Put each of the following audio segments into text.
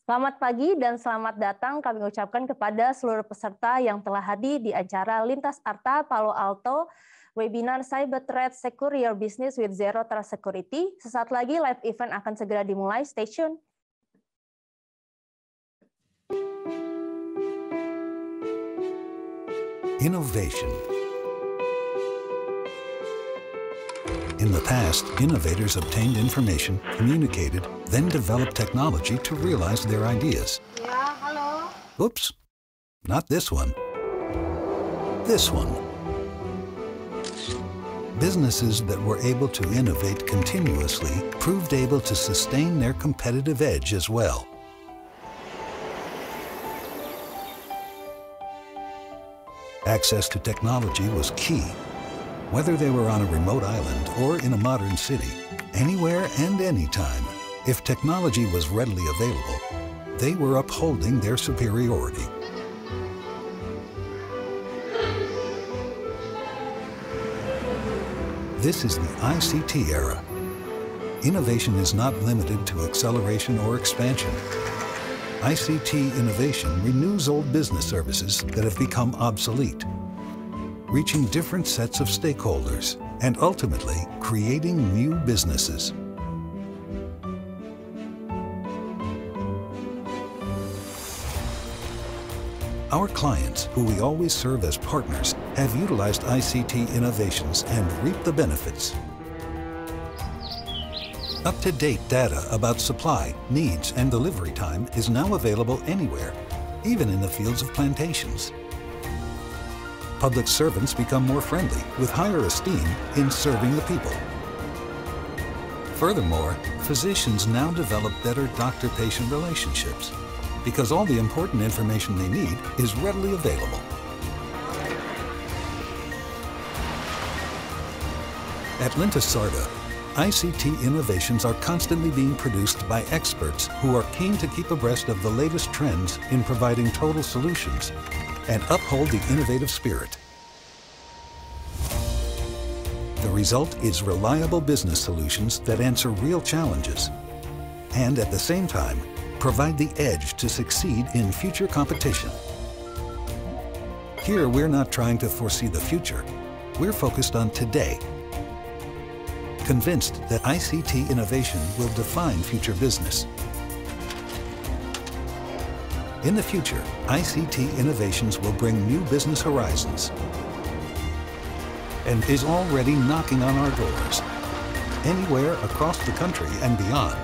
Selamat pagi dan selamat datang kami ucapkan kepada seluruh peserta yang telah hadir di acara Lintas Arta Palo Alto, webinar Cyber Threat Secure Your Business with Zero Trust Security. Sesaat lagi live event akan segera dimulai, stay tune. Innovation. In the past, innovators obtained information, communicated, then developed technology to realize their ideas. Yeah, hello. Oops, not this one. This one. Businesses that were able to innovate continuously proved able to sustain their competitive edge as well. Access to technology was key. Whether they were on a remote island or in a modern city, anywhere and anytime, if technology was readily available, they were upholding their superiority. This is the ICT era. Innovation is not limited to acceleration or expansion. ICT innovation renews old business services that have become obsolete, reaching different sets of stakeholders, and ultimately creating new businesses. Our clients, who we always serve as partners, have utilized ICT innovations and reaped the benefits. Up-to-date data about supply, needs, and delivery time is now available anywhere, even in the fields of plantations. Public servants become more friendly, with higher esteem in serving the people. Furthermore, physicians now develop better doctor-patient relationships, because all the important information they need is readily available. At Lintasarta, ICT innovations are constantly being produced by experts who are keen to keep abreast of the latest trends in providing total solutions and uphold the innovative spirit. The result is reliable business solutions that answer real challenges and at the same time provide the edge to succeed in future competition. Here, we're not trying to foresee the future. We're focused on today, convinced that ICT innovation will define future business. In the future, ICT innovations will bring new business horizons and is already knocking on our doors, anywhere across the country and beyond.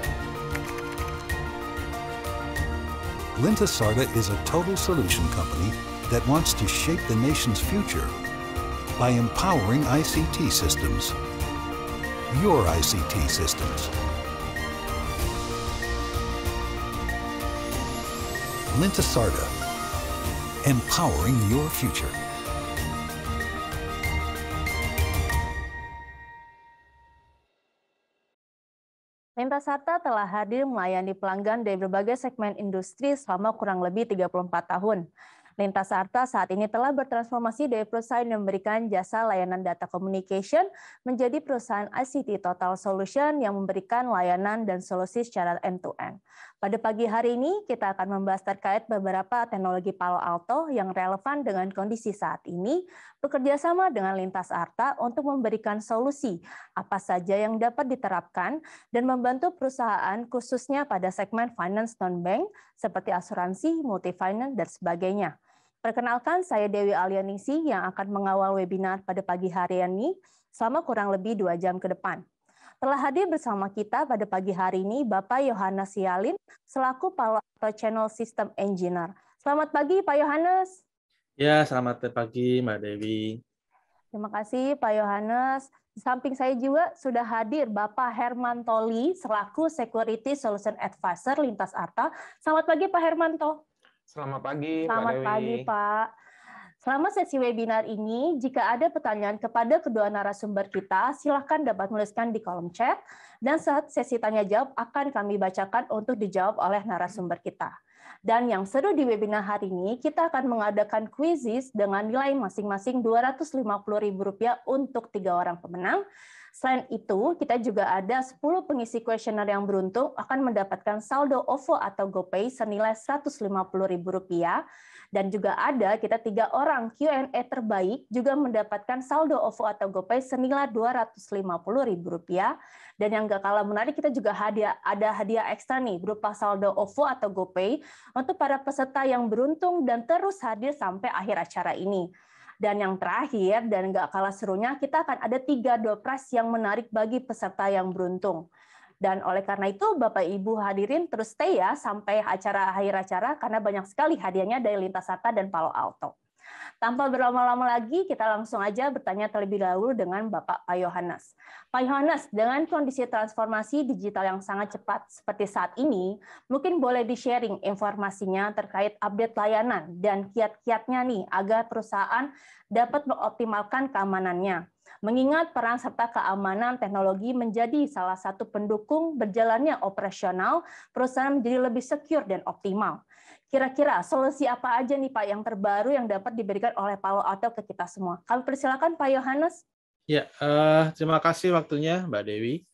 Lintasarta is a total solution company that wants to shape the nation's future by empowering ICT systems, your ICT systems. Lintasarta, empowering your future. Lintasarta telah hadir melayani pelanggan dari berbagai segmen industri selama kurang lebih 34 tahun. Lintasarta saat ini telah bertransformasi dari perusahaan yang memberikan jasa layanan data communication menjadi perusahaan ICT Total Solution yang memberikan layanan dan solusi secara end-to-end. Pada pagi hari ini, kita akan membahas terkait beberapa teknologi Palo Alto yang relevan dengan kondisi saat ini, bekerja sama dengan Lintasarta untuk memberikan solusi apa saja yang dapat diterapkan dan membantu perusahaan khususnya pada segmen finance non-bank seperti asuransi, multi-finance, dan sebagainya. Perkenalkan, saya Dewi Alianingsih yang akan mengawal webinar pada pagi hari ini selama kurang lebih 2 jam ke depan. Telah hadir bersama kita pada pagi hari ini Bapak Yohanes Sialin selaku Palo Alto Channel System Engineer. Selamat pagi Pak Yohanes. Ya, selamat pagi Mbak Dewi. Terima kasih Pak Yohanes. Di samping saya juga sudah hadir Bapak Hermanto Lee selaku Security Solution Advisor Lintasarta. Selamat pagi Pak Hermanto. Selamat pagi, Pak Dewi. Selamat pagi, Pak. Selama sesi webinar ini, jika ada pertanyaan kepada kedua narasumber kita, silakan dapat menuliskan di kolom chat, dan saat sesi tanya-jawab akan kami bacakan untuk dijawab oleh narasumber kita. Dan yang seru di webinar hari ini, kita akan mengadakan quizzes dengan nilai masing-masing Rp250.000 untuk 3 orang pemenang. Selain itu, kita juga ada 10 pengisi kuesioner yang beruntung akan mendapatkan saldo OVO atau GoPay senilai Rp150.000. Dan juga ada kita 3 orang Q&A terbaik juga mendapatkan saldo OVO atau GoPay senilai Rp250.000. Dan yang gak kalah menarik, kita juga ada hadiah ekstra nih berupa saldo OVO atau GoPay untuk para peserta yang beruntung dan terus hadir sampai akhir acara ini. Dan yang terakhir, dan gak kalah serunya, kita akan ada 3 door prize yang menarik bagi peserta yang beruntung. Dan oleh karena itu, Bapak Ibu hadirin terus stay ya sampai akhir acara karena banyak sekali hadiahnya dari Lintas Sarta dan Palo Alto. Tanpa berlama-lama lagi, kita langsung aja bertanya terlebih dahulu dengan Bapak Pak Yohanes. Pak Yohanes, dengan kondisi transformasi digital yang sangat cepat seperti saat ini, mungkin boleh di-sharing informasinya terkait update layanan dan kiat-kiatnya nih agar perusahaan dapat mengoptimalkan keamanannya. Mengingat peran serta keamanan teknologi menjadi salah satu pendukung berjalannya operasional, perusahaan menjadi lebih secure dan optimal. Kira-kira solusi apa aja nih Pak yang terbaru yang dapat diberikan oleh Palo Alto ke kita semua? Kami persilakan Pak Yohanes. Ya, terima kasih waktunya Mbak Dewi.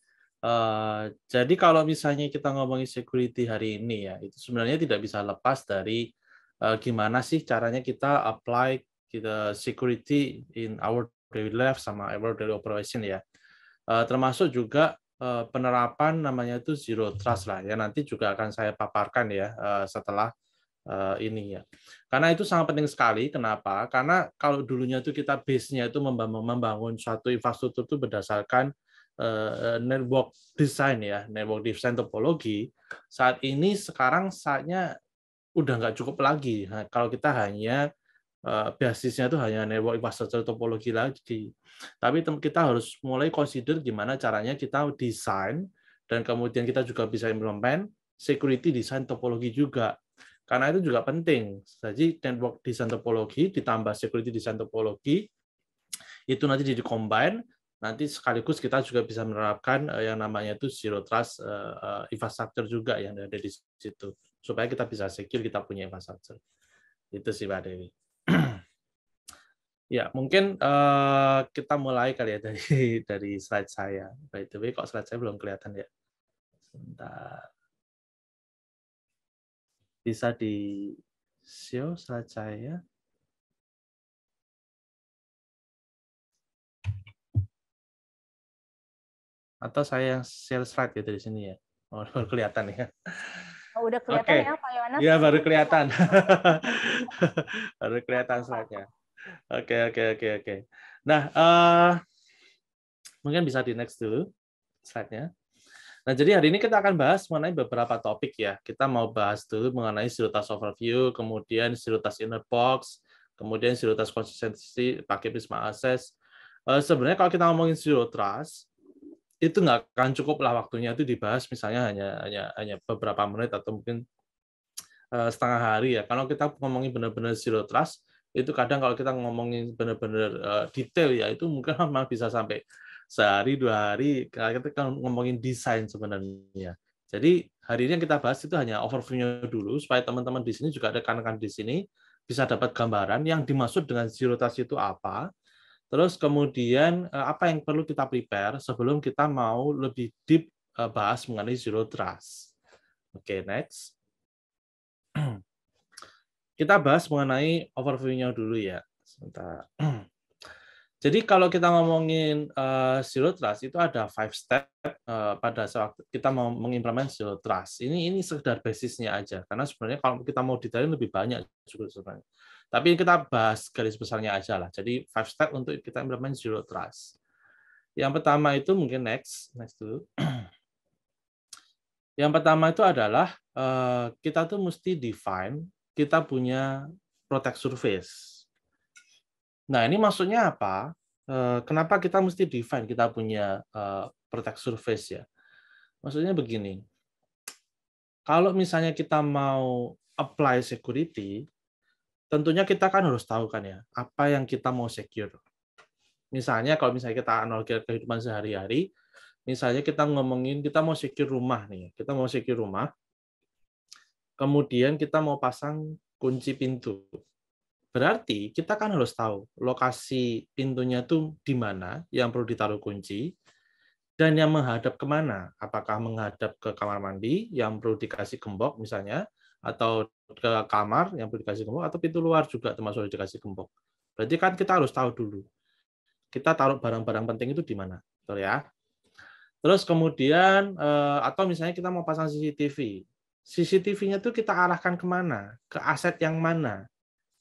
Jadi kalau misalnya kita ngomongin security hari ini ya, itu sebenarnya tidak bisa lepas dari gimana sih caranya kita apply kita security in our daily life sama our daily operation ya. Termasuk juga penerapan namanya itu zero trust lah ya, nanti juga akan saya paparkan ya setelah ini ya. Karena itu sangat penting sekali. Kenapa? Karena kalau dulunya itu kita base-nya itu membangun suatu infrastruktur itu berdasarkan network design ya, network design topologi. Saat ini sekarang saatnya udah nggak cukup lagi. Nah, kalau kita hanya basisnya itu hanya network infrastructure topologi lagi. Tapi kita harus mulai consider gimana caranya kita desain dan kemudian kita juga bisa implement security design topologi juga. Karena itu juga penting. Jadi network design topologi ditambah security design topologi itu nanti di combine, nanti sekaligus kita juga bisa menerapkan yang namanya itu zero trust infrastructure juga yang ada di situ supaya kita bisa secure kita punya infrastructure. Itu sih Mbak Dewi. Ya, mungkin kita mulai kali ya dari slide saya. By the way, kok slide saya belum kelihatan ya? Sebentar. Bisa di-show slide saya? Atau saya yang share slide ya dari sini ya? Oh, baru kelihatan ya. Oh, udah kelihatan ya Pak Yohanes? Iya, baru kelihatan. Baru kelihatan slide-nya. Oke. Nah, mungkin bisa di next dulu slide-nya. Nah, jadi hari ini kita akan bahas mengenai beberapa topik ya. Kita mau bahas dulu mengenai zero trust overview, kemudian zero trust inner box, kemudian zero trust consistency pakai Prisma Access. Sebenarnya kalau kita ngomongin zero trust, itu nggak akan cukup lah waktunya itu dibahas misalnya hanya beberapa menit atau mungkin setengah hari ya. Kalau kita ngomongin benar-benar zero trust, itu kadang kalau kita ngomongin benar-benar detail ya itu mungkin memang bisa sampai sehari 2 hari. Kita kan ngomongin desain sebenarnya. Jadi hari ini yang kita bahas itu hanya overview-nya dulu supaya teman-teman di sini juga ada rekan-rekan di sini bisa dapat gambaran yang dimaksud dengan zero trust itu apa. Terus kemudian apa yang perlu kita prepare sebelum kita mau lebih deep bahas mengenai zero trust. Oke, next. Kita bahas mengenai overview-nya dulu ya. Sebentar. Jadi kalau kita ngomongin zero trust itu ada 5 step pada saat kita mau mengimplement zero trust. Ini sekedar basisnya aja karena sebenarnya kalau kita mau detailin lebih banyak juga sebenarnya. Tapi kita bahas garis besarnya aja lah. Jadi 5 step untuk kita implement zero trust. Yang pertama itu mungkin next dulu. Yang pertama itu adalah kita tuh mesti define kita punya protect surface. Nah, ini maksudnya apa? Kenapa kita mesti define kita punya protect surface ya? Maksudnya begini. Kalau misalnya kita mau apply security, tentunya kita kan harus tahu kan ya, apa yang kita mau secure. Misalnya kalau misalnya kita analogi kehidupan sehari-hari, misalnya kita ngomongin kita mau secure rumah nih, kita mau secure rumah. kemudian kita mau pasang kunci pintu. Berarti kita kan harus tahu lokasi pintunya tuh di mana yang perlu ditaruh kunci, dan yang menghadap kemana. Apakah menghadap ke kamar mandi yang perlu dikasih gembok misalnya, atau ke kamar yang perlu dikasih gembok, atau pintu luar juga termasuk dikasih gembok. Berarti kan kita harus tahu dulu, kita taruh barang-barang penting itu di mana. Betul ya? Terus kemudian, atau misalnya kita mau pasang CCTV. CCTV-nya tuh kita arahkan kemana? Ke aset yang mana?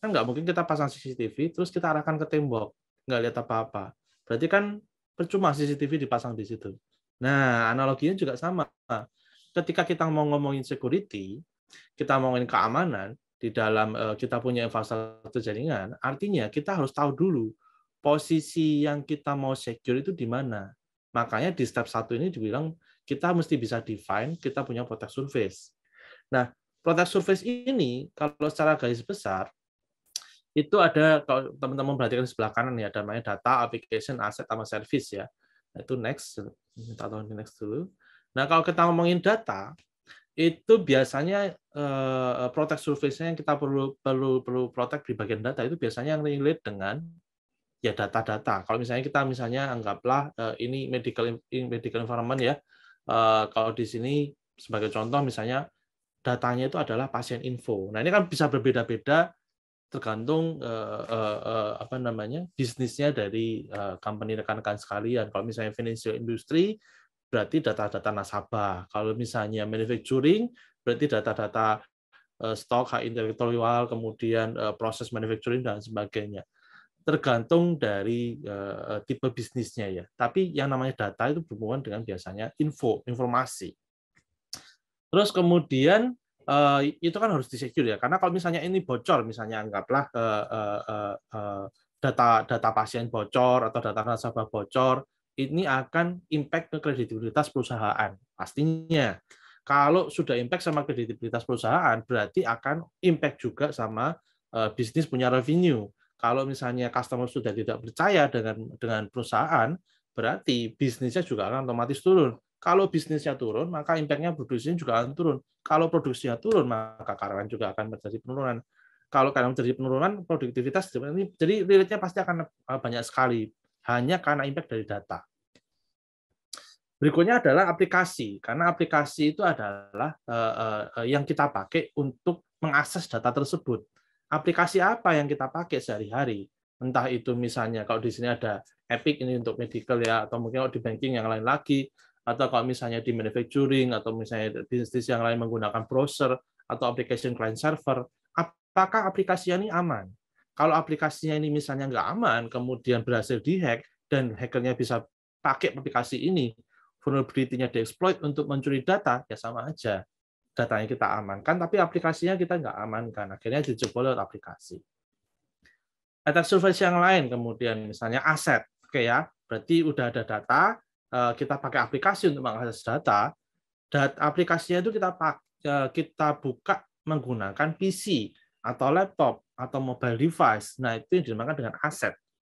Kan nggak mungkin kita pasang CCTV, terus kita arahkan ke tembok. Nggak lihat apa-apa. Berarti kan percuma CCTV dipasang di situ. Nah, analoginya juga sama. Ketika kita mau ngomongin security, kita ngomongin keamanan, di dalam kita punya infrastruktur jaringan, artinya kita harus tahu dulu posisi yang kita mau secure itu di mana. Makanya di step 1 ini dibilang kita mesti bisa define, kita punya protect surface. Nah, protect surface ini kalau secara garis besar itu ada, kalau teman-teman perhatikan sebelah kanan ya, ada namanya data, application, asset, sama service ya. Nah, itu next, minta tolong di next dulu. Nah, kalau kita ngomongin data, itu biasanya protect surface-nya yang kita perlu protect di bagian data itu biasanya yang relate dengan ya data-data. Kalau misalnya kita anggaplah ini medical environment ya. Kalau di sini sebagai contoh misalnya datanya itu adalah pasien info. Nah, ini kan bisa berbeda-beda tergantung bisnisnya dari company rekan-rekan sekalian. Kalau misalnya financial industry berarti data-data nasabah. Kalau misalnya manufacturing berarti data-data stok, hak intelektual, kemudian proses manufacturing dan sebagainya. Tergantung dari tipe bisnisnya ya. Tapi yang namanya data itu berhubungan dengan biasanya informasi. Terus kemudian itu kan harus disecure ya. Karena kalau misalnya ini bocor, misalnya anggaplah data pasien bocor atau data nasabah bocor, ini akan impact ke kredibilitas perusahaan. Pastinya. Kalau sudah impact sama kredibilitas perusahaan, berarti akan impact juga sama bisnis punya revenue. Kalau misalnya customer sudah tidak percaya dengan perusahaan, berarti bisnisnya juga akan otomatis turun. Kalau bisnisnya turun, maka impact-nya produksinya juga akan turun. Kalau produksinya turun, maka karyawan juga akan terjadi penurunan. Kalau karyawan terjadi penurunan, produktivitas jadi relate-nya pasti akan banyak sekali, hanya karena impact dari data. Berikutnya adalah aplikasi, karena aplikasi itu adalah yang kita pakai untuk mengakses data tersebut. Aplikasi apa yang kita pakai sehari-hari? Entah itu misalnya kalau di sini ada Epic ini untuk medical ya, atau mungkin kalau di banking yang lain lagi, atau kalau misalnya di manufacturing atau misalnya bisnis yang lain menggunakan browser atau application client server, apakah aplikasinya ini aman? Kalau aplikasinya ini misalnya nggak aman, kemudian berhasil dihack dan hackernya bisa pakai aplikasi ini, vulnerability-nya dieksploit untuk mencuri data, ya sama aja. Datanya kita amankan, tapi aplikasinya kita nggak amankan. Akhirnya dijebol lewat aplikasi. Attack surface yang lain, kemudian misalnya aset. Oke ya, berarti udah ada data, kita pakai aplikasi untuk mengakses data. Aplikasinya itu kita buka menggunakan PC atau laptop atau mobile device. Nah, itu yang dinamakan dengan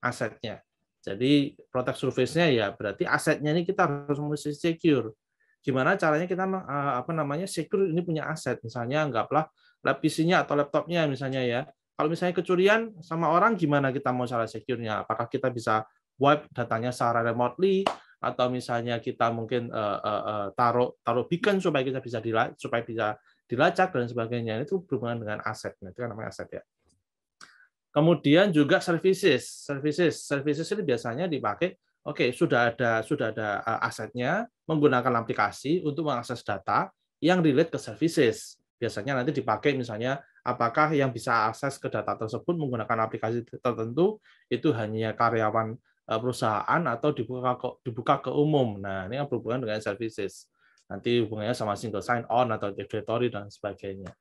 asetnya. Jadi protect surface-nya ya berarti asetnya ini kita harus mesti secure. Gimana caranya kita secure ini punya aset? Misalnya anggaplah PC-nya atau laptopnya misalnya ya. Kalau misalnya kecurian sama orang, gimana kita mau cara secure-nya? Apakah kita bisa wipe datanya secara remotely, atau misalnya kita mungkin taruh beacon supaya kita bisa dilacak dan sebagainya. Itu berhubungan dengan aset. Itu kan namanya aset ya. Kemudian juga services ini biasanya dipakai. Oke, sudah ada asetnya, menggunakan aplikasi untuk mengakses data yang relate ke services. Biasanya nanti dipakai misalnya apakah yang bisa akses ke data tersebut menggunakan aplikasi tertentu itu hanya karyawan perusahaan atau dibuka ke umum. Nah, ini berhubungan dengan services. Nanti hubungannya sama single sign on atau directory dan sebagainya.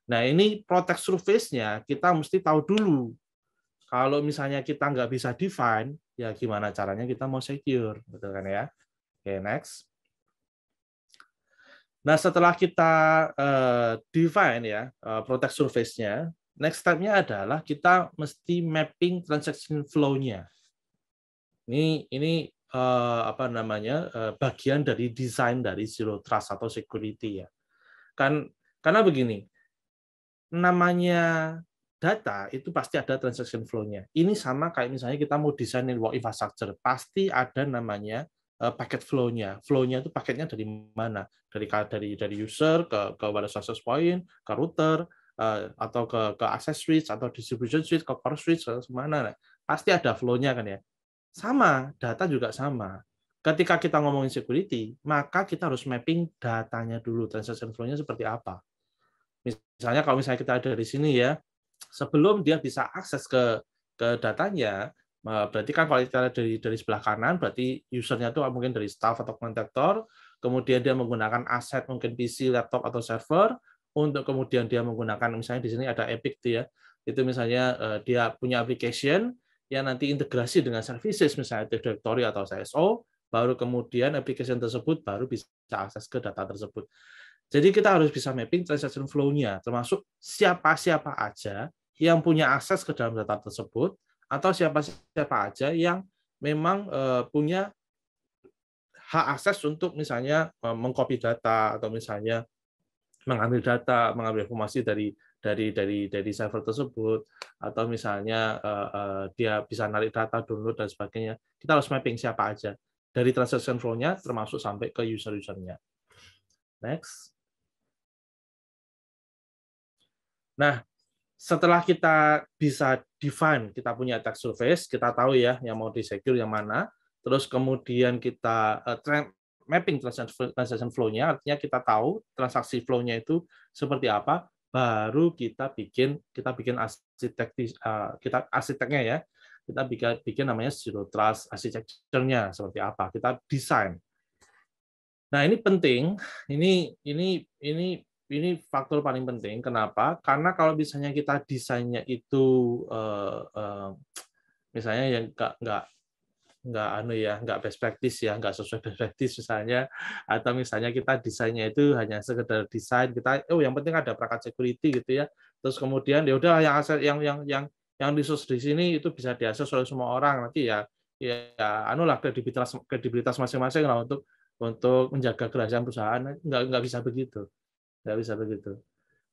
Nah, ini protect surface-nya kita mesti tahu dulu. Kalau misalnya kita nggak bisa define, ya gimana caranya kita mau secure, betul kan ya? Oke, next. Nah, setelah kita define ya protect surface-nya, next step-nya adalah kita mesti mapping transaction flow-nya. Ini bagian dari desain dari zero trust atau security ya. Karena begini, namanya data itu pasti ada transaction flow-nya. Ini sama kayak misalnya kita mau desain network infrastructure, pasti ada namanya packet flow-nya. Flow-nya itu paketnya dari mana? Dari user ke wireless access point, ke router, atau ke access switch atau distribution switch, ke core switch, ke mana? Nah, pasti ada flow-nya kan ya. Sama, data juga sama. Ketika kita ngomongin security, maka kita harus mapping datanya dulu, transaction flow-nya seperti apa. Misalnya kalau misalnya kita ada di sini ya, sebelum dia bisa akses ke datanya, berarti kan kalau kita dari sebelah kanan, berarti usernya itu mungkin dari staff atau kontraktor, kemudian dia menggunakan aset mungkin PC, laptop atau server, untuk kemudian dia menggunakan misalnya di sini ada Epic tuh ya, itu misalnya dia punya application yang nanti integrasi dengan services misalnya Directory atau CSO, baru kemudian application tersebut baru bisa akses ke data tersebut. Jadi kita harus bisa mapping transaction flow-nya, termasuk siapa-siapa aja yang punya akses ke dalam data tersebut, atau siapa-siapa aja yang memang punya hak akses untuk misalnya mengcopy data atau misalnya mengambil data, mengambil informasi dari server tersebut, atau misalnya dia bisa narik data, download dan sebagainya. Kita harus mapping siapa aja dari transaction flow-nya termasuk sampai ke user-usernya. Next. Nah, setelah kita bisa define, kita punya attack surface, kita tahu ya yang mau di-secure yang mana, terus kemudian kita mapping transaction flow-nya, artinya kita tahu transaksi flow-nya itu seperti apa, baru kita bikin arsiteknya ya, kita bikin namanya zero trust architecture-nya seperti apa, kita desain. Nah ini penting, ini faktor paling penting. Kenapa? Karena kalau misalnya kita desainnya itu misalnya yang nggak best practice ya, nggak sesuai best practice misalnya, atau misalnya kita desainnya itu hanya sekedar desain, kita yang penting ada perangkat security gitu ya. Terus kemudian ya udah yang resource di sini itu bisa diakses oleh semua orang, nanti ya kredibilitas masing-masing lah untuk menjaga kerahasiaan perusahaan, nggak bisa begitu. Nggak bisa begitu.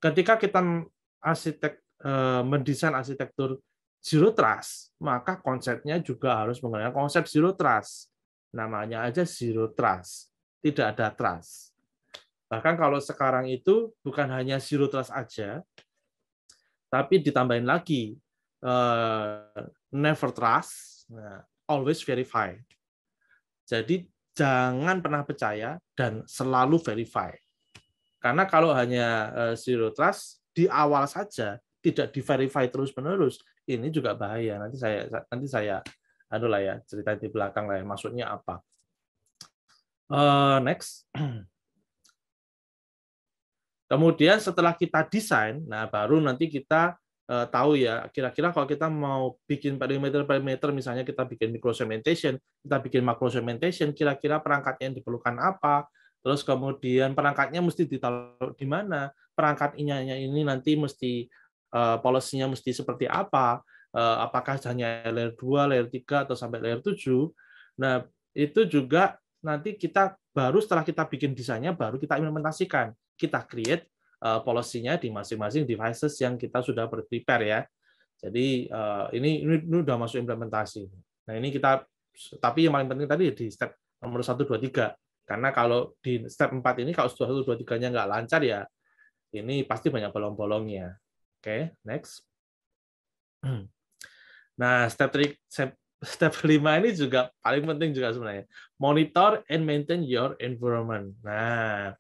Ketika kita mendesain arsitektur zero trust, maka konsepnya juga harus menggunakan konsep zero trust. Namanya aja zero trust, tidak ada trust. Bahkan kalau sekarang itu bukan hanya zero trust aja, tapi ditambahin lagi never trust, always verify. Jadi jangan pernah percaya dan selalu verify. Karena kalau hanya zero trust di awal saja tidak di-verify terus-menerus, ini juga bahaya. Nanti saya cerita di belakang lah ya, maksudnya apa. Next. Kemudian setelah kita desain, nah baru nanti kita tahu ya, kira-kira kalau kita mau bikin parameter, misalnya kita bikin micro-segmentation, kita bikin macro-segmentation, kira-kira perangkatnya yang diperlukan apa, terus kemudian perangkatnya mesti ditaruh di mana, perangkat ini nanti mesti policy-nya mesti seperti apa, apakah hanya layer 2, layer 3, atau sampai layer 7. Nah, itu juga nanti kita baru setelah kita bikin desainnya, baru kita implementasikan. Kita create policy-nya di masing-masing devices yang kita sudah prepare ya. Jadi ini udah masuk implementasi. Nah, ini kita, tapi yang paling penting tadi di step nomor 1, 2, 3. Karena kalau di step 4 ini, kalau 1, 2, 3-nya nggak lancar ya, ini pasti banyak bolong-bolongnya. Oke, next. Nah, step 5 ini juga paling penting juga sebenarnya. Monitor and maintain your environment. Nah,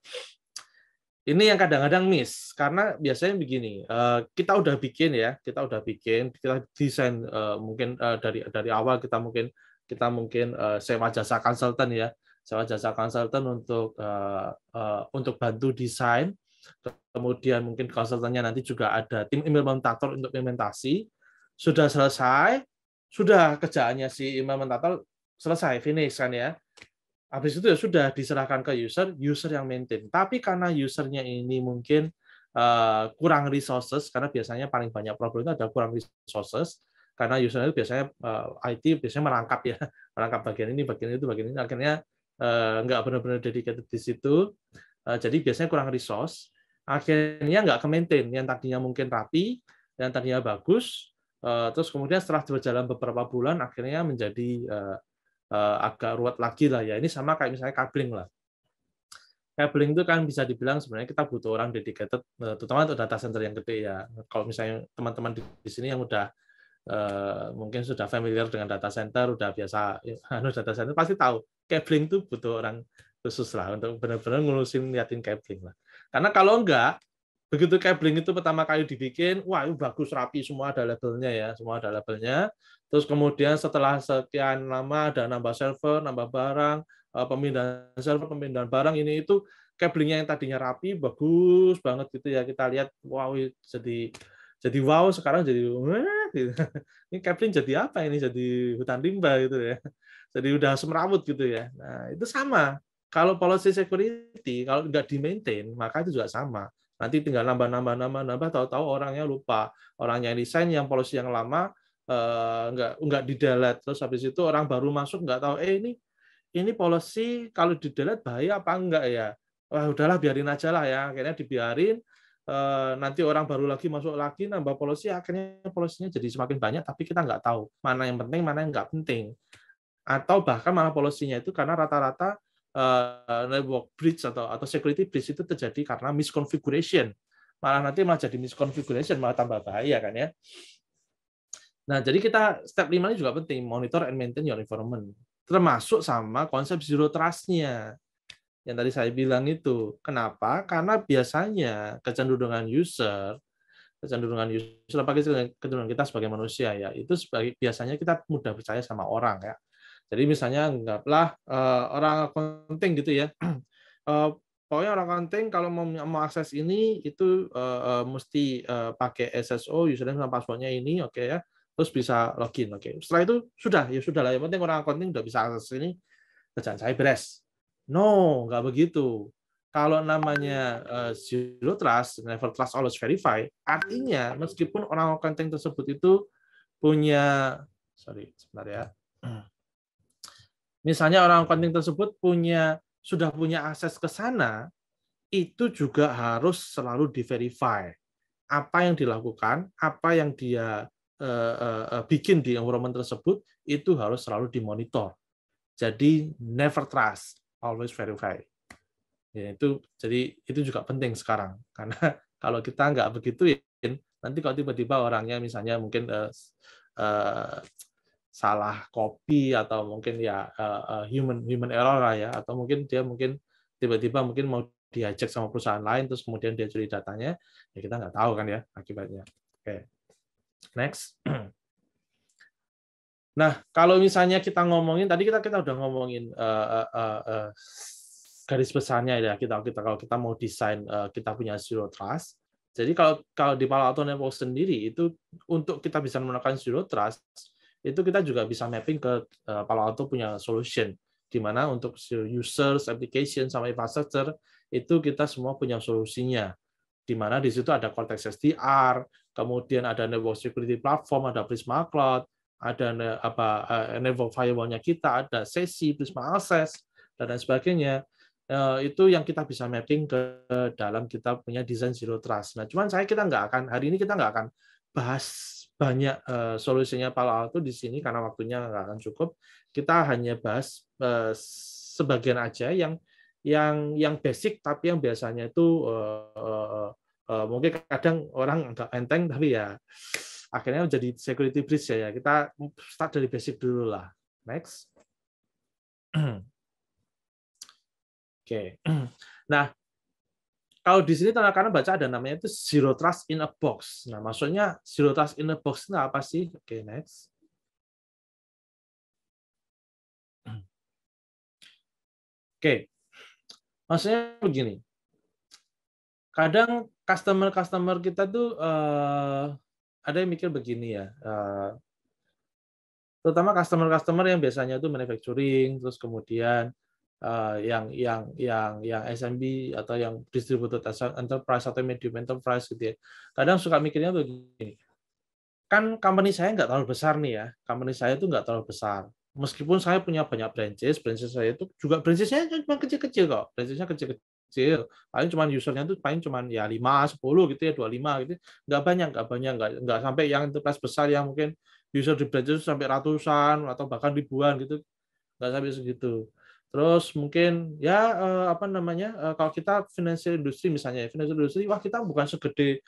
ini yang kadang-kadang miss, karena biasanya begini, kita udah bikin, kita desain mungkin dari awal kita mungkin sewa jasa konsultan ya, sewa jasa konsultan untuk bantu desain, kemudian mungkin konsultannya nanti juga ada tim implementator untuk implementasi, sudah selesai, sudah kerjaannya si implementator selesai, finish kan ya. Habis itu ya sudah diserahkan ke user yang maintain. Tapi karena usernya ini mungkin kurang resources, karena biasanya paling banyak problem itu ada kurang resources, karena user itu biasanya IT biasanya merangkap bagian ini, bagian ini, akhirnya nggak benar-benar dedicated di situ. Jadi biasanya kurang resource. akhirnya nggak ke-maintain. Yang tadinya mungkin rapi, yang tadinya bagus, terus kemudian setelah berjalan beberapa bulan, akhirnya menjadi agak ruwet lagi lah ya. Ini sama kayak misalnya cabling lah. Cabling itu kan bisa dibilang sebenarnya kita butuh orang dedicated, terutama untuk data center yang gede ya. Kalau misalnya teman-teman di sini yang udah mungkin sudah familiar dengan data center, udah biasa data center, pasti tahu cabling itu butuh orang khusus lah untuk benar-benar ngurusin liatin cabling lah. Karena kalau enggak, begitu cabling itu pertama kali dibikin, wah itu bagus rapi, semua ada labelnya ya, semua ada labelnya. Terus kemudian setelah sekian lama ada nambah server, nambah barang, pemindahan server, pemindahan barang, ini itu cablingnya yang tadinya rapi, bagus banget gitu ya, kita lihat, wow jadi wow, sekarang jadi gitu. Ini cabling jadi apa ini? Jadi hutan rimba gitu ya. Jadi udah semrawut gitu ya. Nah, itu sama. Kalau policy security, kalau nggak di-maintain, maka itu juga sama. Nanti tinggal nambah, tahu-tahu orangnya lupa. Orangnya desain yang policy yang lama, nggak di-delete. Terus habis itu orang baru masuk nggak tahu, ini policy kalau di-delete bahaya apa enggak ya? Wah, udahlah biarin aja lah ya. Akhirnya dibiarin, nanti orang baru lagi masuk lagi, nambah policy, akhirnya polisinya jadi semakin banyak, tapi kita nggak tahu mana yang penting, mana yang nggak penting. Atau bahkan malah polisinya itu karena rata-rata network breach atau security breach itu terjadi karena misconfiguration. Malah jadi misconfiguration, malah tambah bahaya kan ya. Nah, jadi kita step 5 ini juga penting, monitor and maintain your environment. Termasuk sama konsep zero trust-nya. Yang tadi saya bilang itu. Kenapa? Karena biasanya kecenderungan user, apalagi kecenderungan kita sebagai manusia ya, itu biasanya kita mudah percaya sama orang ya. Jadi misalnya anggaplah orang accounting gitu ya. Pokoknya orang accounting kalau mau akses ini itu mesti pakai SSO, username sama passwordnya ini, oke ya. Terus bisa login, oke. Setelah itu sudah lah. Yang penting orang accounting udah bisa akses ini, kerjaan saya beres. No, nggak begitu. Kalau namanya zero trust, never trust, always verify, artinya meskipun orang accounting tersebut itu punya, sebentar ya. Misalnya orang accounting tersebut sudah punya akses ke sana, itu juga harus selalu di-verify. Apa yang dilakukan, apa yang dia bikin di environment tersebut, itu harus selalu dimonitor. Jadi never trust, always verify. Ya, jadi itu juga penting sekarang. Karena kalau kita nggak begitu, nanti kalau tiba-tiba orangnya misalnya mungkin salah copy atau mungkin ya human error lah ya, atau mungkin dia tiba-tiba mau diajak sama perusahaan lain terus kemudian dia curi datanya, ya kita nggak tahu kan ya akibatnya. Oke. Next. Nah, kalau misalnya kita ngomongin tadi kita udah ngomongin garis besarnya ya, kalau kita mau desain kita punya zero trust. Jadi kalau di Palo Alto Networks sendiri itu untuk kita bisa menekan zero trust, itu kita juga bisa mapping ke Palo Alto punya solution, di mana untuk users, application, sama infrastructure, itu kita semua punya solusinya. Di mana di situ ada Cortex XDR, kemudian ada network security platform, ada Prisma Cloud, ada network firewall-nya kita, ada sesi, Prisma Access, dan lain sebagainya. Itu yang kita bisa mapping ke dalam kita punya desain zero trust. Nah, cuman hari ini kita nggak akan bahas banyak solusinya Palo Alto di sini karena waktunya nggak akan cukup. Kita hanya bahas sebagian aja yang basic, tapi yang biasanya itu mungkin kadang orang agak enteng, tapi ya akhirnya menjadi security breach ya. Kita start dari basic dulu lah. Next. Oke. Nah, kalau di sini teman-teman baca ada namanya itu zero trust in a box. Nah, maksudnya zero trust in a box itu apa sih? Oke, next. Oke. Maksudnya begini. Kadang customer kita tuh ada yang mikir begini ya. Terutama customer yang biasanya itu manufacturing, terus kemudian yang SMB atau yang distributed enterprise atau medium enterprise gitu ya. Kadang suka mikirnya begini, kan company saya nggak terlalu besar nih ya, company saya itu nggak terlalu besar. Meskipun saya punya banyak branches saya itu juga branches-nya cuma kecil-kecil kok, branches-nya kecil-kecil. kecil, paling cuma usernya tuh paling cuma ya 5, 10 gitu ya, 25 gitu, nggak banyak, nggak sampai yang enterprise besar yang mungkin user di branch itu sampai ratusan atau bahkan ribuan gitu, nggak sampai segitu. Terus mungkin ya apa namanya, kalau kita financial industry misalnya, financial industry, wah kita bukan segede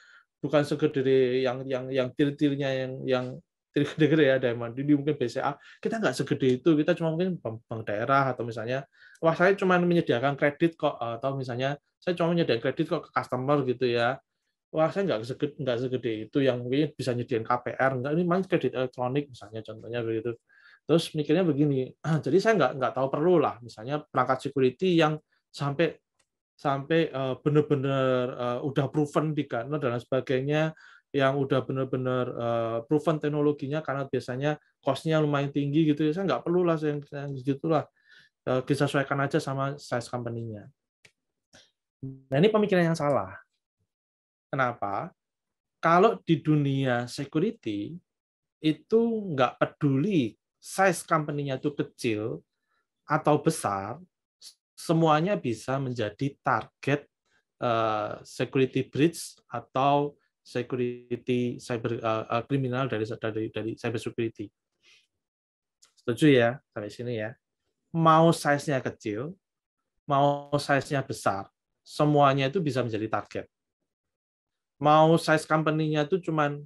yang tir-tirnya yang gede-gede ya, Diamond, ini mungkin BCA, kita nggak segede itu, kita cuma mungkin bank daerah atau misalnya, wah saya cuma menyediakan kredit kok, atau misalnya saya cuma menyediakan kredit kok ke customer gitu ya, wah saya nggak segede itu yang mungkin bisa nyediain KPR, nggak, ini main kredit elektronik misalnya, contohnya begitu. Terus mikirnya begini, jadi saya nggak tahu perlu lah, misalnya perangkat security yang sampai benar-benar udah proven di Gartner dan sebagainya, yang udah benar-benar proven teknologinya, karena biasanya cost-nya lumayan tinggi gitu ya, saya nggak perlu lah yang segitulah, disesuaikan aja sama size company-nya. Nah ini pemikiran yang salah. Kenapa? Kalau di dunia security itu nggak peduli size company-nya itu kecil atau besar, semuanya bisa menjadi target security breach atau security cyber kriminal dari cyber security. Setuju ya sampai sini ya? Mau size-nya kecil, mau size-nya besar, semuanya itu bisa menjadi target. Mau size company-nya itu cuman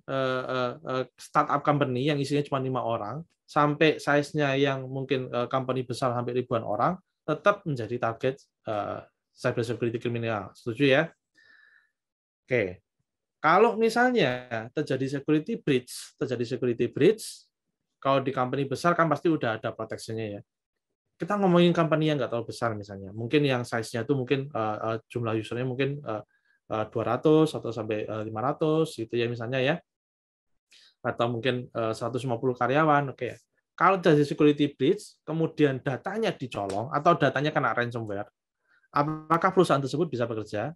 startup company yang isinya cuma 5 orang, sampai size-nya yang mungkin company besar sampai ribuan orang, tetap menjadi target cyber security kriminal. Setuju ya? Oke. Kalau misalnya terjadi security breach, kalau di company besar kan pasti udah ada proteksinya ya. Kita ngomongin company yang nggak terlalu besar misalnya, mungkin yang size-nya itu mungkin jumlah usernya mungkin 200 atau sampai 500 gitu ya misalnya ya, atau mungkin 150 karyawan, oke. Kalau dari security breach, kemudian datanya dicolong atau datanya kena ransomware, apakah perusahaan tersebut bisa bekerja?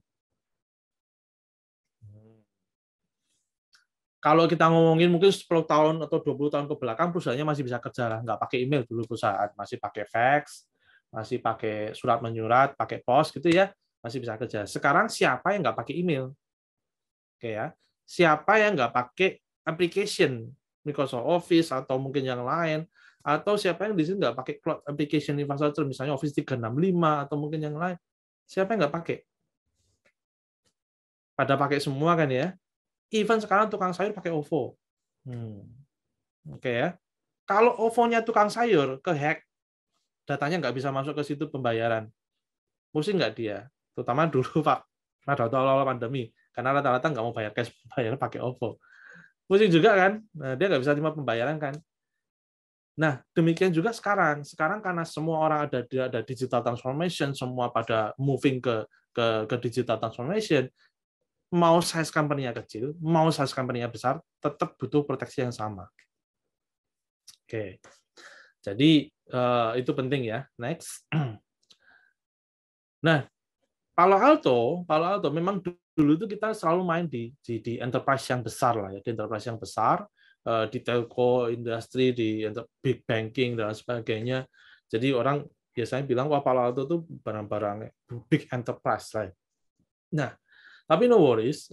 Kalau kita ngomongin mungkin 10 tahun atau 20 tahun ke belakang, perusahaannya masih bisa kerja lah, nggak pakai email dulu perusahaan, masih pakai fax, masih pakai surat menyurat, pakai pos gitu ya, masih bisa kerja. Sekarang siapa yang nggak pakai email? Oke ya, siapa yang nggak pakai application Microsoft Office atau mungkin yang lain, atau siapa yang di sini nggak pakai cloud application infrastructure, misalnya Office 365 atau mungkin yang lain, siapa yang nggak pakai? Pada pakai semua kan ya. Even sekarang tukang sayur pakai OVO. Oke ya. Kalau OVO-nya tukang sayur kehack, datanya nggak bisa masuk ke situ pembayaran. Pusing nggak dia? Terutama dulu Pak, pada awal-awal pandemi, karena rata-rata nggak mau bayar cash, bayar pakai OVO. Pusing juga kan? Nah, dia nggak bisa terima pembayaran kan? Nah, demikian juga sekarang. Sekarang karena semua orang ada digital transformation, semua pada moving ke digital transformation, mau size company-nya kecil, mau size company-nya besar, tetap butuh proteksi yang sama. Oke. Jadi itu penting ya. Next. Nah, Palo Alto memang dulu itu kita selalu main di enterprise yang besar lah ya, di enterprise yang besar, di telco industri, di big banking dan sebagainya. Jadi orang biasanya bilang wah Palo Alto itu barang-barang big enterprise lah. Nah, tapi no worries,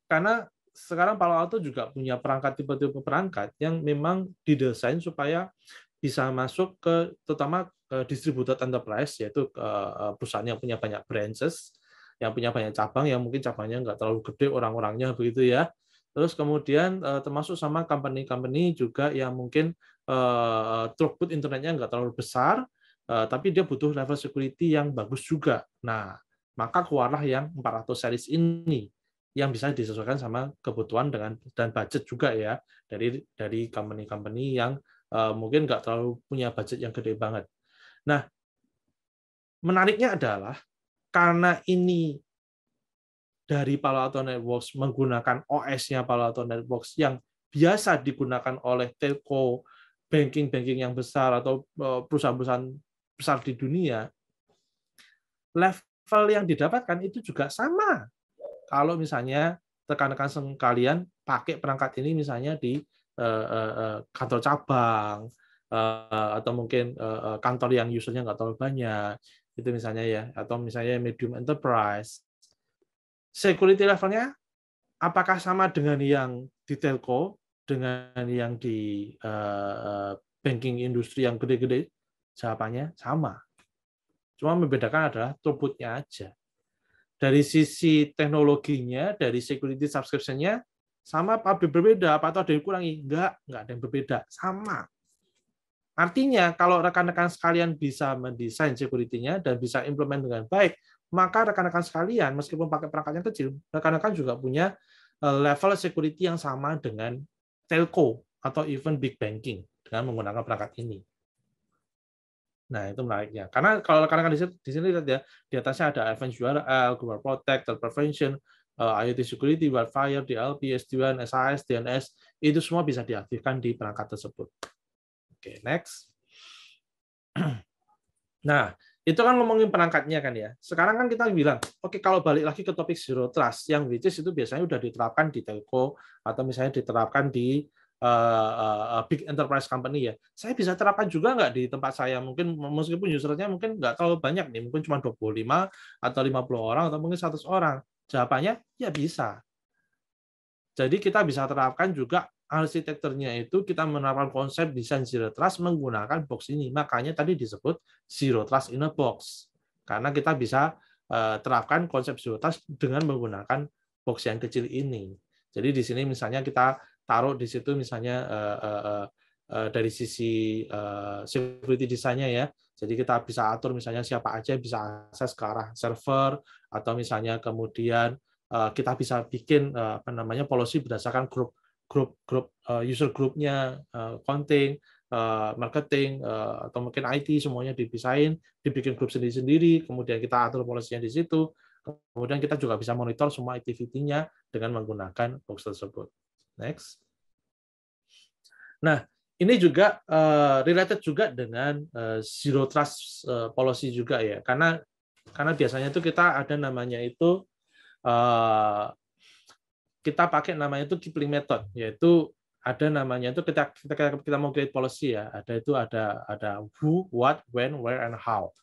karena sekarang Palo Alto juga punya tipe-tipe perangkat yang memang didesain supaya bisa masuk ke terutama distributed enterprise, yaitu perusahaan yang punya banyak branches, yang punya banyak cabang, yang mungkin cabangnya nggak terlalu gede orang-orangnya begitu ya. Terus kemudian termasuk sama company-company juga yang mungkin throughput internetnya nggak terlalu besar, tapi dia butuh level security yang bagus juga. Nah, maka keluarlah yang 400 series ini yang bisa disesuaikan sama kebutuhan dan budget juga ya dari company-company yang mungkin nggak terlalu punya budget yang gede banget. Nah, menariknya adalah karena ini dari Palo Alto Networks menggunakan OS-nya Palo Alto Networks yang biasa digunakan oleh telco, banking yang besar atau perusahaan-perusahaan besar di dunia, level yang didapatkan itu juga sama. Kalau misalnya rekan-rekan sekalian pakai perangkat ini misalnya di kantor cabang, atau mungkin kantor yang usernya nggak terlalu banyak, itu misalnya ya, atau misalnya medium enterprise. Security levelnya apakah sama dengan yang di telco, dengan yang di banking industri yang gede-gede? Jawabannya sama. Cuma membedakan adalah throughput-nya aja. Dari sisi teknologinya, dari security subscription-nya, sama apa berbeda? Apa atau ada yang kurangi? Enggak ada yang berbeda. Sama. Artinya, kalau rekan-rekan sekalian bisa mendesain security-nya dan bisa implement dengan baik, maka rekan-rekan sekalian, meskipun pakai perangkat yang kecil, rekan-rekan juga punya level security yang sama dengan telco atau even big banking dengan menggunakan perangkat ini. Nah, itu menariknya. Karena kalau rekan-rekan di sini lihat ya, di atasnya ada Advanced URL, Global Protect, Threat Prevention, IoT Security, Wildfire, DLP, SD-WAN, SaaS, DNS, itu semua bisa diaktifkan di perangkat tersebut. Oke, next. Nah, itu kan ngomongin perangkatnya kan ya. Sekarang kan kita bilang, oke, kalau balik lagi ke topik Zero Trust, yang which is itu biasanya udah diterapkan di telco, atau misalnya diterapkan di big enterprise company ya. Saya bisa terapkan juga nggak di tempat saya? Mungkin meskipun usernya mungkin nggak terlalu banyak nih, mungkin cuma 25 atau 50 orang, atau mungkin 100 orang. Jawabannya, ya bisa. Jadi kita bisa terapkan juga arsitekturnya itu kita menerapkan konsep desain Zero Trust menggunakan box ini. Makanya tadi disebut Zero Trust in a Box. Karena kita bisa terapkan konsep Zero Trust dengan menggunakan box yang kecil ini. Jadi di sini misalnya kita taruh di situ misalnya dari sisi security desainnya ya. Jadi kita bisa atur misalnya siapa aja bisa akses ke arah server, atau misalnya kemudian kita bisa bikin policy berdasarkan grup user grupnya, accounting, marketing, atau mungkin IT, semuanya dipisahin, dibikin grup sendiri-sendiri, kemudian kita atur polisinya di situ, kemudian kita juga bisa monitor semua activity-nya dengan menggunakan box tersebut. Next. Nah, ini juga related juga dengan Zero Trust policy juga ya, karena biasanya itu kita ada namanya itu kita pakai namanya itu Kipling method, yaitu ada namanya itu kita mau create policy ya, ada who, what, when, where, and how.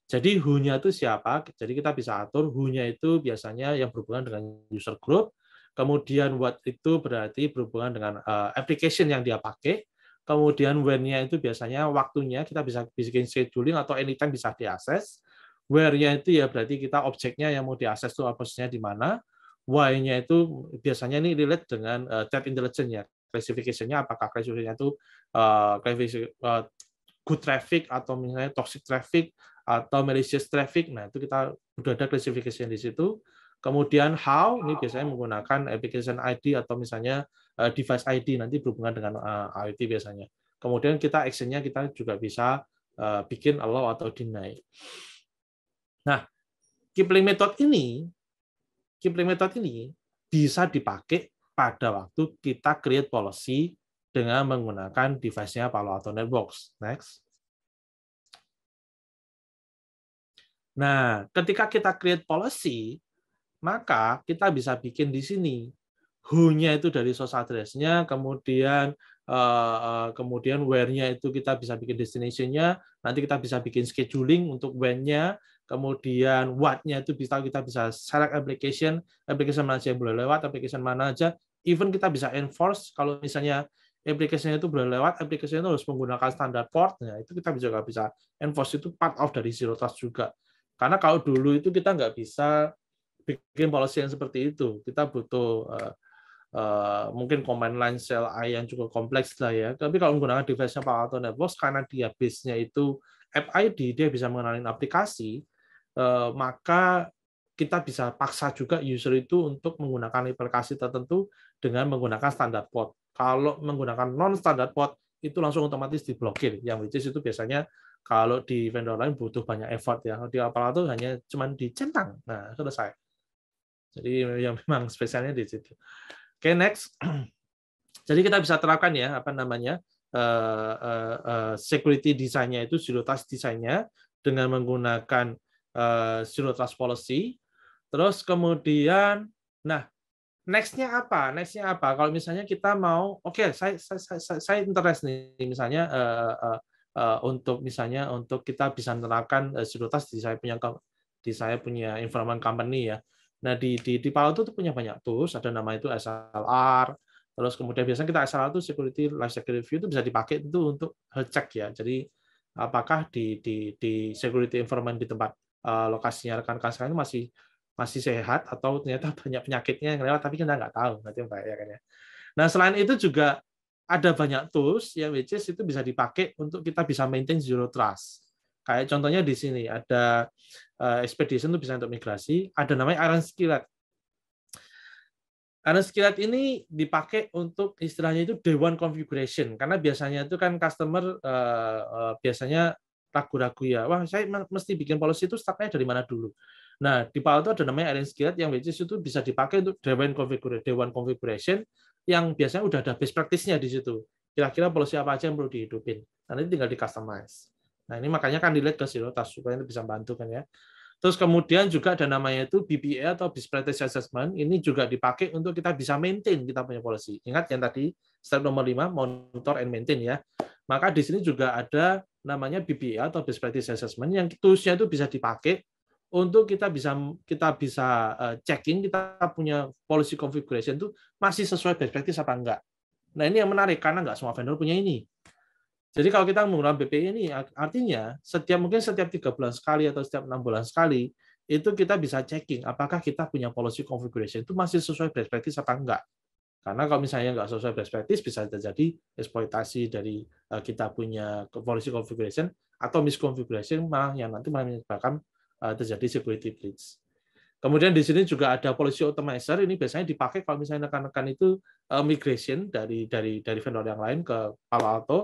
Jadi who-nya itu siapa? Jadi kita bisa atur who-nya itu biasanya yang berhubungan dengan user group, kemudian what itu berarti berhubungan dengan application yang dia pakai, kemudian when-nya itu biasanya waktunya kita bisa bikin scheduling atau anytime bisa diakses, where-nya itu ya berarti kita objeknya yang mau diakses itu posisinya di mana, why-nya itu biasanya ini relate dengan threat intelligence-nya, classification-nya apakah classification-nya itu good traffic atau misalnya toxic traffic atau malicious traffic. Nah, itu kita sudah ada classification di situ. Kemudian how ini biasanya menggunakan application ID atau misalnya device ID, nanti berhubungan dengan IoT biasanya. Kemudian kita action-nya kita juga bisa bikin allow atau deny. Nah, Kipling method ini bisa dipakai pada waktu kita create policy dengan menggunakan device-nya Palo Alto Networks. Next. Nah, ketika kita create policy, maka kita bisa bikin di sini who-nya itu dari source address-nya, kemudian where-nya itu kita bisa bikin destination-nya, nanti kita bisa bikin scheduling untuk when-nya, kemudian what-nya itu kita bisa select application mana aja yang boleh lewat, application mana aja, even kita bisa enforce kalau misalnya application-nya itu boleh lewat, application itu harus menggunakan standar port, nah itu kita juga bisa enforce, itu part of dari Zero Trust juga. Karena kalau dulu itu kita nggak bisa bikin policy yang seperti itu, kita butuh mungkin command line cell I yang cukup kompleks lah ya. Tapi kalau menggunakan device-nya Palo Alto Networks, karena dia base-nya itu app ID, dia bisa mengenalin aplikasi, maka kita bisa paksa juga user itu untuk menggunakan aplikasi tertentu dengan menggunakan standar port. Kalau menggunakan non-standard port, itu langsung otomatis diblokir. Yang which is itu biasanya kalau di vendor lain butuh banyak effort ya. Di Palo Alto hanya cuma dicentang. Nah, selesai. Jadi yang memang spesialnya di situ. Oke, next. Jadi kita bisa terapkan ya security design-nya itu Zero Trust design-nya dengan menggunakan Zero Trust policy. Terus kemudian, nah next-nya apa? Next-nya apa? Kalau misalnya kita mau, oke, saya interest nih misalnya untuk misalnya untuk kita bisa menerapkan zero trust di saya punya environment company ya. Nah di Palo Alto itu punya banyak tools, ada nama itu SLR, terus kemudian biasanya kita SLR itu security lifecycle review itu bisa dipakai itu untuk health check ya. Jadi apakah di security environment di tempat lokasinya rekan-rekan sekalian masih sehat atau ternyata banyak penyakitnya yang lewat tapi kita nggak tahu, berarti Mbak ya kan ya. Nah selain itu juga ada banyak tools yang which is itu bisa dipakai untuk kita bisa maintain zero trust. Kayak contohnya di sini ada Expedition itu bisa untuk migrasi, ada namanya Iron Skillet. Iron Skillet ini dipakai untuk istilahnya itu day one configuration, karena biasanya itu kan customer biasanya ragu-ragu ya, wah saya mesti bikin policy itu startnya dari mana dulu. Nah di Palo Alto ada namanya Iron Skillet yang which is itu bisa dipakai untuk day one configuration yang biasanya udah ada best practice-nya di situ. Kira-kira policy apa aja yang perlu dihidupin. Nanti tinggal di customize. Nah, ini makanya kan dilihat ke zero trust supaya itu bisa bantu kan ya. Terus kemudian juga ada namanya itu BPA atau Best Practice Assessment. Ini juga dipakai untuk kita bisa maintain kita punya policy. Ingat yang tadi step nomor 5 monitor and maintain ya. Maka di sini juga ada namanya BPA atau Best Practice Assessment yang tools-nya itu bisa dipakai untuk kita bisa checking kita punya policy configuration itu masih sesuai best practice apa enggak. Nah ini yang menarik karena enggak semua vendor punya ini. Jadi kalau kita menggunakan BPI ini artinya mungkin setiap 3 bulan sekali atau setiap 6 bulan sekali itu kita bisa checking apakah kita punya policy configuration itu masih sesuai best practice apa enggak. Karena kalau misalnya enggak sesuai best practice bisa terjadi eksploitasi dari kita punya policy configuration atau misconfiguration yang nanti menyebabkan terjadi security breach. Kemudian di sini juga ada policy optimizer, ini biasanya dipakai kalau misalnya rekan-rekan itu migration dari vendor yang lain ke Palo Alto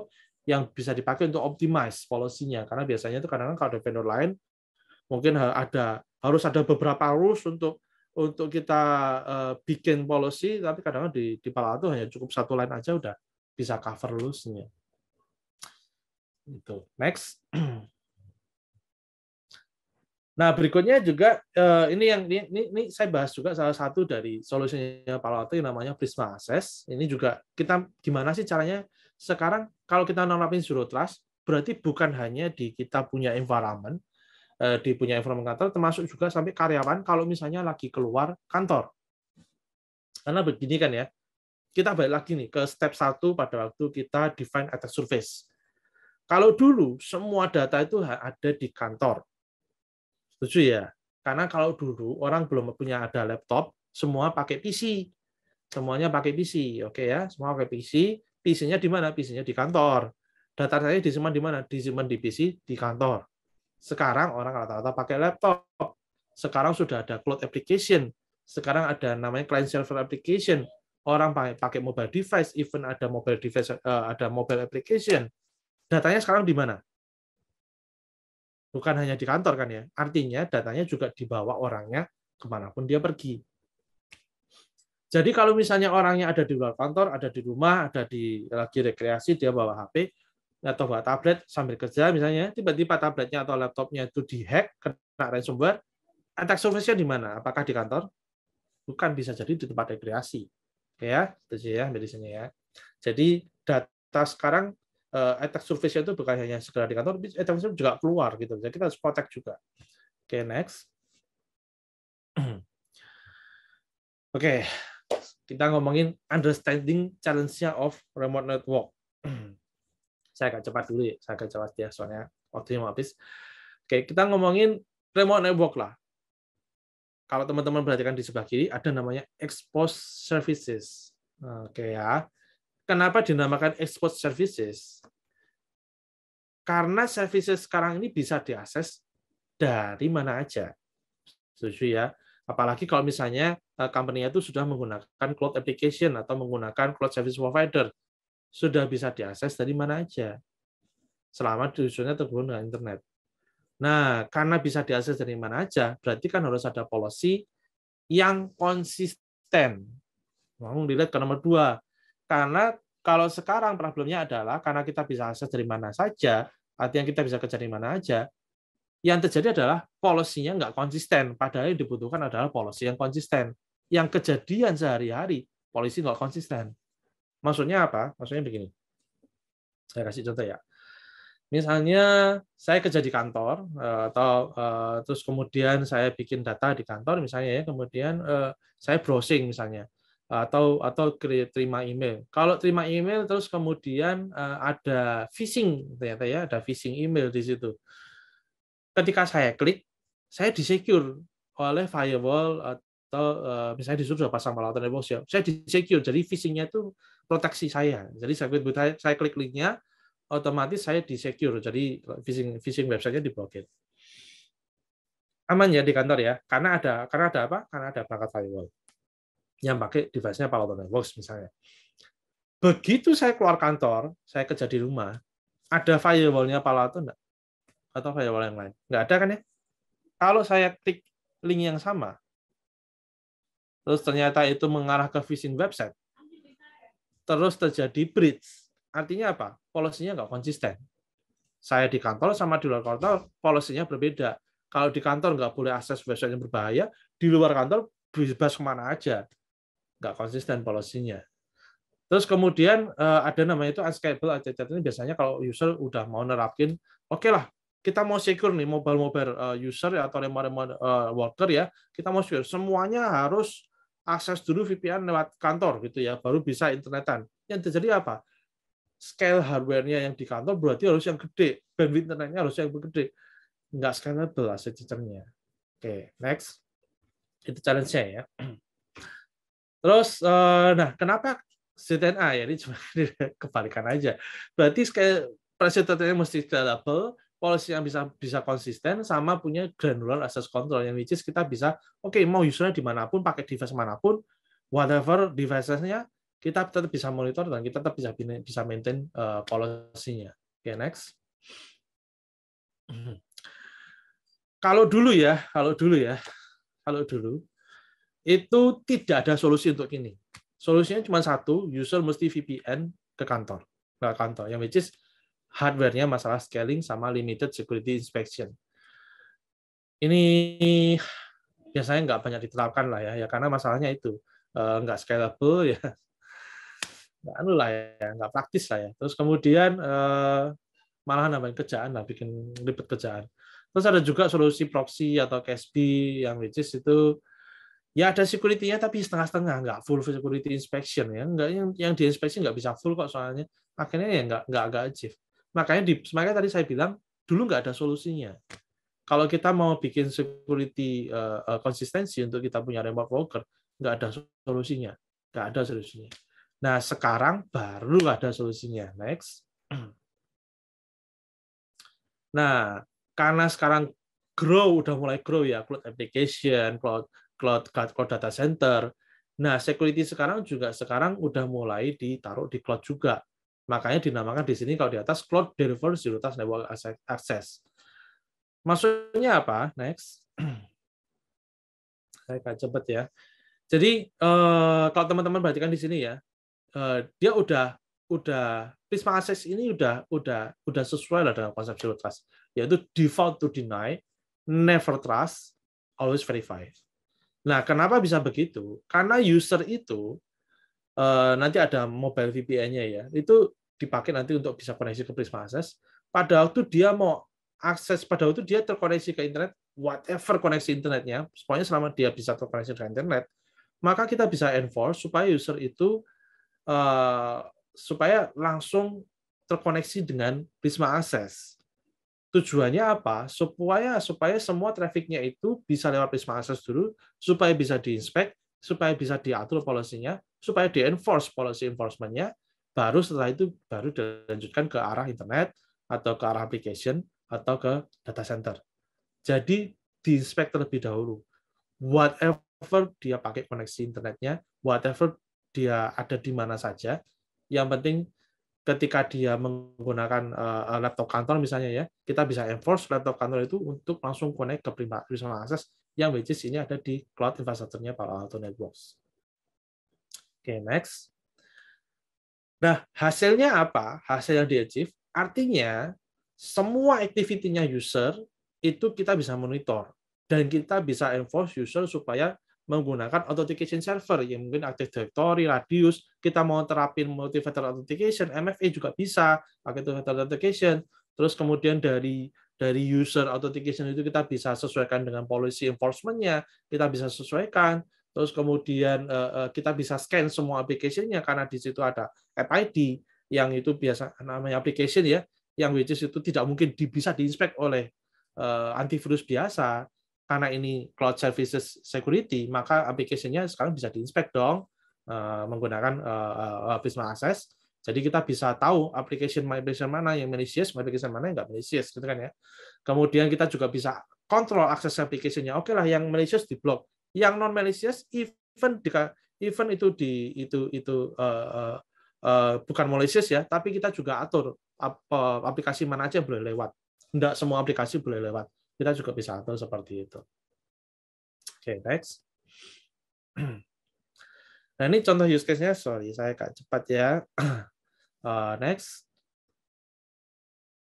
yang bisa dipakai untuk optimize policy-nya, karena biasanya itu kadang-kadang kalau ada vendor lain mungkin harus ada beberapa rules untuk kita bikin policy, tapi kadang-kadang di Palo Alto hanya cukup satu line aja udah bisa cover rules-nya. Itu. Next. Nah, berikutnya juga ini saya bahas juga salah satu dari solusinya Palo Alto yang namanya Prisma Access. Ini juga kita gimana sih caranya sekarang kalau kita nerapin zero trust, berarti bukan hanya di kita punya environment, kantor, termasuk juga sampai karyawan kalau misalnya lagi keluar kantor. Karena begini kan ya, kita balik lagi nih ke step 1 pada waktu kita define attack surface. Kalau dulu semua data itu ada di kantor. Setuju ya? Karena kalau dulu orang belum punya ada laptop, semua pakai PC. Semuanya pakai PC, oke ya? Semua pakai PC. PC-nya di mana? PC-nya di kantor. Data saya disimpan di mana? Disimpan di PC di kantor. Sekarang orang rata-rata pakai laptop. Sekarang sudah ada cloud application. Sekarang ada namanya client server application. Orang pakai mobile device, even ada mobile device, ada mobile application. Datanya sekarang di mana? Bukan hanya di kantor kan ya, artinya datanya juga dibawa orangnya kemanapun dia pergi. Jadi kalau misalnya orangnya ada di luar kantor, ada di rumah, lagi rekreasi, dia bawa HP atau bawa tablet sambil kerja misalnya, tiba-tiba tabletnya atau laptopnya itu dihack, kena ransomware, attack surface-nya di mana? Apakah di kantor? Bukan, bisa jadi di tempat rekreasi. Ya, itu ya medisnya ya. Jadi data sekarang attack surface itu bukan hanya sekedar di kantor, tapi attack surface juga keluar gitu. Jadi kita harus protect juga. Oke, next. Oke, kita ngomongin understanding challenge-nya of remote network. Saya agak cepat dulu ya, saya agak cepat ya, soalnya waktunya mau habis. Oke, kita ngomongin remote network lah. Kalau teman-teman perhatikan di sebelah kiri, ada namanya exposed services. Oke ya. Kenapa dinamakan exposed services? Karena services sekarang ini bisa diakses dari mana aja. Setuju ya? Apalagi kalau misalnya company-nya itu sudah menggunakan cloud application atau menggunakan cloud service provider. Sudah bisa diakses dari mana aja. Selama tujuannya terhubung dengan internet. Nah, karena bisa diakses dari mana aja, berarti kan harus ada policy yang konsisten. Mau dilihat ke nomor 2. Karena kalau sekarang problemnya adalah karena kita bisa akses dari mana saja, artinya kita bisa kerja dari mana aja, yang terjadi adalah policy-nya nggak konsisten. Padahal yang dibutuhkan adalah policy yang konsisten. Yang kejadian sehari-hari, policy nggak konsisten. Maksudnya apa? Maksudnya begini. Saya kasih contoh ya. Misalnya saya kerja di kantor atau terus kemudian saya bikin data di kantor misalnya ya, kemudian saya browsing misalnya atau terima email. Kalau terima email terus kemudian ada phishing ternyata ya, ada phishing email di situ. Ketika saya klik, saya disecure oleh firewall atau misalnya disuruh pasang Palo-Alto Networks ya, saya disecure. Jadi phishing-nya itu proteksi saya. Jadi saya klik linknya, otomatis saya di-secure, jadi phishing website-nya diblokir. Aman ya di kantor ya, karena ada apa? Karena ada perangkat firewall yang pakai device-nya Palo Alto Networks misalnya. Begitu saya keluar kantor, saya kerja di rumah, ada firewall-nya Palo Alto enggak? Atau firewall yang lain? Enggak ada kan ya? Kalau saya klik link yang sama, terus ternyata itu mengarah ke phishing website, terus terjadi breach, artinya apa? Policy-nya nggak konsisten. Saya di kantor sama di luar kantor, policy-nya berbeda. Kalau di kantor nggak boleh akses website yang berbahaya, di luar kantor bebas kemana aja. Nggak konsisten policy-nya. Terus kemudian ada namanya itu unscalable identity. Ini biasanya kalau user udah mau nerapin, oke lah, kita mau secure nih mobile user atau remote worker ya, kita mau secure. Semuanya harus akses dulu VPN lewat kantor gitu ya, baru bisa internetan. Yang terjadi apa? Scale hardware-nya yang di kantor berarti harus yang gede, bandwidth internetnya harus yang gede, nggak scalable arsitekturnya. Oke, next. Itu challenge-nya ya. Terus, nah kenapa ZNA ya, ini cuma kebalikan aja. Berarti scale arsitekturnya mesti scalable, policy yang bisa konsisten, sama punya granular access control, yang which is kita bisa, oke, mau usernya dimanapun, pakai device manapun, whatever device-nya, kita tetap bisa monitor dan kita tetap bisa maintain policy-nya. Oke, next. Kalau dulu itu tidak ada solusi untuk ini. Solusinya cuma satu, user mesti VPN ke kantor, yang which is hardware-nya masalah scaling sama limited security inspection. Ini biasanya nggak banyak diterapkan lah ya, karena masalahnya itu nggak scalable ya. Nggak praktis lah ya. Terus kemudian malah nambahin kerjaan lah, bikin ribet kerjaan. Terus ada juga solusi proxy atau CASB yang which is itu ya ada security-nya tapi setengah-setengah, nggak full security inspection ya, nggak yang diinspeksi nggak bisa full kok soalnya. Akhirnya ya nggak achieve. Makanya tadi saya bilang dulu nggak ada solusinya. Kalau kita mau bikin security konsistensi untuk kita punya remote worker, nggak ada solusinya, nggak ada solusinya. Nah, sekarang baru ada solusinya. Next. Nah, karena sekarang udah mulai grow ya, cloud application, cloud data center. Nah, security sekarang udah mulai ditaruh di cloud juga. Makanya dinamakan di sini kalau di atas cloud deliver zero trust network access. Maksudnya apa? Next. Saya akan cepet ya. Jadi kalau teman-teman perhatikan di sini ya, dia udah Prisma Access ini udah sesuai lah dengan konsep zero trust, yaitu default to deny, never trust, always verify. Nah, kenapa bisa begitu? Karena user itu nanti ada mobile VPN-nya ya, itu dipakai nanti untuk bisa koneksi ke Prisma Access. Pada waktu dia mau akses, pada waktu dia terkoneksi ke internet, whatever koneksi internetnya, pokoknya selama dia bisa terkoneksi ke internet, maka kita bisa enforce supaya user itu supaya langsung terkoneksi dengan Prisma Access. Tujuannya apa? Supaya semua trafficnya itu bisa lewat Prisma Access dulu, supaya bisa diinspek, supaya bisa diatur policy-nya, supaya di-enforce policy enforcement-nya, baru setelah itu baru dilanjutkan ke arah internet, atau ke arah application, atau ke data center. Jadi diinspek terlebih dahulu. Whatever dia pakai koneksi internetnya, whatever dia ada di mana saja, yang penting ketika dia menggunakan laptop kantor misalnya ya, kita bisa enforce laptop kantor itu untuk langsung connect ke Prisma Access yang which is ini ada di cloud infrastrukturnya Palo Alto Networks. Oke, next. Nah, hasilnya apa? Hasil yang di-achieve, artinya semua activity-nya user itu kita bisa monitor dan kita bisa enforce user supaya menggunakan authentication server yang mungkin Active Directory, Radius, kita mau terapin multi-factor authentication, MFA juga bisa, pakai multi-factor authentication, Terus kemudian dari user authentication itu kita bisa sesuaikan dengan policy enforcement-nya, kita bisa sesuaikan. Terus kemudian kita bisa scan semua application-nya karena di situ ada App ID yang itu biasa namanya application ya, yang which is itu tidak mungkin bisa diinspek oleh antivirus biasa. Karena ini cloud services security, maka application-nya sekarang bisa diinspek dong menggunakan Prisma Access. Jadi kita bisa tahu application mana yang malicious, application mana yang nggak malicious, gitu kan ya. Kemudian kita juga bisa kontrol akses application-nya. Oke lah, yang malicious diblok, yang non malicious even itu bukan malicious ya, tapi kita juga atur aplikasi mana aja yang boleh lewat. Tidak semua aplikasi boleh lewat. Kita juga bisa atur seperti itu. Oke, next. Nah, ini contoh use case-nya, sorry, saya agak cepat ya. Next.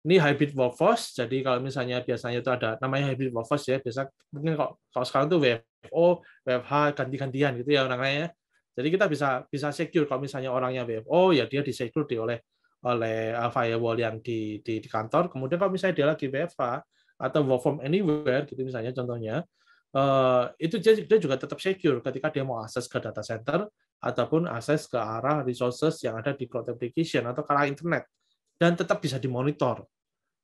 Ini hybrid workforce, jadi kalau misalnya biasanya itu ada namanya hybrid workforce ya, biasa mungkin kalau sekarang itu WFO, WFH ganti-gantian gitu ya namanya. Jadi kita bisa secure kalau misalnya orangnya WFO ya dia disecure oleh firewall yang di kantor. Kemudian kalau misalnya dia lagi WFH atau work from anywhere gitu misalnya contohnya, itu dia juga tetap secure ketika dia mau akses ke data center ataupun akses ke arah resources yang ada di cloud application atau ke arah internet, dan tetap bisa dimonitor.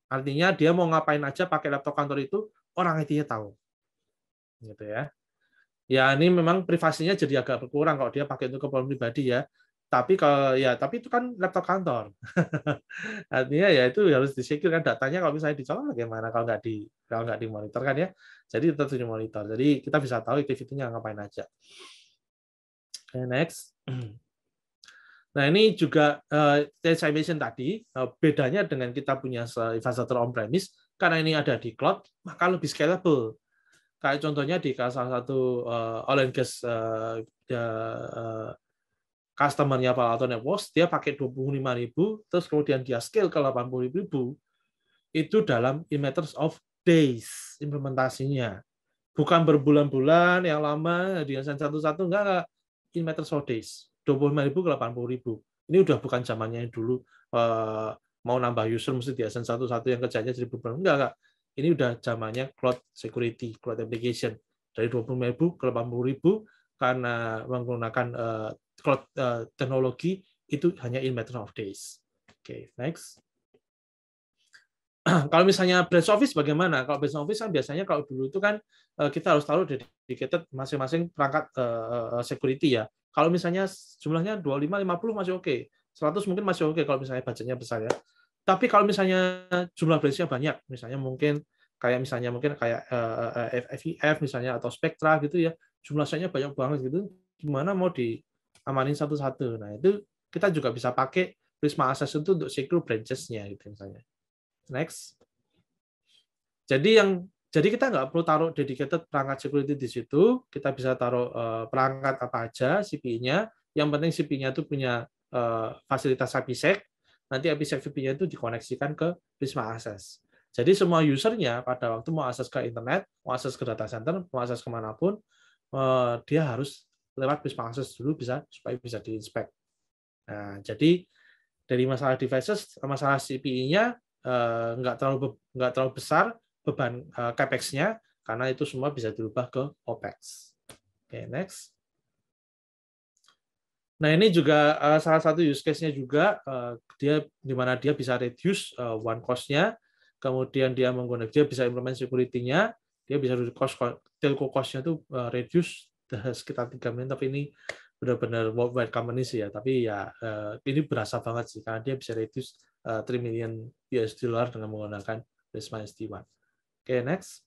Artinya dia mau ngapain aja pakai laptop kantor itu orang IT-nya tahu, gitu ya. Ya ini memang privasinya jadi agak berkurang kalau dia pakai untuk keperluan pribadi ya. Tapi itu kan laptop kantor. Artinya ya itu harus disecure kan datanya, kalau misalnya dicolong bagaimana kalau nggak dimonitor kan ya. Jadi tetap dimonitor. Jadi kita bisa tahu activity-nya ngapain aja. Okay, next. Nah ini juga saya mention tadi bedanya dengan kita punya infrastruktur on-premise, karena ini ada di cloud maka lebih scalable. Kayak contohnya di salah satu oil and gas customer-nya Palo Alto Networks, dia pakai 25.000, terus kemudian dia scale ke 80.000, itu dalam in matters of days implementasinya. Bukan berbulan-bulan yang lama, di satu-satu, enggak, in matters of days. 25.000 ke 80.000. Ini udah bukan zamannya yang dulu mau nambah user mesti di satu-satu yang kerjanya 1.000 bulan. Enggak. Ini udah zamannya cloud security, cloud application. Dari 20.000 ke 80.000 karena menggunakan cloud teknologi itu hanya in matter of days. Oke, next. Kalau misalnya branch office bagaimana? Kalau branch office kan biasanya kalau dulu itu kan kita harus taruh dedicated masing-masing perangkat security ya. Kalau misalnya jumlahnya 25, 50 masih oke. 100 mungkin masih oke kalau misalnya budgetnya besar ya. Tapi kalau misalnya jumlah branch-nya banyak, misalnya mungkin kayak FIF misalnya atau Spectra gitu ya, jumlahnya banyak banget gitu, gimana mau diamanin satu-satu. Nah, itu kita juga bisa pakai Prisma Access itu untuk secure branches-nya gitu misalnya. Next. Jadi kita nggak perlu taruh dedicated perangkat security di situ, kita bisa taruh perangkat apa aja CPI-nya. Yang penting CPI-nya itu punya fasilitas IPsec. Nanti IPsec VPN itu dikoneksikan ke Prisma Access. Jadi semua usernya pada waktu mau akses ke internet, mau akses ke data center, mau akses kemanapun, dia harus lewat Prisma Access dulu supaya bisa diinspek. Nah, jadi dari masalah devices, masalah CPI-nya nggak terlalu besar beban capex-nya, karena itu semua bisa dirubah ke OPEX. Oke, next. Nah, ini juga salah satu use case-nya juga, di mana dia bisa reduce one cost-nya, kemudian dia bisa implement security-nya, dia bisa telco cost-nya itu reduce sekitar 3 million, tapi ini benar-benar worldwide company sih ya, tapi ya ini berasa banget sih, karena dia bisa reduce 3 million US dollar dengan menggunakan Prisma SD-WAN. Oke, next.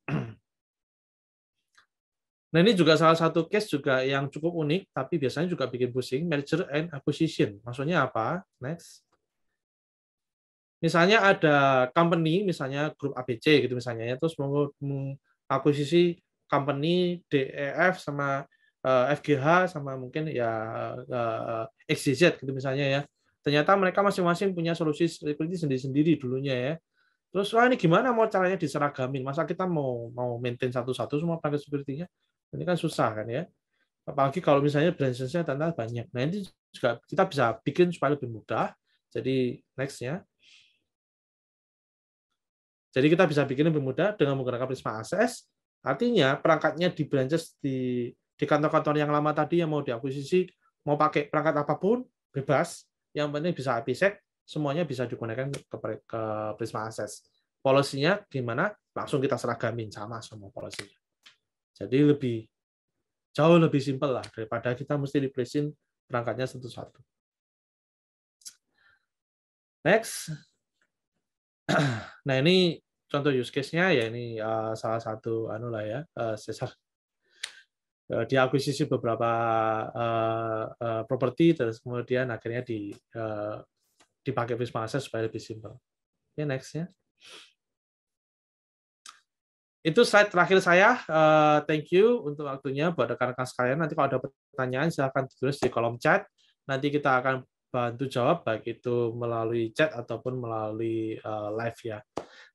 Nah, ini juga salah satu case juga yang cukup unik, tapi biasanya juga bikin pusing, merger and acquisition. Maksudnya apa? Next. Misalnya ada company, misalnya grup ABC gitu misalnya, ya, terus mau mengakuisisi company DEF sama FGH sama mungkin ya XYZ gitu misalnya ya. Ternyata mereka masing-masing punya solusi security sendiri-sendiri dulunya ya. Terus ini gimana mau caranya diseragamin? Masa kita mau maintain satu-satu semua perangkat security-nya? Ini kan susah kan ya. Apalagi kalau misalnya branches-nya ternyata banyak. Nah, ini juga kita bisa bikin supaya lebih mudah. Jadi next-nya. Jadi kita bisa bikin lebih mudah dengan menggunakan Prisma Access. Artinya perangkatnya di branches di kantor-kantor yang lama tadi yang mau diakuisisi, mau pakai perangkat apapun, bebas. Yang penting bisa IPsec, semuanya bisa digunakan ke Prisma Access. Polisinya gimana? Langsung kita seragamin sama semua polisinya. Jadi jauh lebih simpel lah daripada kita mesti replace-in perangkatnya satu-satu. Next. Nah, ini contoh use case-nya ya, ini salah satu Cesar diakuisisi beberapa properti, terus kemudian akhirnya dipakai Prisma Access supaya lebih simpel. Oke, next-nya. Itu slide terakhir saya. Thank you untuk waktunya buat rekan-rekan sekalian. Nanti kalau ada pertanyaan silahkan tulis di kolom chat. Nanti kita akan bantu jawab baik itu melalui chat ataupun melalui live ya.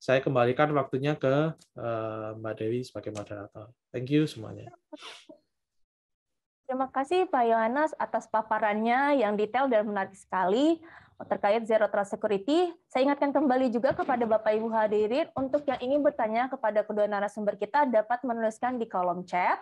Saya kembalikan waktunya ke Mbak Dewi sebagai moderator. Thank you semuanya. Terima kasih Pak Yohanes atas paparannya yang detail dan menarik sekali terkait Zero Trust Security. Saya ingatkan kembali juga kepada Bapak Ibu hadirin untuk yang ingin bertanya kepada kedua narasumber kita dapat menuliskan di kolom chat.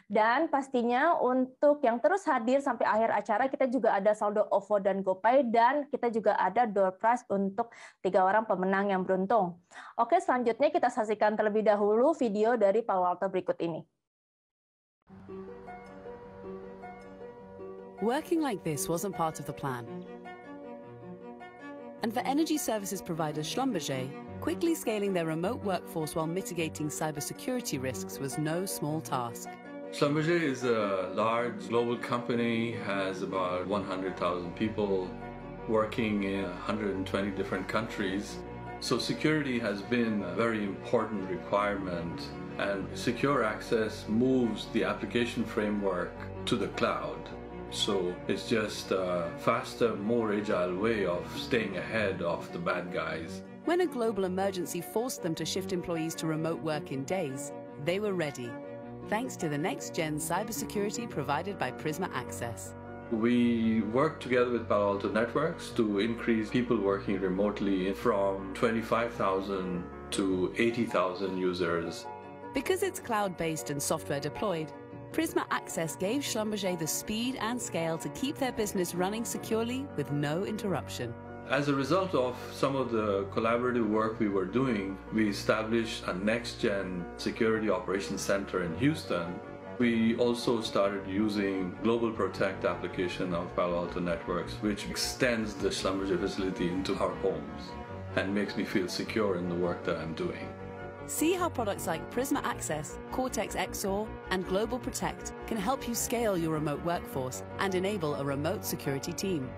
Dan pastinya untuk yang terus hadir sampai akhir acara kita juga ada saldo OVO dan GoPay dan kita juga ada door prize untuk 3 orang pemenang yang beruntung. Oke, selanjutnya kita saksikan terlebih dahulu video dari Palo Alto berikut ini. Working like this wasn't part of the plan. And for energy services provider Schlumberger, quickly scaling their remote workforce while mitigating cybersecurity risks was no small task. Schlumberger is a large global company, has about 100,000 people working in 120 different countries. So security has been a very important requirement, and secure access moves the application framework to the cloud. So it's just a faster, more agile way of staying ahead of the bad guys. When a global emergency forced them to shift employees to remote work in days, they were ready, thanks to the next-gen cybersecurity provided by Prisma Access. We work together with Palo Alto Networks to increase people working remotely from 25,000 to 80,000 users. Because it's cloud-based and software deployed, Prisma Access gave Schlumberger the speed and scale to keep their business running securely with no interruption. As a result of some of the collaborative work we were doing, we established a next-gen security operations center in Houston. We also started using Global Protect application of Palo Alto Networks, which extends the Schlumberger facility into our homes and makes me feel secure in the work that I'm doing. See how products like Prisma Access, Cortex XOR, and Global Protect can help you scale your remote workforce and enable a remote security team.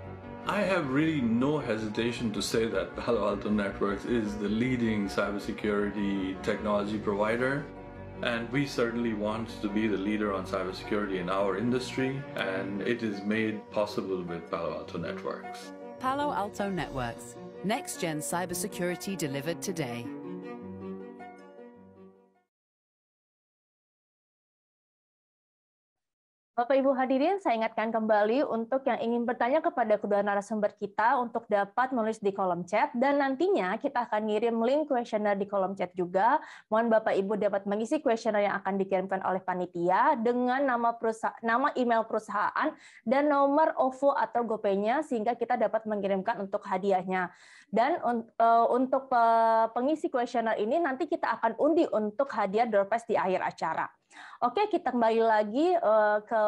I have really no hesitation to say that Palo Alto Networks is the leading cybersecurity technology provider, and we certainly want to be the leader on cybersecurity in our industry, and it is made possible with Palo Alto Networks. Palo Alto Networks, next-gen cybersecurity delivered today. Bapak Ibu hadirin, saya ingatkan kembali untuk yang ingin bertanya kepada kedua narasumber kita untuk dapat menulis di kolom chat dan nantinya kita akan ngirim link kuesioner di kolom chat juga. Mohon Bapak Ibu dapat mengisi kuesioner yang akan dikirimkan oleh panitia dengan nama email perusahaan dan nomor OVO atau GoPay-nya sehingga kita dapat mengirimkan untuk hadiahnya. Dan untuk pengisi kuesioner ini nanti kita akan undi untuk hadiah door prize di akhir acara. Oke, kita kembali lagi ke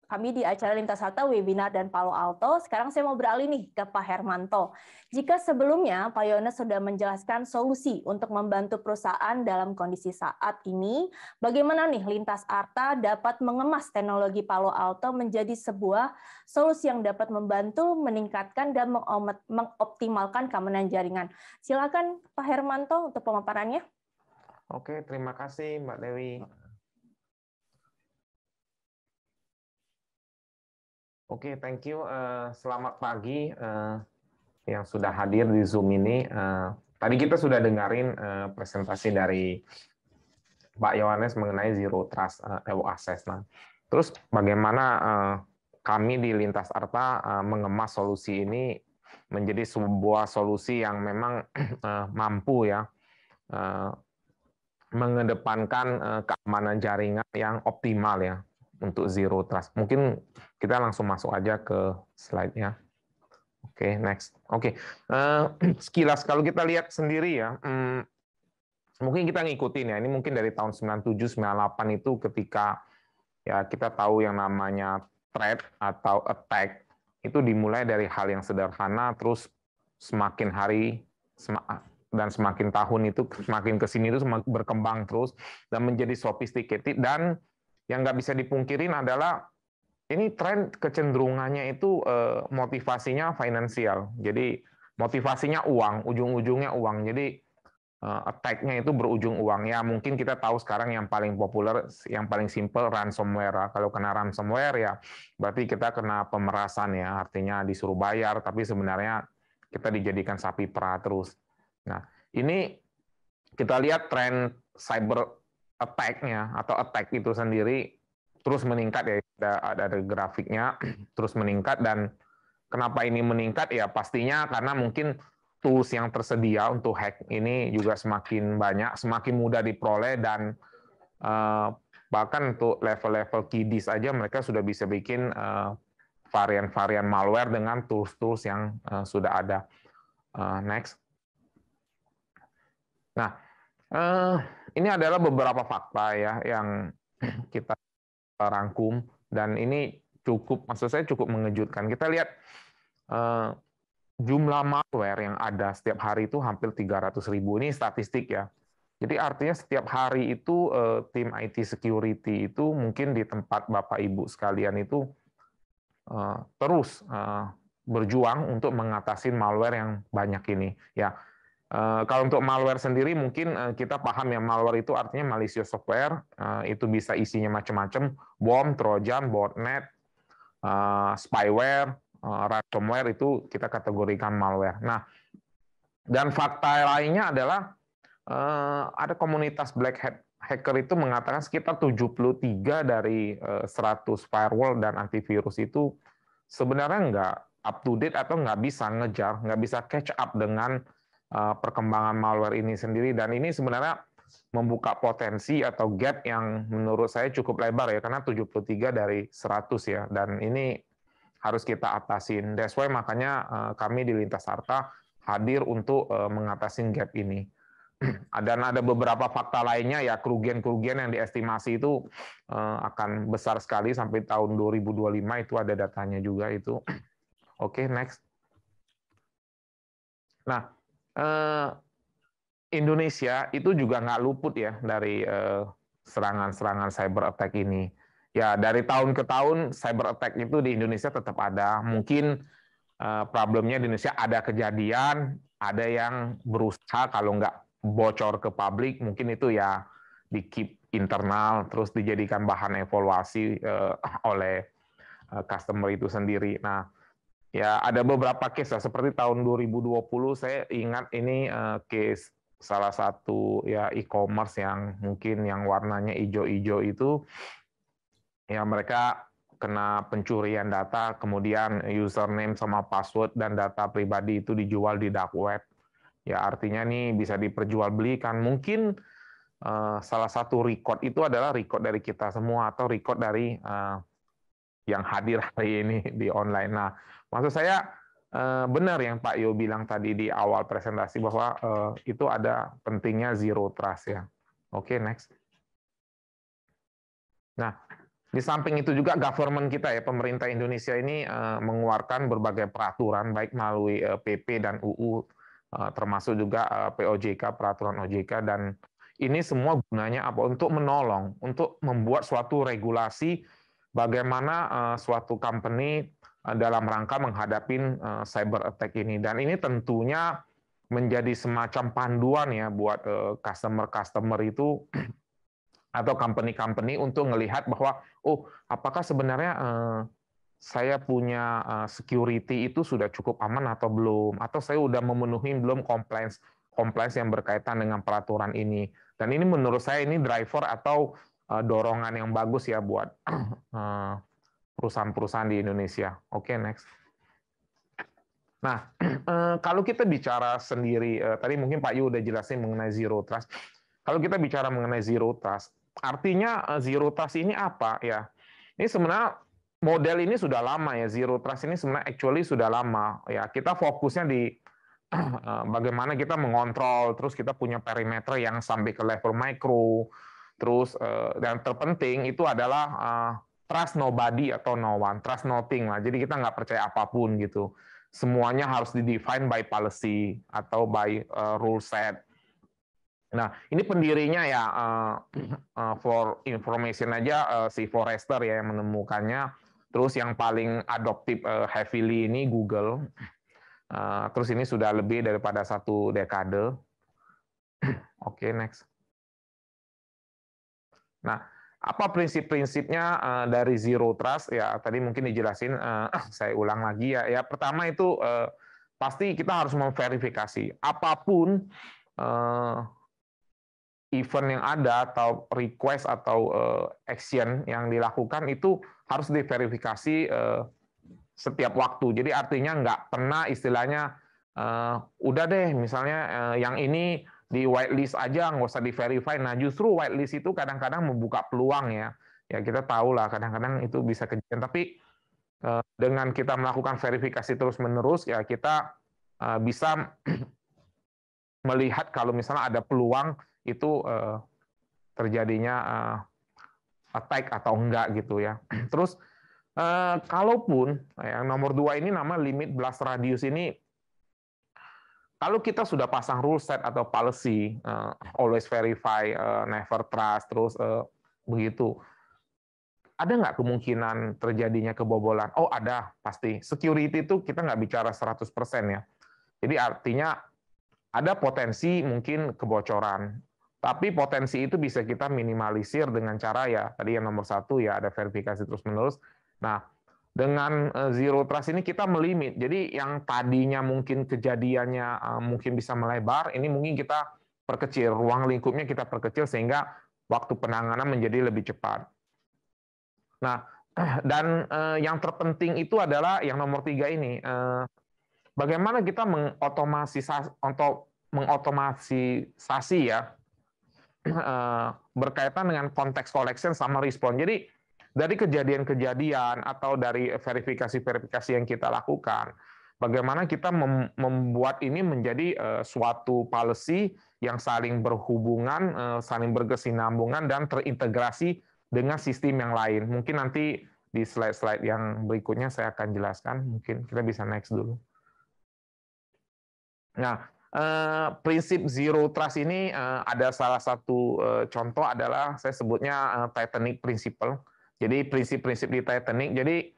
kami di acara Lintas Harta, webinar dan Palo Alto. Sekarang saya mau beralih nih ke Pak Hermanto. Jika sebelumnya Pak Yohanes sudah menjelaskan solusi untuk membantu perusahaan dalam kondisi saat ini, bagaimana nih Lintas Harta dapat mengemas teknologi Palo Alto menjadi sebuah solusi yang dapat membantu meningkatkan dan mengoptimalkan keamanan jaringan. Silakan Pak Hermanto untuk pemaparannya. Oke, terima kasih Mbak Dewi. Oke, thank you. Selamat pagi yang sudah hadir di Zoom ini. Tadi kita sudah dengarin presentasi dari Pak Yohanes mengenai Zero Trust Access. Nah, terus bagaimana kami di Lintas Harta mengemas solusi ini menjadi sebuah solusi yang memang mampu ya mengedepankan keamanan jaringan yang optimal ya untuk Zero Trust. Mungkin kita langsung masuk aja ke slide-nya. Oke, next. Oke, sekilas kalau kita lihat sendiri ya, mungkin kita ngikutin ya, ini mungkin dari tahun 97, 98 itu ketika ya kita tahu yang namanya threat atau attack, itu dimulai dari hal yang sederhana, terus semakin hari dan semakin tahun itu semakin ke sini itu semakin berkembang terus dan menjadi sophisticated, dan yang nggak bisa dipungkirin adalah ini tren kecenderungannya itu motivasinya finansial. Jadi motivasinya uang, ujung-ujungnya uang. Jadi attack-nya itu berujung uang. Ya mungkin kita tahu sekarang yang paling populer, yang paling simple ransomware. Kalau kena ransomware ya berarti kita kena pemerasan ya, artinya disuruh bayar tapi sebenarnya kita dijadikan sapi perah terus. Nah, ini kita lihat tren cyber attack-nya atau attack itu sendiri terus meningkat ya, ada grafiknya terus meningkat. Dan kenapa ini meningkat ya pastinya karena mungkin tools yang tersedia untuk hack ini juga semakin banyak, semakin mudah diperoleh, dan bahkan untuk level-level kiddies aja mereka sudah bisa bikin varian-varian malware dengan tools-tools yang sudah ada. Next. Nah, ini adalah beberapa fakta ya yang kita rangkum, dan ini maksud saya cukup mengejutkan. Kita lihat jumlah malware yang ada setiap hari itu hampir 300.000. Ini statistik ya. Jadi artinya setiap hari itu tim IT security itu mungkin di tempat Bapak Ibu sekalian itu terus berjuang untuk mengatasi malware yang banyak ini. Ya, kalau untuk malware sendiri mungkin kita paham ya, malware itu artinya malicious software, itu bisa isinya macam-macam, bom, trojan, botnet, spyware, ransomware, itu kita kategorikan malware. Nah, dan fakta lainnya adalah ada komunitas black hat hacker itu mengatakan sekitar 73 dari 100 firewall dan antivirus itu sebenarnya nggak up to date atau nggak bisa ngejar, nggak bisa catch up dengan perkembangan malware ini sendiri. Dan ini sebenarnya membuka potensi atau gap yang menurut saya cukup lebar ya, karena 73 dari 100 ya, dan ini harus kita atasin. That's why makanya kami di Lintas Arta hadir untuk mengatasi gap ini. Dan ada beberapa fakta lainnya ya, kerugian-kerugian yang diestimasi itu akan besar sekali sampai tahun 2025, itu ada datanya juga itu. Oke, next. Nah, Indonesia itu juga nggak luput ya dari serangan-serangan cyber attack ini. Ya, dari tahun ke tahun cyber attack itu di Indonesia tetap ada. Mungkin problemnya di Indonesia ada kejadian, ada yang berusaha kalau nggak bocor ke publik, mungkin itu ya di keep internal, terus dijadikan bahan evaluasi oleh customer itu sendiri. Nah, ya ada beberapa case lah, seperti tahun 2020 saya ingat ini case salah satu ya e-commerce yang mungkin yang warnanya hijau-hijau itu, ya mereka kena pencurian data, kemudian username sama password dan data pribadi itu dijual di dark web. Ya artinya nih bisa diperjualbelikan. Mungkin salah satu record itu adalah record dari kita semua atau record dari yang hadir hari ini di online. Nah, maksud saya benar yang Pak Yo bilang tadi di awal presentasi bahwa itu ada pentingnya zero trust ya. Oke, next. Nah, di samping itu juga government kita ya, pemerintah Indonesia ini mengeluarkan berbagai peraturan baik melalui PP dan UU, termasuk juga POJK, peraturan OJK, dan ini semua gunanya apa? Untuk menolong, untuk membuat suatu regulasi bagaimana suatu company dalam rangka menghadapi cyber attack ini. Dan ini tentunya menjadi semacam panduan ya buat customer-customer itu atau company-company untuk melihat bahwa, oh, apakah sebenarnya saya punya security itu sudah cukup aman atau belum, atau saya sudah memenuhi belum compliance yang berkaitan dengan peraturan ini. Dan ini menurut saya ini driver atau dorongan yang bagus ya buat perusahaan-perusahaan di Indonesia. Oke, next. Nah, kalau kita bicara sendiri, tadi mungkin Pak Yu udah jelasin mengenai Zero Trust. Kalau kita bicara mengenai Zero Trust, artinya Zero Trust ini apa ya? Ini sebenarnya model ini sudah lama ya, Zero Trust ini sebenarnya actually sudah lama. Ya, kita fokusnya di bagaimana kita mengontrol, terus kita punya perimeter yang sampai ke level micro, terus dan terpenting itu adalah trust nobody atau no one, trust nothing lah. Jadi kita nggak percaya apapun gitu. Semuanya harus di-define by policy atau by rule set. Nah, ini pendirinya ya, for information aja, si Forrester ya yang menemukannya. Terus yang paling adoptive heavily ini Google. Terus ini sudah lebih daripada 1 dekade. Oke, next. Nah, apa prinsip-prinsipnya dari Zero Trust? Ya, tadi mungkin dijelasin, saya ulang lagi ya. Ya, pertama itu pasti kita harus memverifikasi apapun event yang ada atau request atau action yang dilakukan itu harus diverifikasi setiap waktu. Jadi artinya nggak pernah istilahnya udah deh misalnya yang ini di whitelist aja nggak usah di-verify. Nah justru whitelist itu kadang-kadang membuka peluang ya. Ya kita tahu lah kadang-kadang itu bisa kejadian. Tapi dengan kita melakukan verifikasi terus-menerus ya kita bisa melihat kalau misalnya ada peluang itu terjadinya attack atau enggak gitu ya. Terus kalaupun yang nomor 2 ini nama limit blast radius ini, kalau kita sudah pasang rule set atau policy, always verify, never trust, terus begitu, ada nggak kemungkinan terjadinya kebobolan? Oh ada, pasti. Security itu kita nggak bicara 100% ya. Jadi artinya ada potensi mungkin kebocoran. Tapi potensi itu bisa kita minimalisir dengan cara ya, tadi yang nomor 1 ya ada verifikasi terus-menerus. Nah, dengan Zero Trust ini kita melimit. Jadi yang tadinya mungkin kejadiannya mungkin bisa melebar, ini mungkin kita perkecil, ruang lingkupnya kita perkecil sehingga waktu penanganan menjadi lebih cepat. Nah, dan yang terpenting itu adalah yang nomor 3 ini. Bagaimana kita mengotomatisasi ya berkaitan dengan konteks collection sama respon. Jadi dari kejadian-kejadian atau dari verifikasi-verifikasi yang kita lakukan, bagaimana kita membuat ini menjadi suatu policy yang saling berhubungan, saling berkesinambungan, dan terintegrasi dengan sistem yang lain. Mungkin nanti di slide-slide yang berikutnya saya akan jelaskan. Mungkin kita bisa next dulu. Nah, prinsip Zero Trust ini ada salah satu contoh adalah saya sebutnya Titanic Principle. Jadi prinsip-prinsip di Titanic, jadi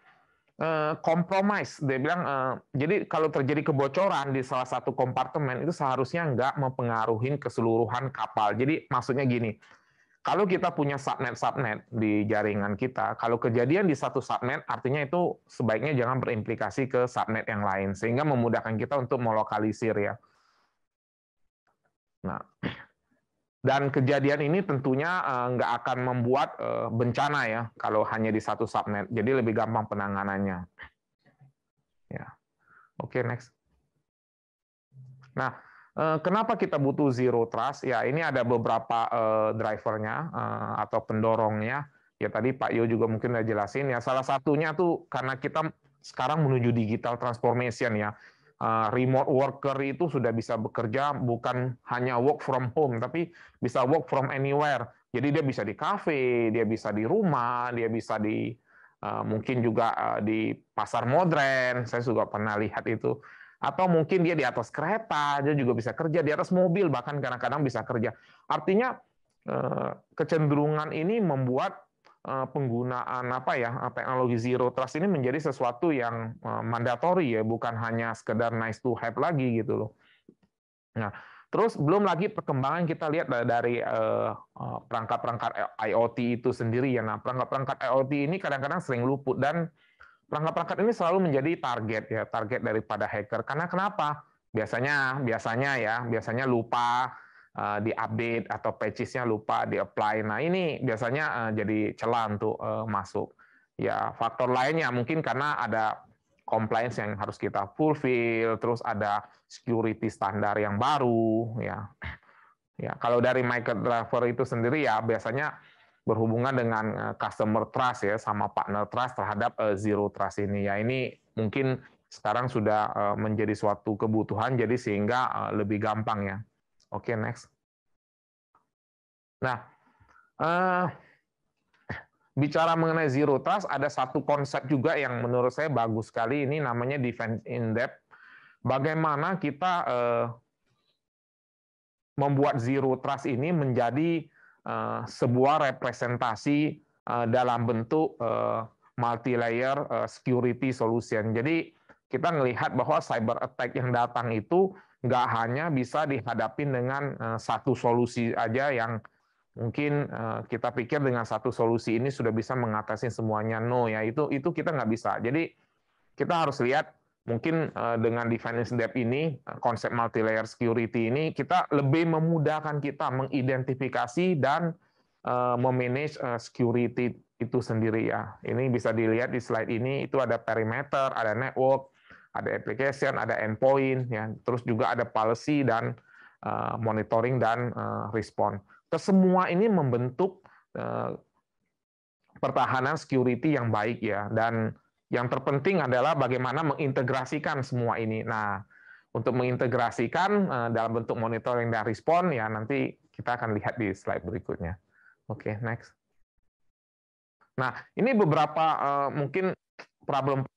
compromise, dia bilang, jadi kalau terjadi kebocoran di salah satu kompartemen itu seharusnya nggak mempengaruhi keseluruhan kapal. Jadi maksudnya gini, kalau kita punya subnet di jaringan kita, kalau kejadian di satu subnet, artinya itu sebaiknya jangan berimplikasi ke subnet yang lain, sehingga memudahkan kita untuk melokalisir ya. Nah, dan kejadian ini tentunya nggak akan membuat bencana ya kalau hanya di satu subnet. Jadi lebih gampang penanganannya. Ya, oke, next. Nah, kenapa kita butuh Zero Trust? Ya, ini ada beberapa drivernya atau pendorongnya. Ya tadi Pak Yo juga mungkin udah jelasin. Ya, salah satunya tuh karena kita sekarang menuju digital transformation ya. Remote worker itu sudah bisa bekerja bukan hanya work from home, tapi bisa work from anywhere. Jadi dia bisa di kafe, dia bisa di rumah, dia bisa di mungkin juga di pasar modern. Saya juga pernah lihat itu. Atau mungkin dia di atas kereta, dia juga bisa kerja, di atas mobil bahkan kadang-kadang bisa kerja. Artinya kecenderungan ini membuat penggunaan teknologi Zero Trust ini menjadi sesuatu yang mandatori ya, bukan hanya sekedar nice to have lagi gitu loh. Nah, terus belum lagi perkembangan kita lihat dari perangkat-perangkat IoT itu sendiri ya. Nah, perangkat-perangkat IoT ini kadang-kadang sering luput dan perangkat-perangkat ini selalu menjadi target daripada hacker. Karena kenapa? Biasanya lupa di-update atau patches-nya lupa di-apply. Nah, ini biasanya jadi celah untuk masuk. Ya, faktor lainnya mungkin karena ada compliance yang harus kita fulfill, terus ada security standar yang baru, ya. Ya, kalau dari market driver itu sendiri ya biasanya berhubungan dengan customer trust ya sama partner trust terhadap zero trust ini. Ya ini mungkin sekarang sudah menjadi suatu kebutuhan jadi sehingga lebih gampang ya. Oke, next. Nah, bicara mengenai zero trust ada satu konsep juga yang menurut saya bagus sekali, ini namanya defense in depth. Bagaimana kita membuat zero trust ini menjadi sebuah representasi dalam bentuk multi-layer security solution. Jadi kita melihat bahwa cyber attack yang datang itu nggak hanya bisa dihadapi dengan satu solusi aja yang mungkin kita pikir dengan satu solusi ini sudah bisa mengatasi semuanya. No ya, itu kita nggak bisa. Jadi kita harus lihat mungkin dengan defense in depth ini, konsep multi-layer security ini, kita lebih memudahkan kita mengidentifikasi dan memanage security itu sendiri ya. Ini bisa dilihat di slide ini, itu ada perimeter, ada network, ada application, ada endpoint, ya. Terus juga ada policy dan monitoring dan respon. Semua ini membentuk pertahanan security yang baik ya. Dan yang terpenting adalah bagaimana mengintegrasikan semua ini. Nah, untuk mengintegrasikan dalam bentuk monitoring dan respon, ya nanti kita akan lihat di slide berikutnya. Oke, next. Nah, ini beberapa mungkin problem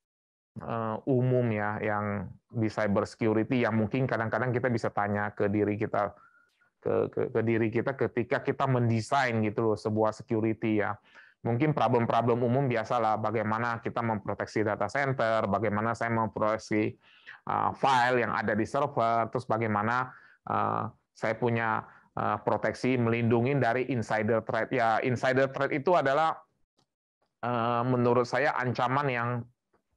umum ya yang di cyber security yang mungkin kadang-kadang kita bisa tanya ke diri kita, ke diri kita ketika kita mendesain gitu loh sebuah security ya. Mungkin problem-problem umum biasalah, bagaimana kita memproteksi data center, bagaimana saya memproteksi file yang ada di server, terus bagaimana saya punya proteksi melindungi dari insider threat. Ya, insider threat itu adalah menurut saya ancaman yang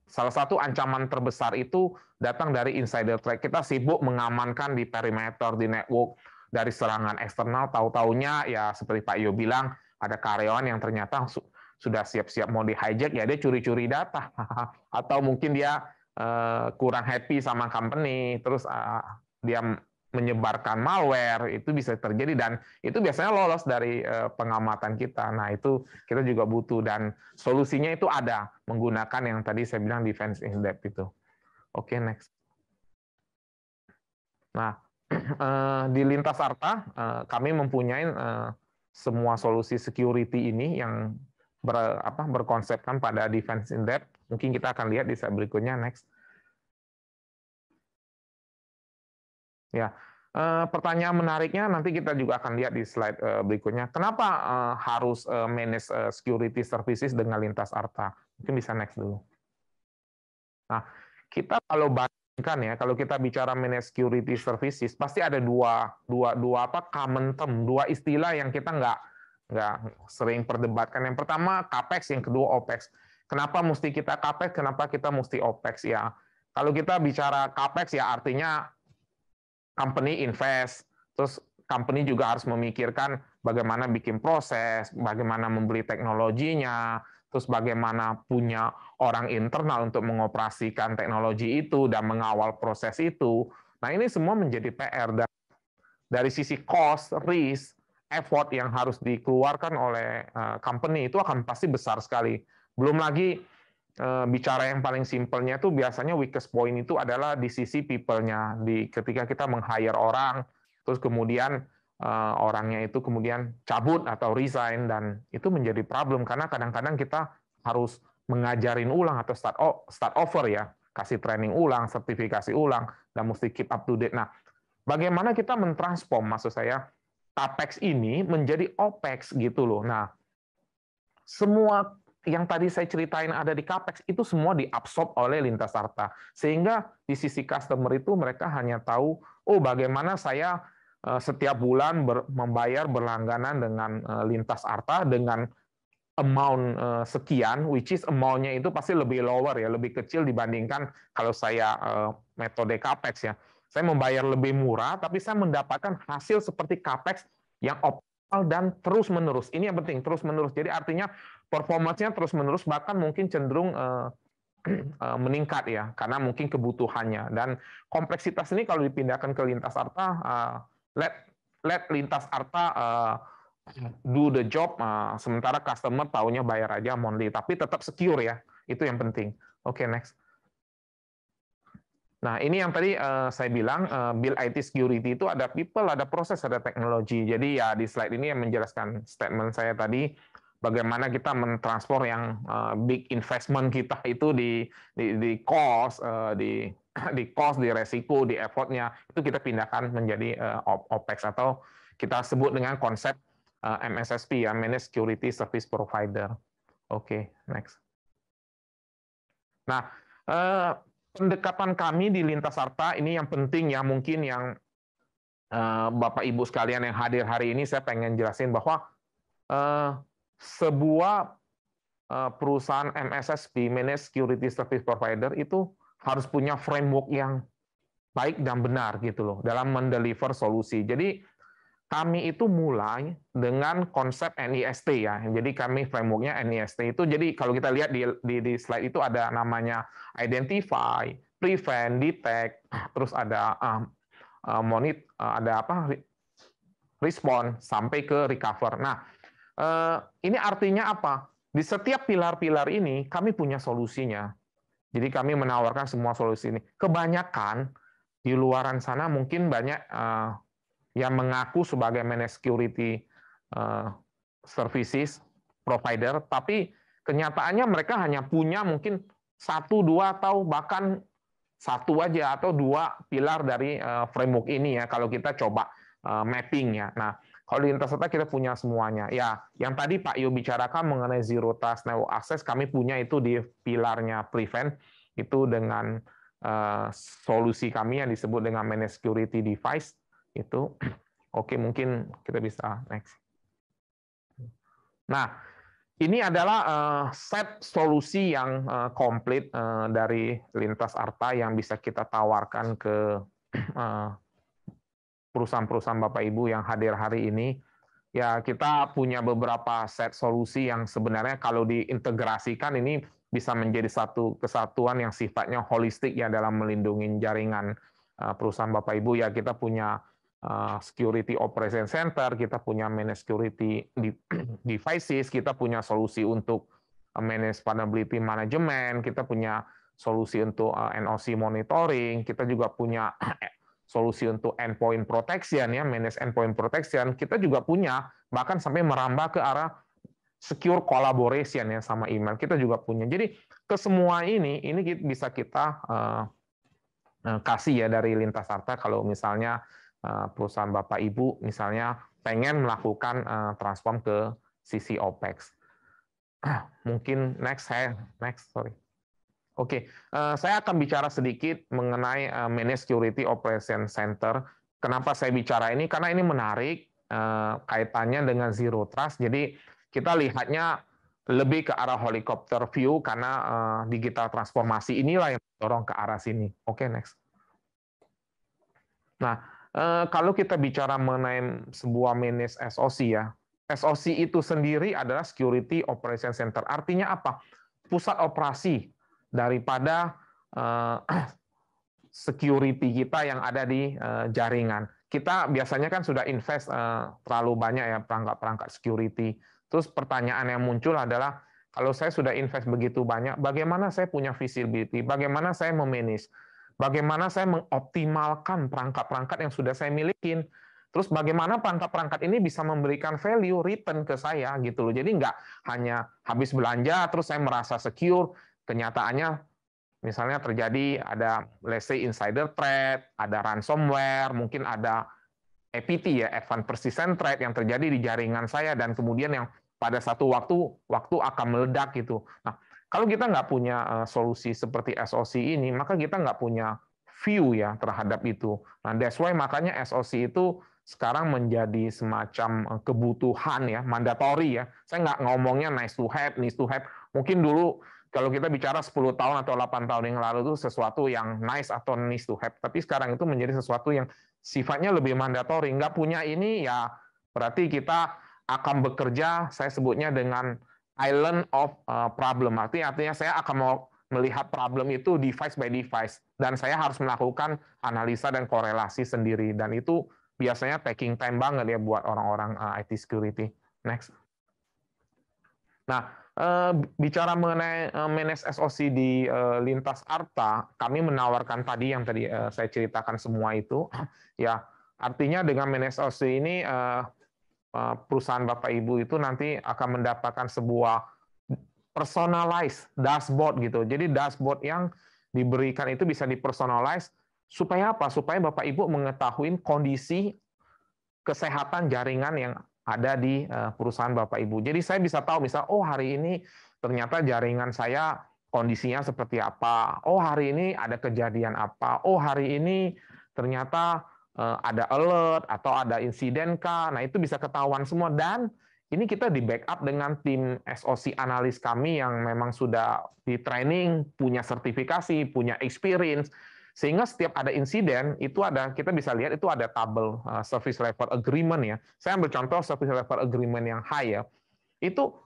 salah satu ancaman terbesar itu datang dari insider threat. Kita sibuk mengamankan di perimeter, di network dari serangan eksternal, tahu-taunya ya seperti Pak Yo bilang, ada karyawan yang ternyata sudah siap-siap mau di-hijack, ya dia curi-curi data. Atau mungkin dia kurang happy sama company, terus dia menyebarkan malware, itu bisa terjadi, dan itu biasanya lolos dari pengamatan kita. Nah, itu kita juga butuh, dan solusinya itu ada, menggunakan yang tadi saya bilang defense in depth itu. Oke, next. Nah, di Lintas Arta, kami mempunyai semua solusi security ini yang berkonsepkan pada defense in depth. Mungkin kita akan lihat di slide berikutnya, next. Ya, pertanyaan menariknya nanti kita juga akan lihat di slide berikutnya. Kenapa harus manage security services dengan Lintas Arta? Mungkin bisa next dulu. Nah, kita kalau bandingkan ya, kalau kita bicara manage security services, pasti ada dua common term, dua istilah yang kita nggak sering perdebatkan. Yang pertama CAPEX, yang kedua OPEX. Kenapa mesti kita CAPEX? Kenapa kita mesti OPEX ya? Kalau kita bicara CAPEX ya artinya company invest, terus company juga harus memikirkan bagaimana bikin proses, bagaimana membeli teknologinya, terus bagaimana punya orang internal untuk mengoperasikan teknologi itu dan mengawal proses itu. Nah, ini semua menjadi PR. Dan dari sisi cost, risk, effort yang harus dikeluarkan oleh company itu akan pasti besar sekali. Belum lagi bicara yang paling simpelnya itu biasanya weakest point itu adalah di sisi people-nya. Ketika kita meng-hire orang, terus kemudian orangnya itu kemudian cabut atau resign, dan itu menjadi problem karena kadang-kadang kita harus mengajarin ulang atau start over ya, kasih training ulang, sertifikasi ulang, dan mesti keep up to date. Nah, bagaimana kita mentransform, maksud saya, CAPEX ini menjadi OPEX gitu loh. Nah, semua yang tadi saya ceritain ada di CAPEX itu semua diabsorb oleh Lintas Arta, sehingga di sisi customer itu mereka hanya tahu, oh bagaimana saya setiap bulan membayar berlangganan dengan Lintas Arta dengan amount sekian, which is amount-nya itu pasti lebih lower ya, lebih kecil dibandingkan kalau saya metode CAPEX ya. Saya membayar lebih murah, tapi saya mendapatkan hasil seperti CAPEX yang optimal dan terus-menerus. Ini yang penting, terus-menerus. Jadi artinya performanya terus-menerus, bahkan mungkin cenderung meningkat ya, karena mungkin kebutuhannya. Dan kompleksitas ini kalau dipindahkan ke lintas arta, let lintas arta do the job, sementara customer taunya bayar aja monthly, tapi tetap secure ya, itu yang penting. Oke, next. Nah, ini yang tadi saya bilang, build IT security itu ada people, ada proses, ada teknologi. Jadi ya di slide ini yang menjelaskan statement saya tadi, bagaimana kita mentransfer yang big investment kita itu di cost, di cost, di resiko, di effortnya, itu kita pindahkan menjadi OPEX, atau kita sebut dengan konsep MSSP, ya, Managed Security Service Provider. Oke, next. Nah, pendekatan kami di lintas arta ini yang penting ya, mungkin yang Bapak Ibu sekalian yang hadir hari ini, saya pengen jelasin bahwa sebuah perusahaan MSSP, Managed Security Service Provider, itu harus punya framework yang baik dan benar gitu loh dalam mendeliver solusi. Jadi kami itu mulai dengan konsep NIST ya. Jadi kami frameworknya NIST itu. Jadi kalau kita lihat di slide itu ada namanya identify, prevent, detect, terus ada respond sampai ke recover. Nah, ini artinya apa? Di setiap pilar-pilar ini kami punya solusinya. Jadi kami menawarkan semua solusi ini. Kebanyakan di luaran sana mungkin banyak yang mengaku sebagai managed security services provider, tapi kenyataannya mereka hanya punya mungkin 1, 2, atau bahkan 1 aja atau 2 pilar dari framework ini ya, kalau kita coba mapping ya. Nah, kalau di lintas arta kita punya semuanya. Ya, yang tadi Pak Yo bicarakan mengenai Zero Trust Network Access, kami punya itu di pilarnya Prevent, itu dengan solusi kami yang disebut dengan Managed Security Device, itu. Oke, mungkin kita bisa next. Nah, ini adalah set solusi yang komplit dari lintas arta yang bisa kita tawarkan ke perusahaan-perusahaan Bapak Ibu yang hadir hari ini. Ya, kita punya beberapa set solusi yang sebenarnya kalau diintegrasikan ini bisa menjadi satu kesatuan yang sifatnya holistik ya dalam melindungi jaringan perusahaan Bapak Ibu. Ya, kita punya Security Operation Center, kita punya Managed Security Devices, kita punya solusi untuk Managed Vulnerability Management, kita punya solusi untuk NOC Monitoring, kita juga punya solusi untuk endpoint protection ya, manage endpoint protection, kita juga punya bahkan sampai merambah ke arah secure collaboration ya sama email, kita juga punya. Jadi ke semua ini bisa kita kasih ya dari lintas arta kalau misalnya perusahaan Bapak Ibu misalnya pengen melakukan transform ke sisi OPEX. Mungkin next. Oke, saya akan bicara sedikit mengenai Managed Security Operation Center. Kenapa saya bicara ini? Karena ini menarik kaitannya dengan Zero Trust. Jadi kita lihatnya lebih ke arah helikopter view karena digital transformasi inilah yang mendorong ke arah sini. Oke, next. Nah, kalau kita bicara mengenai sebuah managed SOC ya, SOC itu sendiri adalah Security Operation Center. Artinya apa? Pusat operasi daripada security kita yang ada di jaringan. Kita biasanya kan sudah invest terlalu banyak ya perangkat-perangkat security. Terus pertanyaan yang muncul adalah, kalau saya sudah invest begitu banyak, bagaimana saya punya visibility? Bagaimana saya memanage? Bagaimana saya mengoptimalkan perangkat-perangkat yang sudah saya milikin? Terus bagaimana perangkat-perangkat ini bisa memberikan value return ke saya gitu loh. Jadi nggak hanya habis belanja terus saya merasa secure, kenyataannya misalnya terjadi ada let's say insider threat, ada ransomware, mungkin ada APT ya, Advanced Persistent Threat yang terjadi di jaringan saya dan kemudian yang pada satu waktu akan meledak gitu. Nah, kalau kita nggak punya solusi seperti SOC ini, maka kita nggak punya view ya terhadap itu. Nah, that's why makanya SOC itu sekarang menjadi semacam kebutuhan ya, mandatory ya. Saya nggak ngomongnya nice to have. Mungkin dulu kalau kita bicara 10 tahun atau 8 tahun yang lalu itu sesuatu yang nice atau nice to have. Tapi sekarang itu menjadi sesuatu yang sifatnya lebih mandatory. Nggak punya ini ya berarti kita akan bekerja, saya sebutnya dengan island of problem. Artinya saya akan mau melihat problem itu device by device, dan saya harus melakukan analisa dan korelasi sendiri, dan itu biasanya taking time banget ya buat orang-orang IT security. Next. Nah, bicara mengenai manage SOC di lintas Arta, kami menawarkan tadi yang tadi saya ceritakan semua itu, ya artinya dengan manage SOC ini perusahaan Bapak Ibu itu nanti akan mendapatkan sebuah personalized dashboard gitu. Jadi dashboard yang diberikan itu bisa dipersonalize supaya apa? Supaya Bapak Ibu mengetahui kondisi kesehatan jaringan yang ada di perusahaan Bapak Ibu. Jadi saya bisa tahu misal, oh hari ini ternyata jaringan saya kondisinya seperti apa. Oh hari ini ada kejadian apa. Oh hari ini ternyata ada alert atau ada insiden kah. Nah itu bisa ketahuan semua, dan ini kita di backup dengan tim SOC analis kami yang memang sudah di training, punya sertifikasi, punya experience, sehingga setiap ada insiden itu kita bisa lihat itu ada tabel service level agreement ya. Saya ambil contoh service level agreement yang high ya. Itu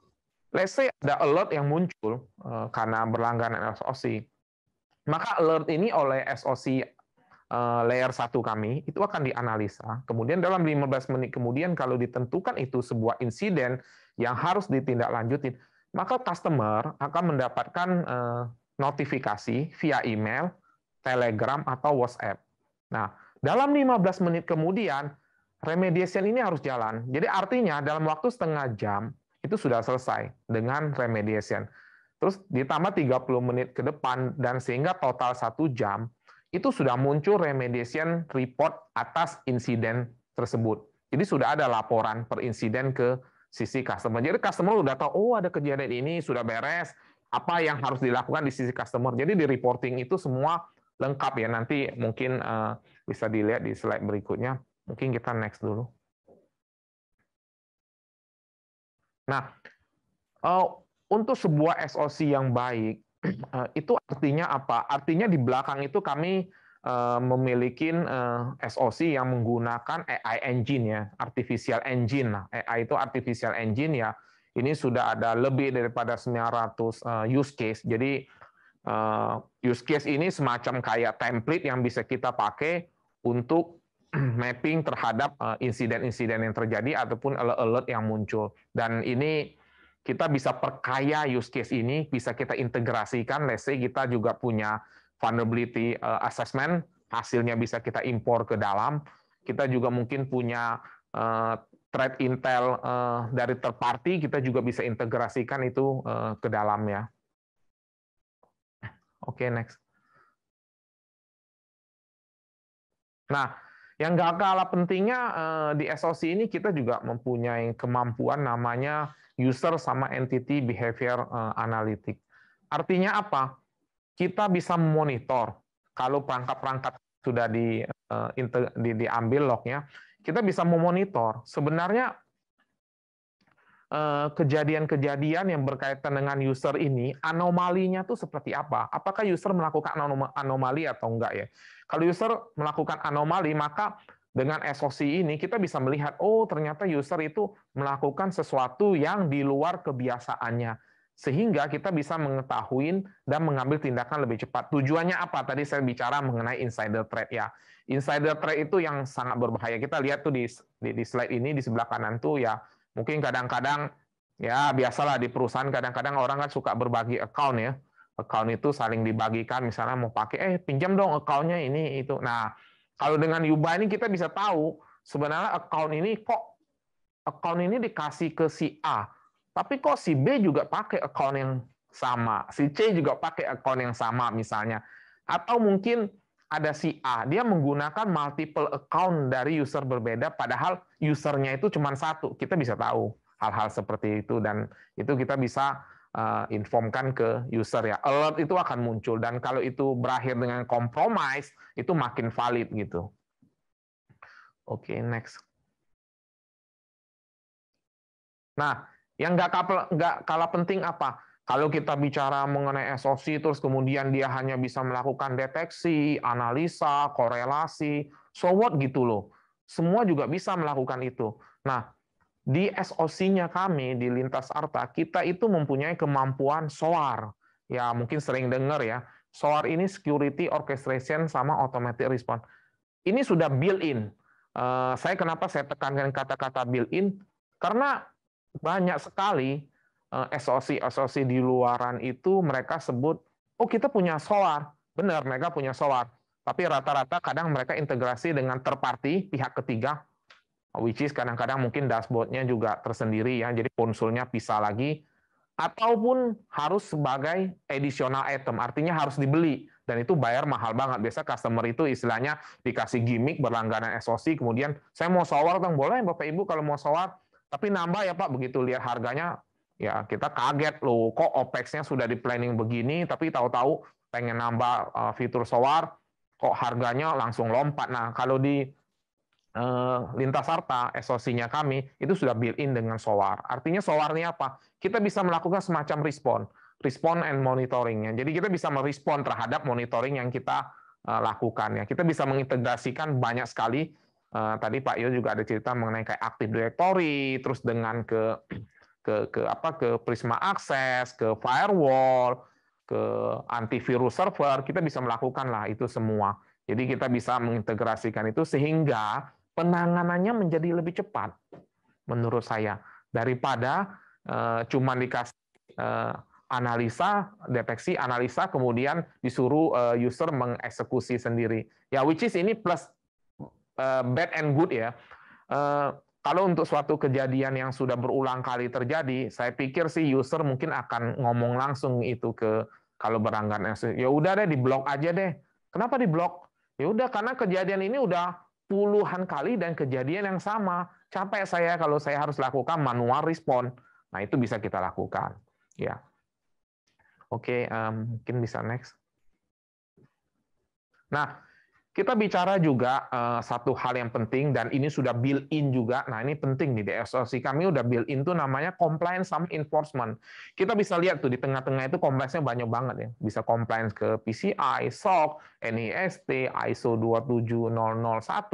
let's say ada alert yang muncul karena berlangganan SOC. Maka alert ini oleh SOC layer 1 kami itu akan dianalisa. Kemudian dalam 15 menit kemudian kalau ditentukan itu sebuah insiden yang harus ditindaklanjutin, maka customer akan mendapatkan notifikasi via email, Telegram, atau WhatsApp. Nah, dalam 15 menit kemudian remediation ini harus jalan. Jadi artinya dalam waktu setengah jam itu sudah selesai dengan remediation. Terus ditambah 30 menit ke depan, dan sehingga total 1 jam itu sudah muncul remediation report atas insiden tersebut. Jadi sudah ada laporan per insiden ke sisi customer. Jadi customer sudah tahu, oh ada kejadian ini, sudah beres, apa yang harus dilakukan di sisi customer. Jadi di reporting itu semua lengkap ya. Nanti mungkin bisa dilihat di slide berikutnya. Mungkin kita next dulu. Nah, untuk sebuah SOC yang baik, itu artinya apa? Artinya di belakang itu kami memiliki SOC yang menggunakan AI engine ya, artificial engine. Nah, AI itu artificial engine ya. Ini sudah ada lebih daripada 900 use case. Jadi use case ini semacam kayak template yang bisa kita pakai untuk mapping terhadap insiden-insiden yang terjadi ataupun alert-alert yang muncul. Dan ini kita bisa perkaya use case ini, bisa kita integrasikan. Let's say kita juga punya vulnerability assessment, hasilnya bisa kita impor ke dalam. Kita juga mungkin punya threat intel dari third party, kita juga bisa integrasikan itu ke dalam ya. Oke, next. Nah, yang nggak kalah pentingnya di SOC ini kita juga mempunyai kemampuan namanya user sama entity behavior analytic. Artinya apa? Kita bisa memonitor kalau perangkat-perangkat sudah diambil lognya, kita bisa memonitor sebenarnya kejadian-kejadian yang berkaitan dengan user ini, anomalinya tuh seperti apa? Apakah user melakukan anomali atau enggak ya? Kalau user melakukan anomali, maka dengan SOC ini kita bisa melihat, oh ternyata user itu melakukan sesuatu yang di luar kebiasaannya. Sehingga kita bisa mengetahui dan mengambil tindakan lebih cepat. Tujuannya apa? Tadi saya bicara mengenai insider threat ya. Insider threat itu yang sangat berbahaya. Kita lihat tuh di slide ini, di sebelah kanan tuh ya, mungkin kadang-kadang ya biasalah di perusahaan kadang-kadang orang kan suka berbagi account ya. Account itu saling dibagikan, misalnya mau pakai pinjam dong account-nya ini itu. Nah, kalau dengan Yuba ini kita bisa tahu sebenarnya account ini dikasih ke si A, tapi kok si B juga pakai account yang sama, si C juga pakai account yang sama misalnya. Atau mungkin ada si A, dia menggunakan multiple account dari user berbeda, padahal usernya itu cuma satu. Kita bisa tahu hal-hal seperti itu, dan itu kita bisa informkan ke user ya. Alert itu akan muncul, dan kalau itu berakhir dengan compromise, itu makin valid gitu. Oke, next. Nah, yang nggak kalah penting apa? Kalau kita bicara mengenai SOC, terus kemudian dia hanya bisa melakukan deteksi, analisa, korelasi, so what gitu loh. Semua juga bisa melakukan itu. Nah, di SOC-nya kami, di Lintas Arta, kita itu mempunyai kemampuan SOAR. ya mungkin sering dengar ya, SOAR ini security orchestration sama automatic response. Ini sudah built-in. Kenapa saya tekankan kata-kata built-in? Karena banyak sekali SOC di luaran itu mereka sebut, oh kita punya SOAR. Benar, mereka punya SOAR. Tapi rata-rata kadang mereka integrasi dengan third party, pihak ketiga, which is kadang-kadang mungkin dashboard-nya juga tersendiri ya, jadi konsulnya pisah lagi, ataupun harus sebagai additional item, artinya harus dibeli, dan itu bayar mahal banget. Biasa customer itu istilahnya dikasih gimmick berlangganan SOC, kemudian saya mau SOAR, boleh Bapak Ibu kalau mau SOAR, tapi nambah ya Pak, begitu lihat harganya, ya kita kaget loh, kok OPEX-nya sudah di planning begini, tapi tahu-tahu pengen nambah fitur SOAR, kok harganya langsung lompat. Nah, kalau di Lintas Sarta, SOC-nya kami, itu sudah built-in dengan SOAR. Artinya SOAR ini apa? Kita bisa melakukan semacam respon and monitoring-nya. Jadi kita bisa merespon terhadap monitoring yang kita lakukan. Ya. Kita bisa mengintegrasikan banyak sekali. Tadi Pak Yo juga ada cerita mengenai kayak Active Directory, terus dengan ke Prisma Access, ke firewall, ke antivirus server, kita bisa melakukan lah itu semua. Jadi kita bisa mengintegrasikan itu sehingga penanganannya menjadi lebih cepat, menurut saya, daripada cuma dikasih analisa, deteksi, analisa, kemudian disuruh user mengeksekusi sendiri. Ya, which is ini plus bad and good ya. Kalau untuk suatu kejadian yang sudah berulang kali terjadi, saya pikir sih user mungkin akan ngomong langsung itu ke kalau berlangganan. Ya udah deh, diblok aja deh. Kenapa diblok? Ya udah karena kejadian ini udah puluhan kali dan kejadian yang sama. Capek saya kalau saya harus lakukan manual respon. Nah, itu bisa kita lakukan. Ya. Oke, mungkin bisa next. Nah, kita bicara juga satu hal yang penting, dan ini sudah built-in juga. Nah, ini penting nih, di SOC kami udah built-in tuh namanya compliance sama enforcement. Kita bisa lihat tuh di tengah-tengah itu compliance-nya banyak banget ya. Bisa compliance ke PCI, SOC, NIST, ISO 27001,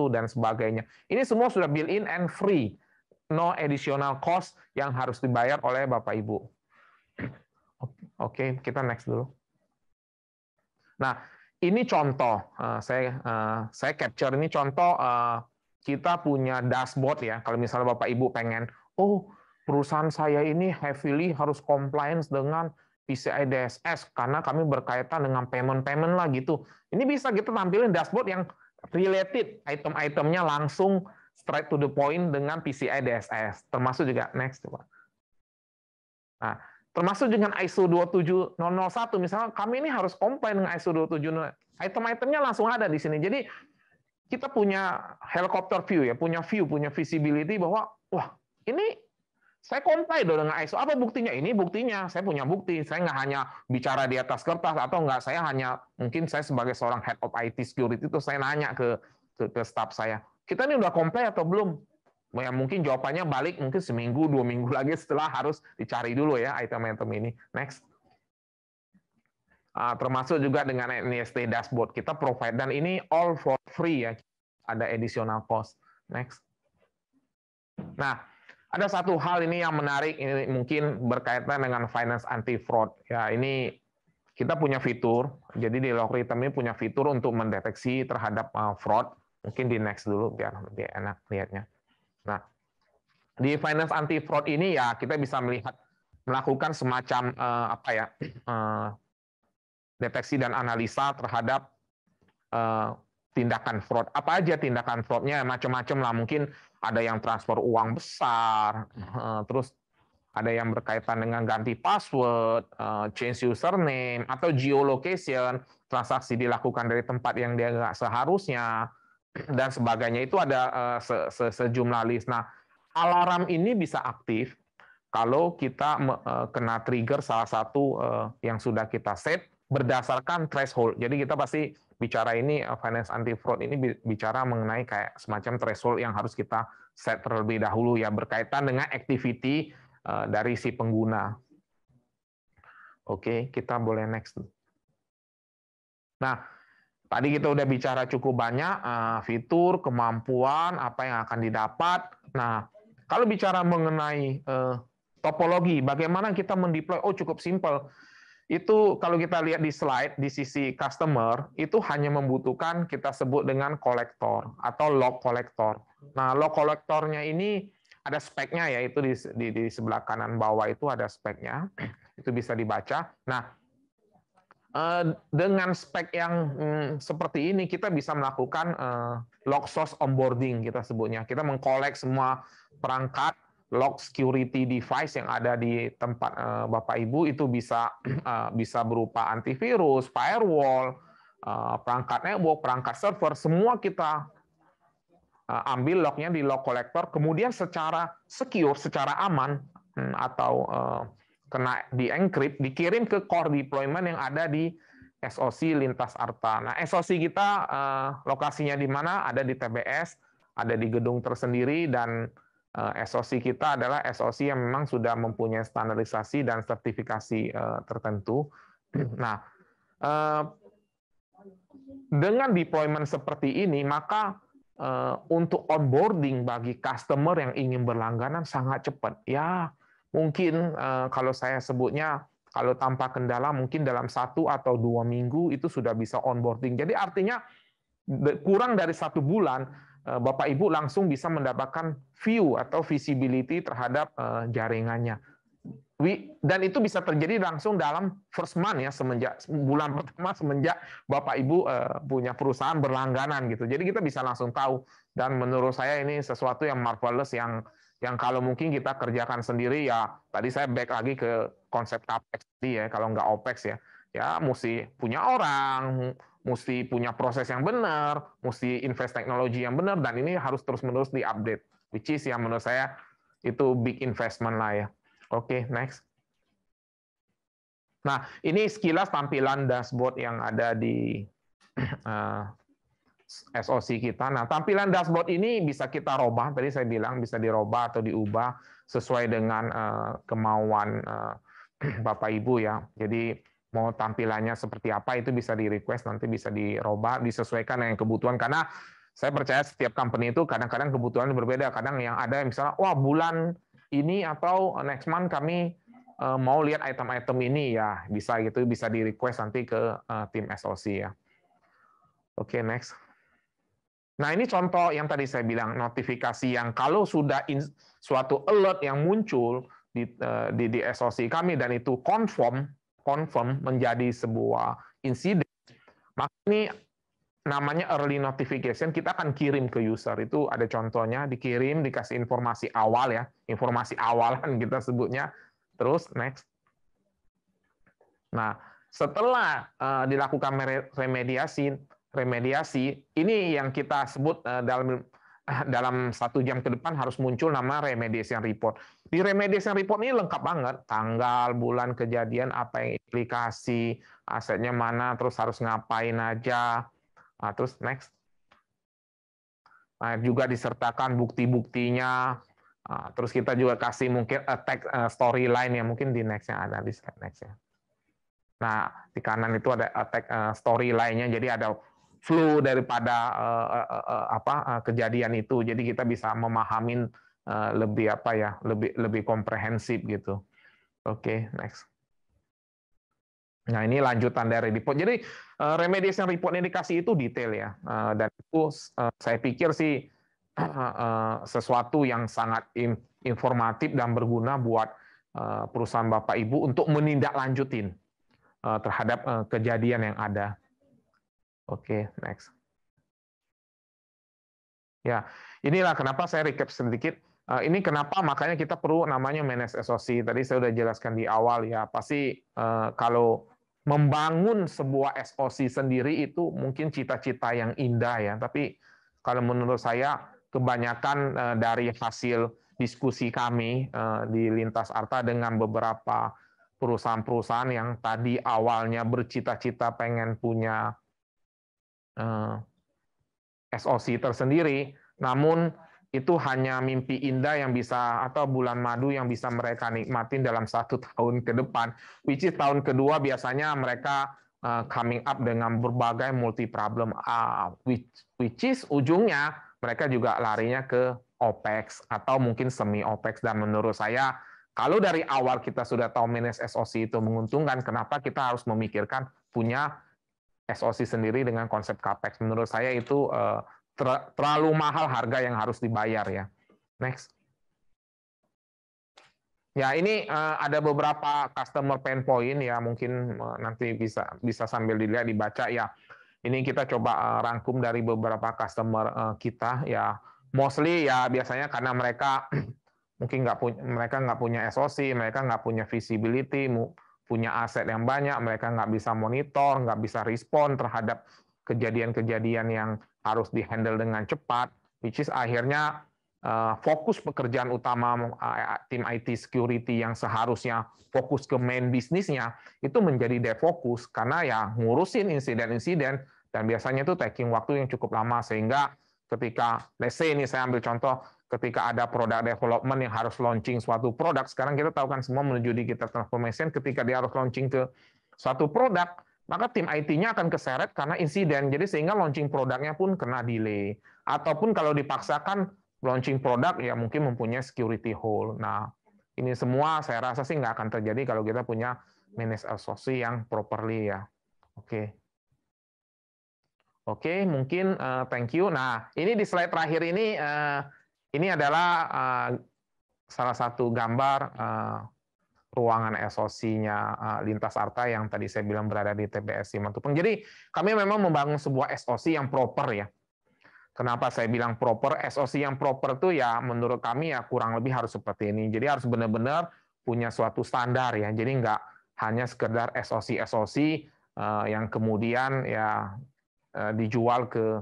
dan sebagainya. Ini semua sudah built-in and free. No additional cost yang harus dibayar oleh Bapak Ibu. Oke, kita next dulu. Nah, ini contoh, saya capture ini contoh, kita punya dashboard ya, kalau misalnya Bapak Ibu pengen, oh perusahaan saya ini heavily harus compliance dengan PCI DSS, karena kami berkaitan dengan payment lah gitu. Ini bisa kita tampilin dashboard yang related, item-itemnya langsung straight to the point dengan PCI DSS, termasuk juga, next coba. Nah, termasuk dengan ISO 27001, misalnya kami ini harus comply dengan ISO 27001. Item-itemnya langsung ada di sini. Jadi kita punya helicopter view ya, punya visibility bahwa wah ini saya comply dengan ISO. Apa buktinya? Ini buktinya. Saya punya bukti. Saya nggak hanya bicara di atas kertas atau nggak. Saya hanya mungkin saya sebagai seorang head of IT security itu saya nanya ke staff saya. Kita ini udah comply atau belum? Ya, mungkin jawabannya balik mungkin seminggu, 2 minggu lagi setelah harus dicari dulu ya item-item ini. Next. Termasuk juga dengan NIST dashboard kita provide, dan ini all for free ya, ada additional cost. Next. Nah, ada satu hal ini yang menarik, ini mungkin berkaitan dengan finance anti fraud. Ya, ini kita punya fitur, jadi di Logarithm ini punya fitur untuk mendeteksi terhadap fraud. Mungkin di next dulu biar lebih enak lihatnya. Nah, di finance anti fraud ini ya kita bisa melakukan semacam deteksi dan analisa terhadap tindakan fraud. Apa aja tindakan fraudnya? Macam-macam lah. Mungkin ada yang transfer uang besar, terus ada yang berkaitan dengan ganti password, change username, atau geolocation, transaksi dilakukan dari tempat yang dia nggak seharusnya, dan sebagainya. Itu ada sejumlah list. Nah, alarm ini bisa aktif kalau kita kena trigger salah satu yang sudah kita set berdasarkan threshold. Jadi kita pasti bicara ini, finance anti fraud ini bicara mengenai kayak semacam threshold yang harus kita set terlebih dahulu ya, berkaitan dengan activity dari si pengguna. Oke, kita boleh next. Nah, tadi kita udah bicara cukup banyak fitur, kemampuan, apa yang akan didapat. Nah, kalau bicara mengenai topologi, bagaimana kita mendeploy? Oh, cukup simpel. itu kalau kita lihat di slide di sisi customer itu hanya membutuhkan kita sebut dengan kolektor atau log kolektor. Nah, log kolektornya ini ada speknya ya, itu di sebelah kanan bawah itu ada speknya, itu bisa dibaca. Nah, dengan spek yang seperti ini kita bisa melakukan log source onboarding kita sebutnya. Kita mengkolek semua perangkat log security device yang ada di tempat Bapak Ibu, itu bisa berupa antivirus, firewall, perangkat network, perangkat server, semua kita ambil lognya di log collector, kemudian secara secure, secara aman atau kena di encrypt, dikirim ke core deployment yang ada di SOC Lintas Arta. Nah, SOC kita lokasinya di mana? Ada di TBS, ada di gedung tersendiri, dan SOC kita adalah SOC yang memang sudah mempunyai standarisasi dan sertifikasi tertentu. Nah, dengan deployment seperti ini, maka untuk onboarding bagi customer yang ingin berlangganan sangat cepat. Ya, mungkin kalau saya sebutnya, kalau tanpa kendala mungkin dalam 1 atau 2 minggu itu sudah bisa onboarding. Jadi artinya kurang dari 1 bulan, Bapak Ibu langsung bisa mendapatkan view atau visibility terhadap jaringannya. Dan itu bisa terjadi langsung dalam first month ya, semenjak bulan pertama semenjak Bapak Ibu punya perusahaan berlangganan gitu. Jadi kita bisa langsung tahu, dan menurut saya ini sesuatu yang marvelous yang kalau mungkin kita kerjakan sendiri ya. Tadi saya back lagi ke konsep CAPEX tadi ya, kalau nggak OPEX ya mesti punya orang, mesti punya proses yang benar, mesti invest teknologi yang benar, dan ini harus terus-menerus di-update, which is yang menurut saya itu big investment lah ya. Oke, next. Nah, ini sekilas tampilan dashboard yang ada di SOC kita. Nah, tampilan dashboard ini bisa kita robah, tadi saya bilang bisa dirobah atau diubah sesuai dengan kemauan Bapak Ibu ya. Jadi mau tampilannya seperti apa itu bisa di-request, nanti bisa dirobah, disesuaikan dengan kebutuhan, karena saya percaya setiap company itu kadang-kadang kebutuhan berbeda. Kadang yang ada misalnya, wah bulan ini atau next month kami mau lihat item-item ini, ya bisa gitu, bisa di-request nanti ke tim SOC ya. Oke, next. Nah, ini contoh yang tadi saya bilang, notifikasi yang kalau sudah suatu alert yang muncul di SOC kami dan itu confirm menjadi sebuah insiden, maka ini namanya early notification, kita akan kirim ke user. Itu ada contohnya, dikirim, dikasih informasi awal ya, informasi awalan kita sebutnya. Terus next. Nah, setelah dilakukan remediasi, ini yang kita sebut dalam 1 jam ke depan harus muncul nama remediation report. Di remediation report ini lengkap banget, tanggal, bulan kejadian, apa yang implikasi, asetnya mana, terus harus ngapain aja. Nah, terus next. Nah, juga disertakan bukti-buktinya. Nah, terus kita juga kasih mungkin attack storyline yang mungkin di next-nya ada, di slide next ya. Nah, di kanan itu ada attack storyline-nya, jadi ada flow daripada kejadian itu. Jadi kita bisa memahamin lebih komprehensif gitu. Oke, next. Nah, ini lanjutan dari report. Jadi remediation report yang dikasih itu detail ya, dan itu saya pikir sih sesuatu yang sangat informatif dan berguna buat perusahaan Bapak Ibu untuk menindaklanjutin terhadap kejadian yang ada. Oke, next. Ya, inilah kenapa saya recap sedikit. Ini kenapa makanya kita perlu namanya manage SOC. Tadi saya sudah jelaskan di awal ya. Pasti kalau membangun sebuah SOC sendiri itu mungkin cita-cita yang indah ya. Tapi kalau menurut saya kebanyakan dari hasil diskusi kami di Lintas Arta dengan beberapa perusahaan-perusahaan yang tadi awalnya bercita-cita pengen punya SOC tersendiri, namun itu hanya mimpi indah yang bisa, atau bulan madu yang bisa mereka nikmatin dalam 1 tahun ke depan, which is tahun kedua biasanya mereka coming up dengan berbagai multi problem, which is ujungnya mereka juga larinya ke OPEX atau mungkin semi OPEX, dan menurut saya Kalau dari awal kita sudah tahu manage SOC itu menguntungkan, kenapa kita harus memikirkan punya SOC sendiri dengan konsep CAPEX? Menurut saya itu terlalu mahal harga yang harus dibayar ya. Next. Ya, ini ada beberapa customer pain point ya, mungkin nanti bisa sambil dilihat dibaca ya. Ini kita coba rangkum dari beberapa customer kita ya. Mostly ya biasanya karena mereka mungkin mereka nggak punya SOC, mereka nggak punya visibility, punya aset yang banyak, mereka nggak bisa monitor, nggak bisa respon terhadap kejadian-kejadian yang harus dihandle dengan cepat, which is akhirnya fokus pekerjaan utama tim IT security yang seharusnya fokus ke main bisnisnya, itu menjadi defokus karena ya ngurusin insiden-insiden, dan biasanya itu taking waktu yang cukup lama, sehingga ketika, let's say ini saya ambil contoh, ketika ada product development yang harus launching suatu produk, sekarang kita tahu kan semua menuju digital transformation, ketika dia harus launching ke suatu produk, maka tim IT-nya akan keseret karena insiden, jadi sehingga launching produknya pun kena delay. Ataupun kalau dipaksakan launching produk, ya mungkin mempunyai security hole. Nah, ini semua saya rasa sih nggak akan terjadi kalau kita punya manage SOC yang properly ya. Oke. Oke, mungkin thank you. Nah, ini di slide terakhir ini adalah salah satu gambar ruangan SOC-nya Lintas Arta yang tadi saya bilang berada di TBS Simatupang. Jadi kami memang membangun sebuah SOC yang proper ya. Kenapa saya bilang proper? SOC yang proper tuh ya menurut kami ya kurang lebih harus seperti ini. Jadi harus benar-benar punya suatu standar ya. Jadi nggak hanya sekedar SOC yang kemudian ya dijual ke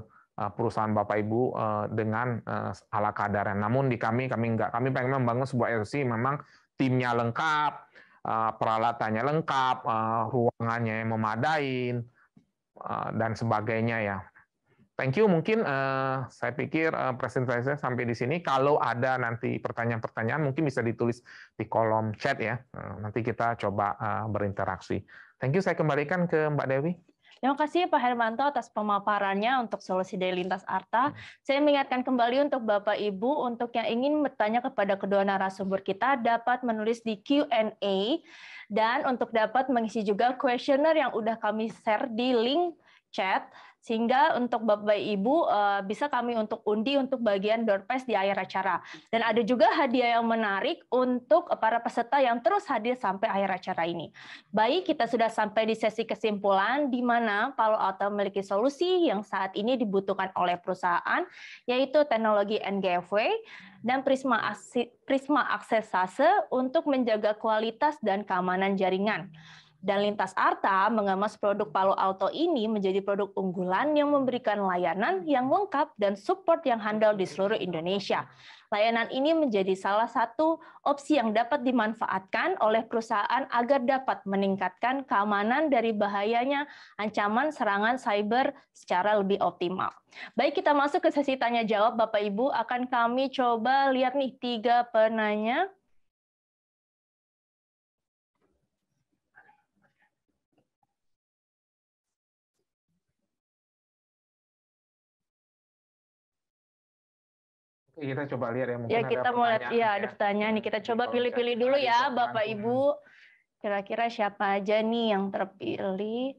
perusahaan Bapak Ibu dengan ala kadarnya. Namun di kami nggak, kami pengen membangun sebuah SOC memang timnya lengkap, peralatannya lengkap, ruangannya yang memadai, dan sebagainya ya. Thank you. Mungkin saya pikir presentasi saya sampai di sini. Kalau ada nanti pertanyaan-pertanyaan mungkin bisa ditulis di kolom chat ya. Nanti kita coba berinteraksi. Thank you. Saya kembalikan ke Mbak Dewi. Terima kasih Pak Hermanto atas pemaparannya untuk solusi dari Lintas Arta. Saya mengingatkan kembali untuk Bapak Ibu, untuk yang ingin bertanya kepada kedua narasumber kita dapat menulis di Q&A, dan untuk dapat mengisi juga kuesioner yang udah kami share di link chat, sehingga untuk Bapak Ibu bisa kami untuk undi untuk bagian door prize di akhir acara. Dan ada juga hadiah yang menarik untuk para peserta yang terus hadir sampai akhir acara ini. Baik, kita sudah sampai di sesi kesimpulan, di mana Palo Alto memiliki solusi yang saat ini dibutuhkan oleh perusahaan, yaitu teknologi NGFW dan Prisma Aksesase untuk menjaga kualitas dan keamanan jaringan. Dan Lintas Arta mengemas produk Palo Alto ini menjadi produk unggulan yang memberikan layanan yang lengkap dan support yang handal di seluruh Indonesia. Layanan ini menjadi salah satu opsi yang dapat dimanfaatkan oleh perusahaan agar dapat meningkatkan keamanan dari bahayanya ancaman serangan cyber secara lebih optimal. Baik, kita masuk ke sesi tanya jawab Bapak Ibu. Akan kami coba lihat nih 3 penanya. Kita coba lihat ya, mungkin ya, kita mau lihat ya, ada pertanyaan nih. Kita coba pilih-pilih dulu ya Bapak Ibu. Kira-kira siapa aja nih yang terpilih?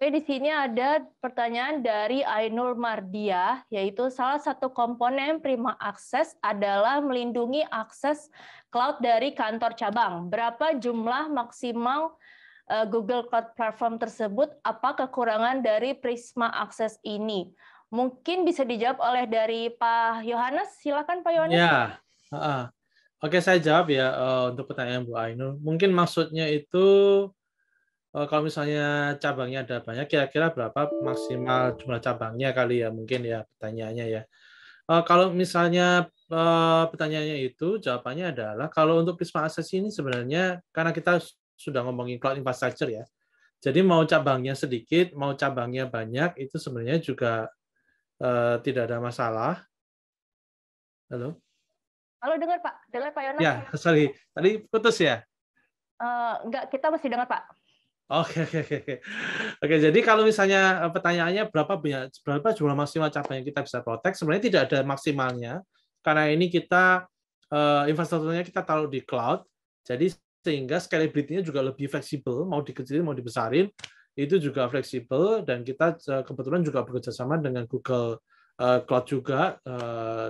Oke, di sini ada pertanyaan dari Ainur Mardia, yaitu salah satu komponen Prisma Access adalah melindungi akses cloud dari kantor cabang. Berapa jumlah maksimal Google Cloud Platform tersebut? Apa kekurangan dari Prisma Access ini? Mungkin bisa dijawab oleh dari Pak Yohanes. Silakan Pak Yohanes. Ya, oke, saya jawab ya untuk pertanyaan Bu Ainur. Mungkin maksudnya itu kalau misalnya cabangnya ada banyak, kira-kira berapa maksimal jumlah cabangnya kali ya, mungkin ya pertanyaannya ya. Kalau misalnya pertanyaannya itu, jawabannya adalah kalau untuk Prisma Access ini sebenarnya karena kita sudah ngomongin cloud infrastructure ya, Jadi mau cabangnya sedikit, mau cabangnya banyak, itu sebenarnya juga tidak ada masalah. Halo? Halo, dengar Pak? Dengar Pak Yonas? Ya, sorry. Tadi putus ya? Enggak, kita masih dengar Pak. Oke. Oke, jadi kalau misalnya pertanyaannya berapa jumlah maksimal cabang yang kita bisa protect, sebenarnya tidak ada maksimalnya, karena ini kita infrastrukturnya kita taruh di cloud, jadi sehingga scalability-nya juga lebih fleksibel, mau dikecilin mau dibesarin, itu juga fleksibel, dan kita kebetulan juga bekerja sama dengan Google Cloud juga,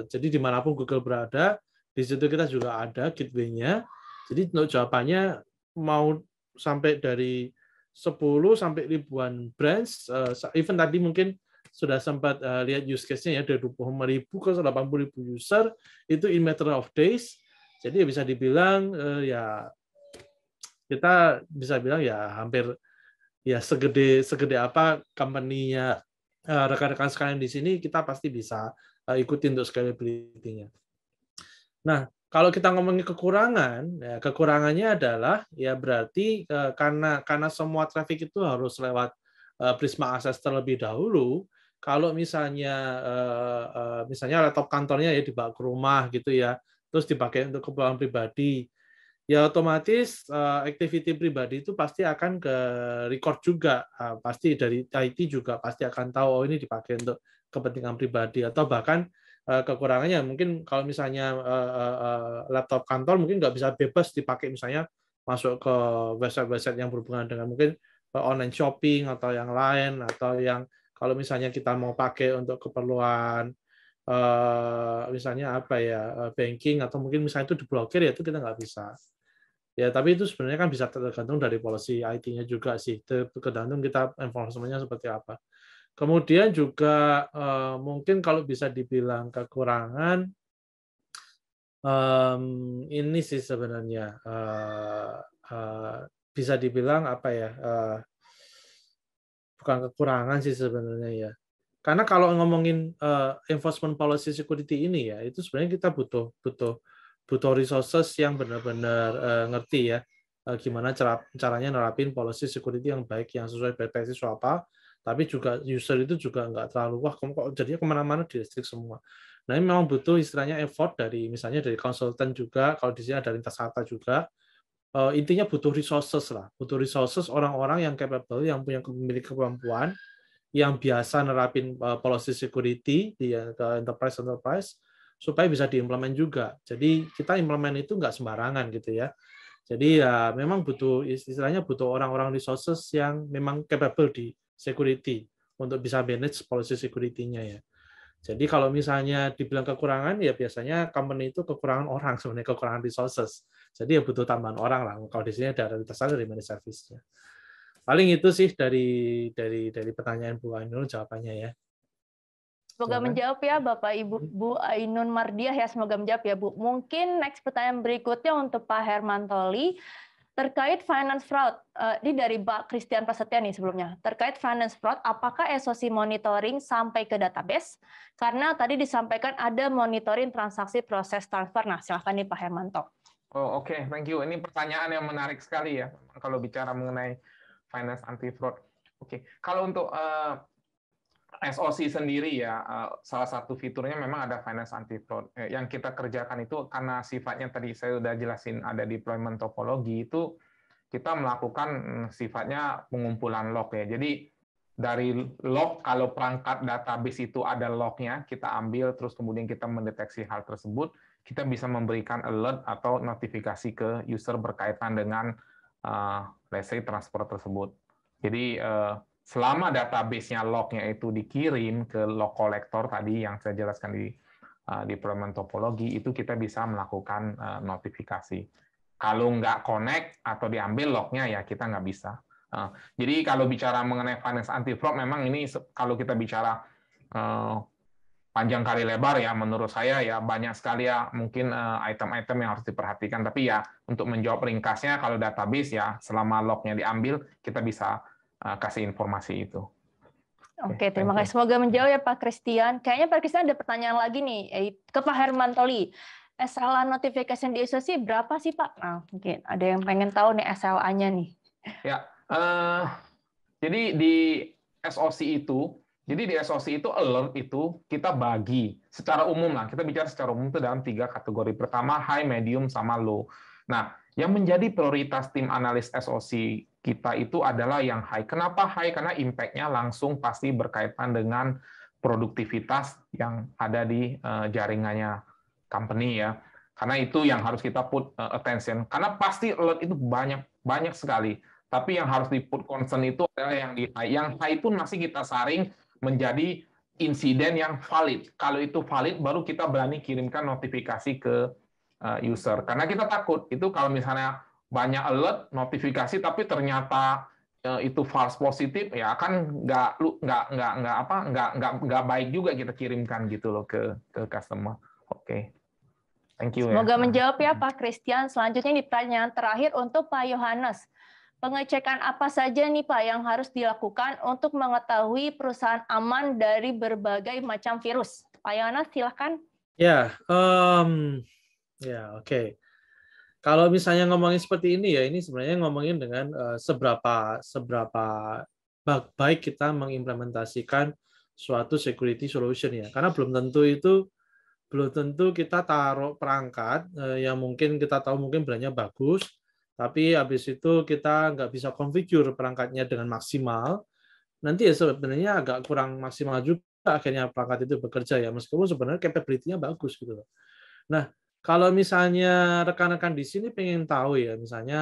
jadi dimanapun Google berada, di situ kita juga ada gateway-nya. Jadi untuk jawabannya mau sampai dari 10 sampai ribuan brands, even tadi mungkin sudah sempat lihat use case-nya ya, dari 25.000 ke 80.000 user, itu in matter of days. Jadi bisa dibilang ya kita bisa bilang ya hampir ya segede apa company-nya rekan-rekan sekalian di sini, kita pasti bisa ikutin untuk scalability-nya. Nah, kalau kita ngomongin kekurangan, ya kekurangannya adalah ya berarti karena semua traffic itu harus lewat Prisma Access terlebih dahulu. Kalau misalnya laptop kantornya ya dibawa ke rumah gitu ya, terus dipakai untuk keperluan pribadi, ya otomatis activity pribadi itu pasti akan ke record juga, pasti dari IT juga pasti akan tahu oh ini dipakai untuk kepentingan pribadi, atau bahkan kekurangannya mungkin kalau misalnya laptop kantor mungkin nggak bisa bebas dipakai misalnya masuk ke website-website yang berhubungan dengan mungkin online shopping atau yang lain, atau yang kalau misalnya kita mau pakai untuk keperluan misalnya apa ya banking, atau mungkin misalnya itu diblokir, ya itu kita nggak bisa. Ya, tapi itu sebenarnya kan bisa tergantung dari policy IT-nya juga sih, tergantung kita enforcement-nya seperti apa. Kemudian juga mungkin kalau bisa dibilang kekurangan, ini sih sebenarnya bisa dibilang apa ya, bukan kekurangan sih sebenarnya ya. Karena kalau ngomongin enforcement policy security ini ya, itu sebenarnya kita butuh resources yang benar-benar ngerti ya gimana caranya nerapin policy security yang baik, yang sesuai best practice apa, tapi juga user itu juga nggak terlalu wah kok jadinya kemana-mana di listrik semua. Nah ini memang butuh istilahnya effort dari misalnya dari konsultan juga, kalau di sini ada lintas harta juga. Intinya butuh resources lah, butuh resources orang-orang yang capable, yang punya memiliki kemampuan, yang biasa nerapin policy security di enterprise supaya bisa diimplement juga. Jadi kita implement itu nggak sembarangan gitu ya. Jadi ya memang butuh istilahnya butuh orang-orang resources yang memang capable di security untuk bisa manage policy security-nya ya. Jadi kalau misalnya dibilang kekurangan ya biasanya company itu kekurangan orang, sebenarnya kekurangan resources. Jadi ya butuh tambahan orang lah. Kalau di sini ada realitas dari managed service-nya. Paling itu sih dari pertanyaan Bu Ainun jawabannya ya. Semoga menjawab ya Bapak Ibu Bu Ainun Mardiah ya, semoga menjawab ya Bu. Mungkin next pertanyaan berikutnya untuk Pak Hermantoli terkait finance fraud. Ini dari Pak Christian Prasetya nih sebelumnya. Terkait finance fraud, apakah SOC monitoring sampai ke database? Karena tadi disampaikan ada monitoring transaksi proses transfer. Nah, silahkan nih Pak Hermanto. Oh, oke, thank you. Ini pertanyaan yang menarik sekali ya kalau bicara mengenai finance anti fraud. Oke, kalau untuk SOC sendiri ya, salah satu fiturnya memang ada finance anti fraud. Yang kita kerjakan itu karena sifatnya tadi saya sudah jelasin ada deployment topologi, itu kita melakukan sifatnya pengumpulan log ya. Jadi dari log, kalau perangkat database itu ada lognya, kita ambil terus kemudian kita mendeteksi hal tersebut, kita bisa memberikan alert atau notifikasi ke user berkaitan dengan let's say transfer tersebut. Jadi selama database-nya log-nya itu dikirim ke log collector tadi yang saya jelaskan di deployment topologi, itu kita bisa melakukan notifikasi. Kalau nggak connect atau diambil log-nya ya kita nggak bisa. Jadi kalau bicara mengenai finance anti fraud, memang ini kalau kita bicara panjang kali lebar ya, menurut saya ya banyak sekali ya mungkin item-item yang harus diperhatikan. Tapi ya untuk menjawab ringkasnya, kalau database ya selama lognya diambil kita bisa kasih informasi itu. Oke, terima kasih. Semoga menjawab ya Pak Christian. Kayaknya Pak Christian ada pertanyaan lagi nih ke Pak Hermantoli. SLA notification di SOC berapa sih Pak? Nah, mungkin ada yang pengen tahu nih SLA-nya nih. Ya, Jadi di SOC itu alert itu kita bagi secara umum lah. Kita bicara secara umum itu dalam 3 kategori. Pertama high, medium, sama low. Nah, yang menjadi prioritas tim analis SOC kita itu adalah yang high. Kenapa high? Karena impact-nya langsung pasti berkaitan dengan produktivitas yang ada di jaringannya company ya. Karena itu yang harus kita put attention. Karena pasti alert itu banyak sekali. Tapi yang harus di put concern itu adalah yang di high. Yang high pun masih kita saring menjadi insiden yang valid. Kalau itu valid, baru kita berani kirimkan notifikasi ke user. Karena kita takut itu kalau misalnya banyak alert notifikasi, tapi ternyata itu false positif, ya kan nggak baik juga kita kirimkan gitu loh ke customer. Oke. Thank you. Semoga menjawab ya Pak Christian. Selanjutnya di pertanyaan terakhir untuk Pak Yohanes. Pengecekan apa saja nih Pak yang harus dilakukan untuk mengetahui perusahaan aman dari berbagai macam virus? Pak Yohanes, silakan. Ya, oke. Kalau misalnya ngomongin seperti ini ya, ini sebenarnya ngomongin dengan seberapa baik kita mengimplementasikan suatu security solution ya. Karena belum tentu kita taruh perangkat yang mungkin kita tahu mungkin brandnya bagus, tapi habis itu kita nggak bisa configure perangkatnya dengan maksimal, nanti ya sebenarnya agak kurang maksimal juga akhirnya perangkat itu bekerja ya, meskipun sebenarnya capability-nya bagus gitu loh. Nah, kalau misalnya rekan-rekan di sini pengen tahu ya, misalnya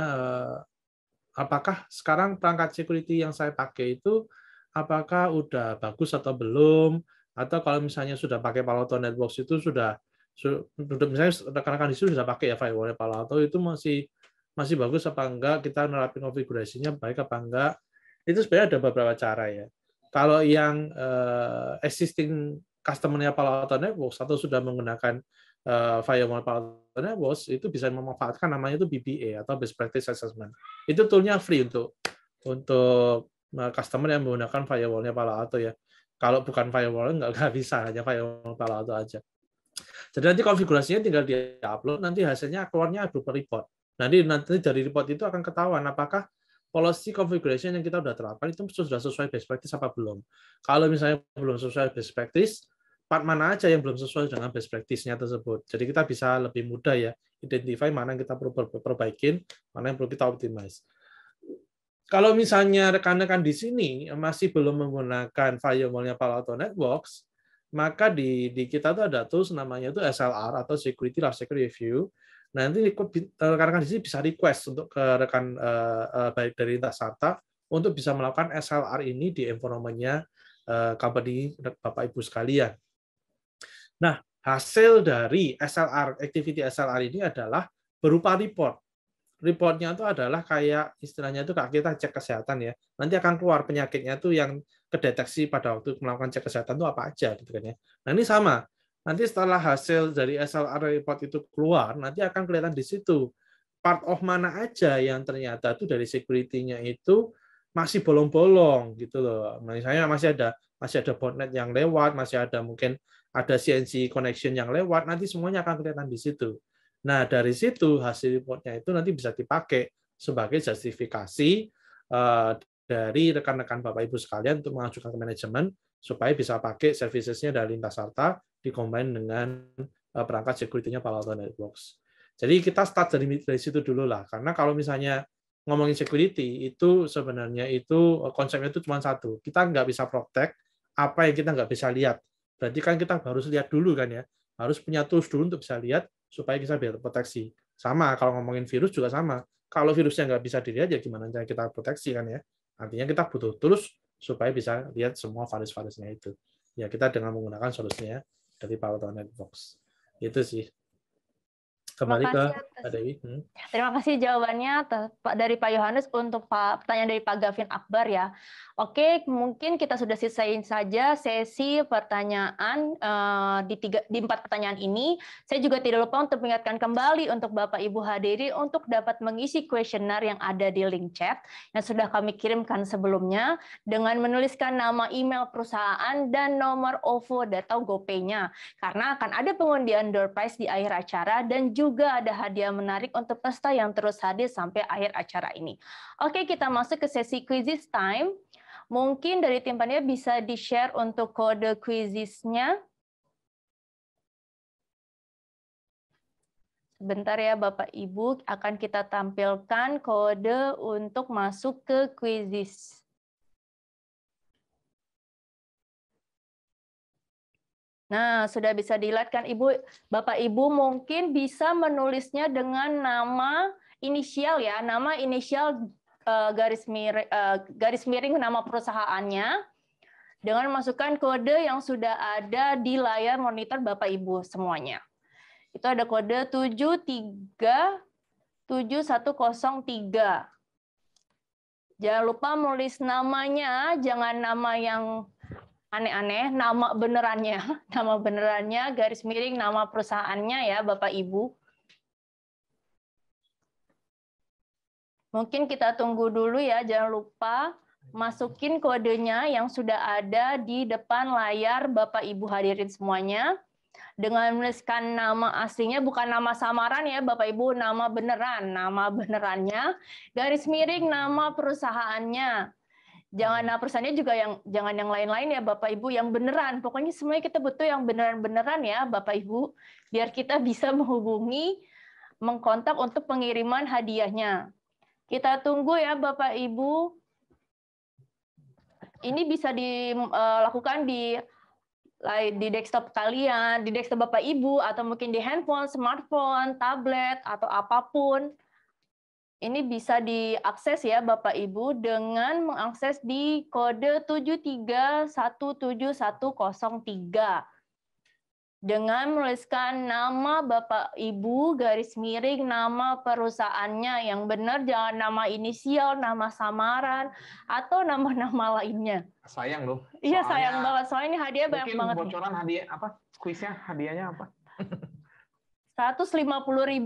apakah sekarang perangkat security yang saya pakai itu apakah udah bagus atau belum, atau kalau misalnya sudah pakai Palo Alto Networks itu sudah misalnya rekan-rekan di sini sudah pakai ya firewall Palo Alto itu masih bagus apa enggak, kita nerapin konfigurasinya baik apa enggak, itu sebenarnya ada beberapa cara ya. Kalau yang existing customer-nya Palo Alto Networks atau sudah menggunakan firewall Palo Alto Networks, itu bisa memanfaatkan namanya itu BPA atau Best Practice Assessment. Itu tool-nya free untuk customer yang menggunakan firewall-nya Palo Alto ya. Kalau bukan firewall nggak bisa, hanya firewall Palo Alto aja. Jadi nanti konfigurasinya tinggal di-upload, nanti hasilnya keluarnya berupa report. Nanti dari report itu akan ketahuan apakah policy configuration yang kita sudah terapkan itu sudah sesuai best practice apa belum. Kalau misalnya belum sesuai best practice, part mana aja yang belum sesuai dengan best practice-nya tersebut. Jadi kita bisa lebih mudah ya identify mana yang kita perlu perbaikin, mana yang perlu kita optimize. Kalau misalnya rekan-rekan di sini masih belum menggunakan firewall-nya Palo Alto Networks, maka di kita tuh ada tools namanya itu SLR atau Security Lifecycle Review. Nanti rekan-rekan di sini bisa request untuk ke rekan baik dari lintas sarta untuk bisa melakukan SLR ini di environment-nya company Bapak Ibu sekalian. Nah, hasil dari SLR, activity SLR ini adalah berupa report. Reportnya itu adalah kayak istilahnya itu kita cek kesehatan ya. Nanti akan keluar penyakitnya itu yang kedeteksi pada waktu melakukan cek kesehatan itu apa aja gitu kan ya. Nah, ini sama. Nanti setelah hasil dari SLR report itu keluar, nanti akan kelihatan di situ part of mana aja yang ternyata itu dari security-nya itu masih bolong-bolong gitu loh. Misalnya masih ada botnet yang lewat, masih ada mungkin ada CNC connection yang lewat, nanti semuanya akan kelihatan di situ. Nah, dari situ hasil reportnya itu nanti bisa dipakai sebagai justifikasi dari rekan-rekan Bapak Ibu sekalian untuk mengajukan ke manajemen supaya bisa pakai services-nya dari lintas sarta dikombin dengan perangkat security-nya Palo Alto Networks. Jadi kita start dari situ dulu lah, karena kalau misalnya ngomongin security itu sebenarnya itu konsepnya itu cuma satu, kita nggak bisa protect apa yang kita nggak bisa lihat. Berarti kan kita harus lihat dulu kan ya, harus punya tools dulu untuk bisa lihat supaya kita bisa proteksi. Sama kalau ngomongin virus juga sama. Kalau virusnya nggak bisa dilihat ya gimana cara kita proteksi kan ya. Artinya kita butuh tools supaya bisa lihat semua virus-virusnya itu. Ya kita dengan menggunakan solusinya dari Palo Alto Networks. Itu sih. Kembali ke Pak Dewi. Terima kasih jawabannya dari Pak Yohanes untuk pertanyaan dari Pak Gavin Akbar ya. Oke, mungkin kita sudah selesai saja sesi pertanyaan di 4 pertanyaan ini. Saya juga tidak lupa untuk mengingatkan kembali untuk Bapak Ibu hadiri untuk dapat mengisi kuesioner yang ada di link chat yang sudah kami kirimkan sebelumnya dengan menuliskan nama email perusahaan dan nomor OVO atau GoPay-nya. Karena akan ada pengundian door prize di akhir acara dan juga ada hadiah menarik untuk peserta yang terus hadir sampai akhir acara ini. Oke, kita masuk ke sesi quizzes time. Mungkin dari tim panitia bisa di-share untuk kode quizisnya. Sebentar ya Bapak Ibu, akan kita tampilkan kode untuk masuk ke quizis. Nah, sudah bisa dilihat kan Ibu, Bapak Ibu mungkin bisa menulisnya dengan nama inisial ya, nama inisial garis miring nama perusahaannya dengan masukkan kode yang sudah ada di layar monitor Bapak Ibu semuanya. Itu ada kode 737103. Jangan lupa menulis namanya, jangan nama yang aneh-aneh, nama benerannya, garis miring nama perusahaannya ya Bapak Ibu. Mungkin kita tunggu dulu ya, jangan lupa masukin kodenya yang sudah ada di depan layar Bapak Ibu hadirin semuanya. Dengan menuliskan nama aslinya, bukan nama samaran ya Bapak Ibu, nama benerannya, garis miring nama perusahaannya. Jangan nama perusahaannya juga jangan yang lain-lain ya Bapak Ibu, yang beneran. Pokoknya semuanya kita butuh yang beneran-beneran ya Bapak Ibu, biar kita bisa mengkontak untuk pengiriman hadiahnya. Kita tunggu ya Bapak Ibu. Ini bisa dilakukan di desktop kalian, di desktop Bapak Ibu, atau mungkin di handphone, smartphone, tablet, atau apapun. Ini bisa diakses ya Bapak Ibu dengan mengakses di kode 73171103. Dengan menuliskan nama Bapak Ibu, garis miring nama perusahaannya yang benar, jangan nama inisial, nama samaran, atau nama-nama lainnya. Sayang loh. Iya sayang banget, soalnya ini hadiah banyak banget. Mungkin bocoran hadiah apa? Kuisnya hadiahnya apa? Rp150.000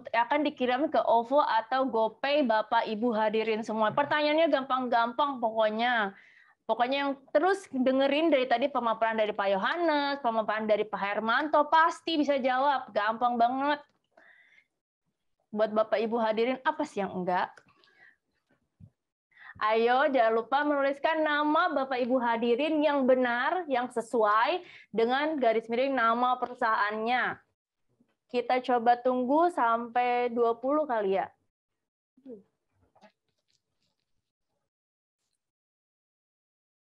akan dikirim ke OVO atau GoPay Bapak Ibu hadirin semua. Pertanyaannya gampang-gampang pokoknya. Pokoknya yang terus dengerin dari tadi pemaparan dari Pak Yohanes, pemaparan dari Pak Hermanto, pasti bisa jawab. Gampang banget. Buat Bapak Ibu hadirin, apa sih yang enggak? Ayo, jangan lupa menuliskan nama Bapak Ibu hadirin yang benar, yang sesuai dengan garis miring nama perusahaannya. Kita coba tunggu sampai 20 kali ya.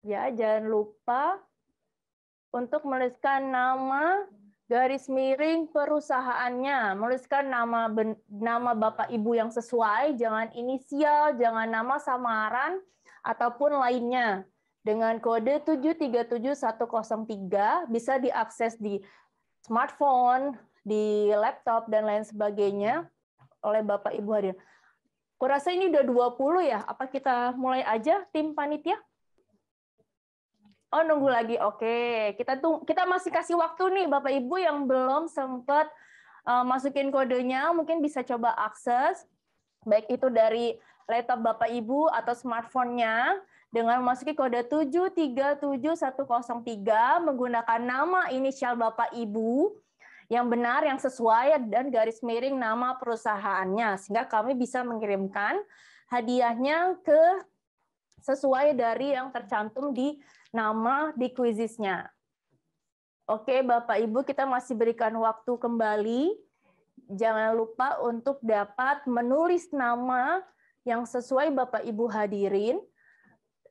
Ya, jangan lupa untuk menuliskan nama garis miring perusahaannya. Menuliskan nama Bapak Ibu yang sesuai, jangan inisial, jangan nama samaran, ataupun lainnya. Dengan kode 737103 bisa diakses di smartphone, di laptop, dan lain sebagainya oleh Bapak Ibu hadirin. Kurasa ini udah 20 ya? Apa kita mulai aja tim panitia? Oh, nunggu lagi. Oke, kita masih kasih waktu nih Bapak Ibu yang belum sempat masukin kodenya, mungkin bisa coba akses baik itu dari laptop Bapak Ibu atau smartphone-nya dengan memasuki kode 737103 menggunakan nama inisial Bapak Ibu yang benar, yang sesuai, dan garis miring nama perusahaannya, sehingga kami bisa mengirimkan hadiahnya sesuai dari yang tercantum di nama di quizisnya. Oke, Bapak Ibu, kita masih berikan waktu kembali. Jangan lupa untuk dapat menulis nama yang sesuai Bapak Ibu hadirin,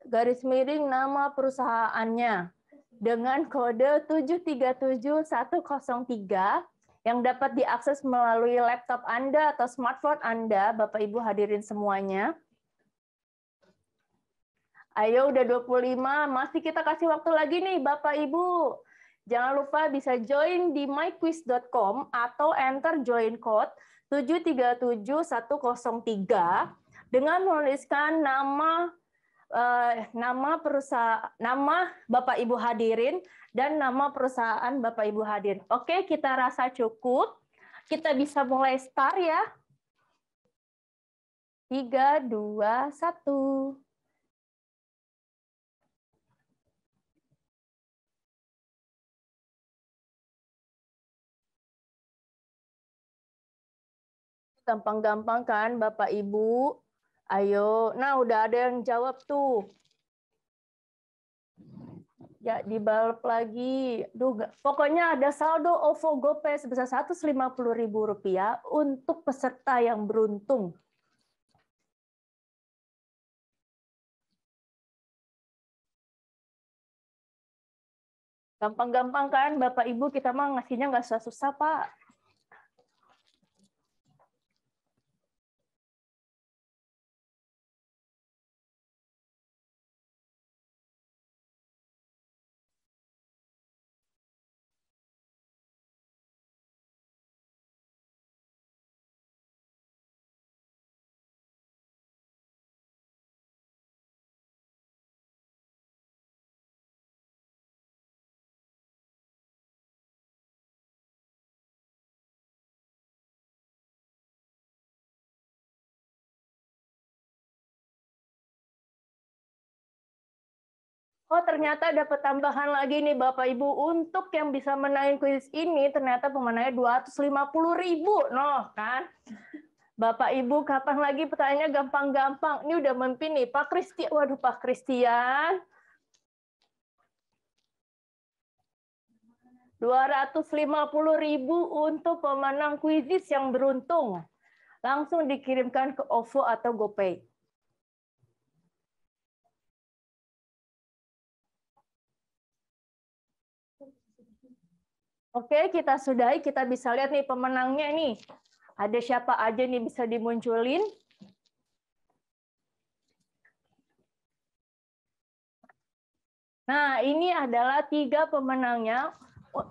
garis miring nama perusahaannya, dengan kode 737103 yang dapat diakses melalui laptop Anda atau smartphone Anda, Bapak Ibu hadirin semuanya. Ayo, udah 25, masih kita kasih waktu lagi nih Bapak Ibu. Jangan lupa bisa join di myquiz.com atau enter join code 737103 dengan menuliskan nama Bapak Ibu hadirin dan nama perusahaan Bapak Ibu hadirin. Oke, kita rasa cukup. Kita bisa mulai start ya. 3, 2, 1. Gampang-gampang kan Bapak Ibu? Ayo, nah udah ada yang jawab tuh. Ya, dibalap lagi. Duh, pokoknya ada saldo OVO GoPay sebesar Rp150.000 untuk peserta yang beruntung. Gampang-gampang kan, Bapak Ibu, kita mah ngasihnya nggak susah-susah, Pak. Oh, ternyata dapat tambahan lagi nih Bapak Ibu. Untuk yang bisa menangin kuis ini, ternyata pemenangnya 250.000. Noh, kan? Bapak Ibu, kapan lagi pertanyaannya gampang-gampang. Ini udah memimpin nih, Pak Kristian. Waduh, Pak Kristian. 250.000 untuk pemenang kuisis yang beruntung. Langsung dikirimkan ke OVO atau GoPay. Oke, kita sudahi. Kita bisa lihat nih pemenangnya nih. Ada siapa aja nih bisa dimunculin. Nah, ini adalah 3 pemenangnya.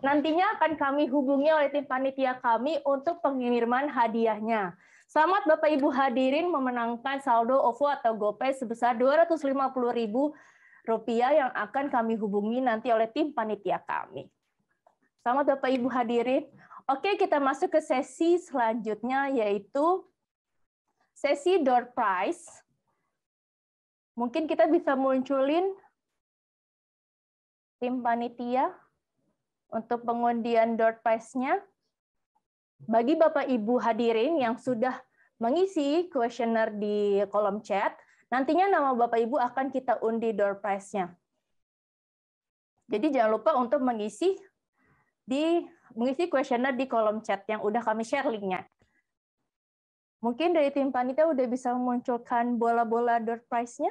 Nantinya akan kami hubungi oleh tim panitia kami untuk pengiriman hadiahnya. Selamat Bapak Ibu hadirin memenangkan saldo OVO atau GoPay sebesar Rp250.000 yang akan kami hubungi nanti oleh tim panitia kami. Selamat Bapak Ibu hadirin. Oke, kita masuk ke sesi selanjutnya, yaitu sesi door prize. Mungkin kita bisa munculin tim panitia untuk pengundian door prize-nya. Bagi Bapak Ibu hadirin yang sudah mengisi kuesioner di kolom chat, nantinya nama Bapak Ibu akan kita undi door prize-nya. Jadi jangan lupa untuk mengisi kuesioner di kolom chat yang udah kami share linknya. Mungkin dari tim panitia udah bisa memunculkan bola-bola door prize-nya.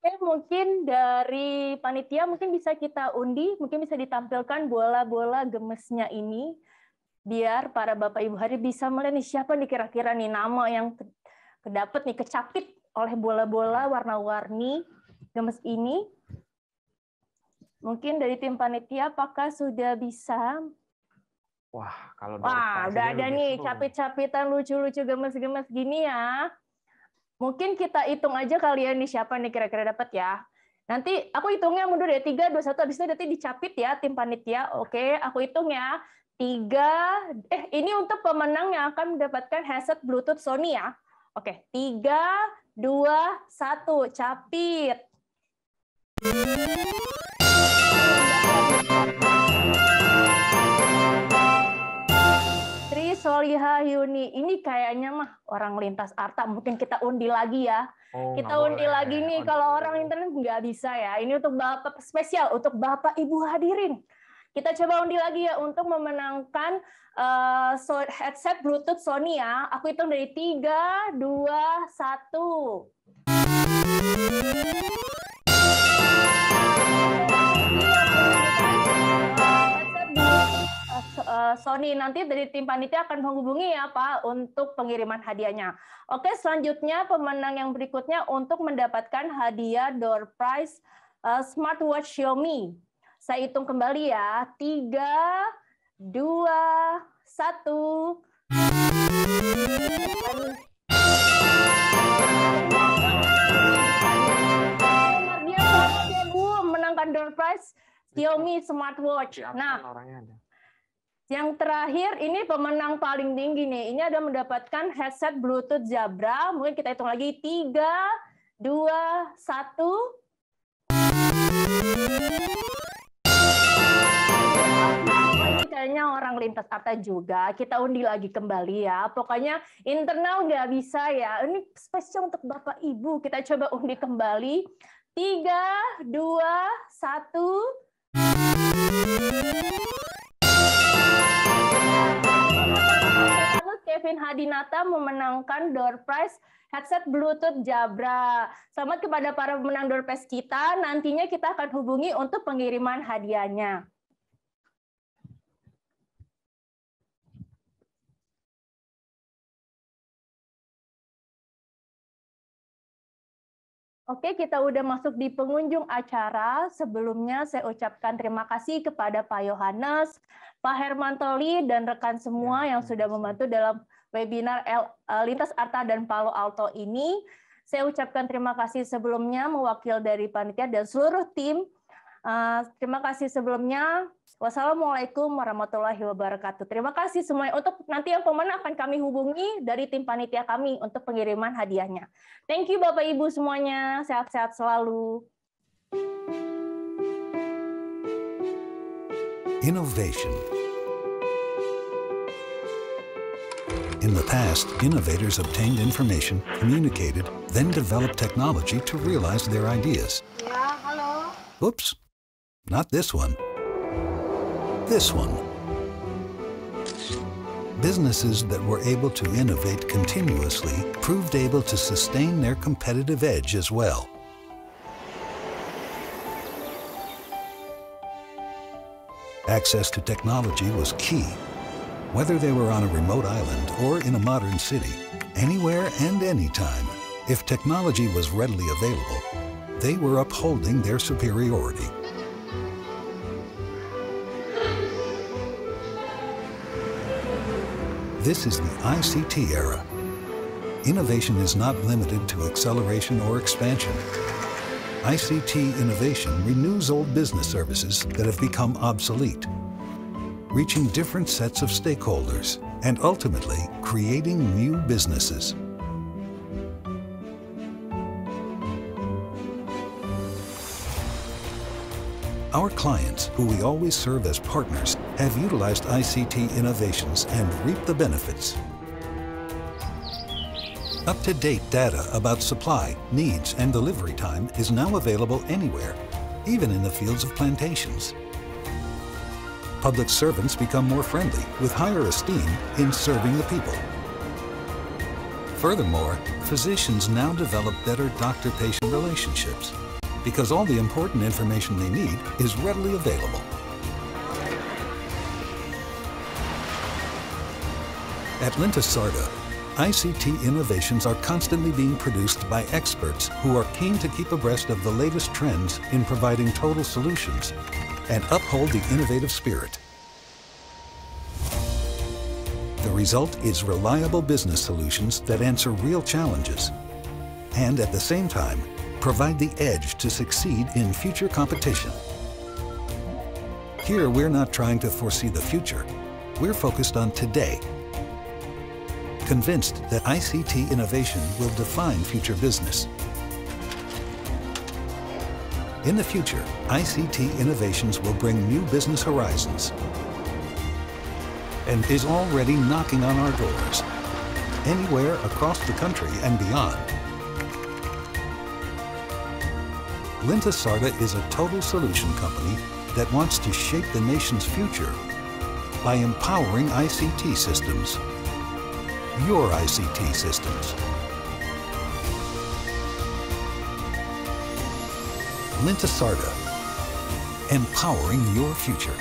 Oke, mungkin dari panitia mungkin bisa kita undi, mungkin bisa ditampilkan bola-bola gemesnya ini, biar para Bapak Ibu hari bisa melihat nih siapa nih kira-kira nih nama yang kedapet nih, kecapit oleh bola-bola warna-warni gemes ini. Mungkin dari tim panitia apakah sudah bisa? Wah, kalau udah ada nih capit-capitan lucu-lucu gemes-gemes gini ya. Mungkin kita hitung aja kalian nih siapa nih kira-kira dapat ya. Nanti aku hitungnya mundur ya, 3, 2, 1, habis itu nanti dicapit ya tim panitia. Oke, aku hitung ya. 3, ini untuk pemenang yang akan mendapatkan headset Bluetooth Sony ya. Oke, 3, 2, 1, capit. Soliha Yuni, ini kayaknya mah orang lintas Arta, mungkin kita undi lagi ya. Kita undi lagi nih, kalau orang internet nggak bisa ya. Ini untuk Bapak spesial, untuk Bapak Ibu hadirin. Kita coba undi lagi ya untuk memenangkan headset Bluetooth Sony ya. Aku hitung dari 3, 2, 1. Sony, nanti dari tim panitia akan menghubungi ya Pak untuk pengiriman hadiahnya. Oke, selanjutnya pemenang yang berikutnya untuk mendapatkan hadiah door prize smartwatch Xiaomi. Saya hitung kembali ya. 3, 2, 1. Dia Bu menangkan door prize Xiaomi smartwatch. Nah, Yang terakhir, ini pemenang paling tinggi nih. Ini ada mendapatkan headset Bluetooth Jabra. Mungkin kita hitung lagi. 3, 2, 1. Kayaknya orang Lintas Arta juga. Kita undi lagi kembali ya. Pokoknya internal nggak bisa ya. Ini spesial untuk Bapak Ibu. Kita coba undi kembali. 3, 2, 1. Kevin Hadinata memenangkan door prize headset Bluetooth Jabra. Selamat kepada para pemenang door prize kita. Nantinya kita akan hubungi untuk pengiriman hadiahnya. Oke, kita udah masuk di pengunjung acara. Sebelumnya saya ucapkan terima kasih kepada Pak Yohanes, Pak Hermantoli, dan rekan semua yang sudah membantu dalam webinar Lintas Arta dan Palo Alto ini. Saya ucapkan terima kasih sebelumnya mewakili dari panitia dan seluruh tim. Terima kasih sebelumnya. Wassalamualaikum warahmatullahi wabarakatuh. Terima kasih semuanya. Untuk nanti yang pemenang akan kami hubungi dari tim panitia kami untuk pengiriman hadiahnya. Thank you Bapak Ibu semuanya. Sehat-sehat selalu. Innovation. In the past, innovators obtained information, communicated, then developed technology to realize their ideas. Ya, halo. Oops, not this one. This one. Businesses that were able to innovate continuously proved able to sustain their competitive edge as well. Access to technology was key. Whether they were on a remote island or in a modern city, anywhere and anytime, if technology was readily available, they were upholding their superiority. This is the ICT era. Innovation is not limited to acceleration or expansion. ICT innovation renews old business services that have become obsolete, reaching different sets of stakeholders, and ultimately creating new businesses. Our clients, who we always serve as partners, have utilized ICT innovations and reaped the benefits. Up-to-date data about supply, needs, and delivery time is now available anywhere, even in the fields of plantations. Public servants become more friendly, with higher esteem in serving the people. Furthermore, physicians now develop better doctor-patient relationships, because all the important information they need is readily available. At Lintas Arta, ICT innovations are constantly being produced by experts who are keen to keep abreast of the latest trends in providing total solutions and uphold the innovative spirit. The result is reliable business solutions that answer real challenges and, at the same time, provide the edge to succeed in future competition. Here, we're not trying to foresee the future. We're focused on today, convinced that ICT innovation will define future business. In the future, ICT innovations will bring new business horizons and is already knocking on our doors, anywhere across the country and beyond. Lintas Arta is a total solution company that wants to shape the nation's future by empowering ICT systems. Your ICT systems. Lintas Arta, empowering your future.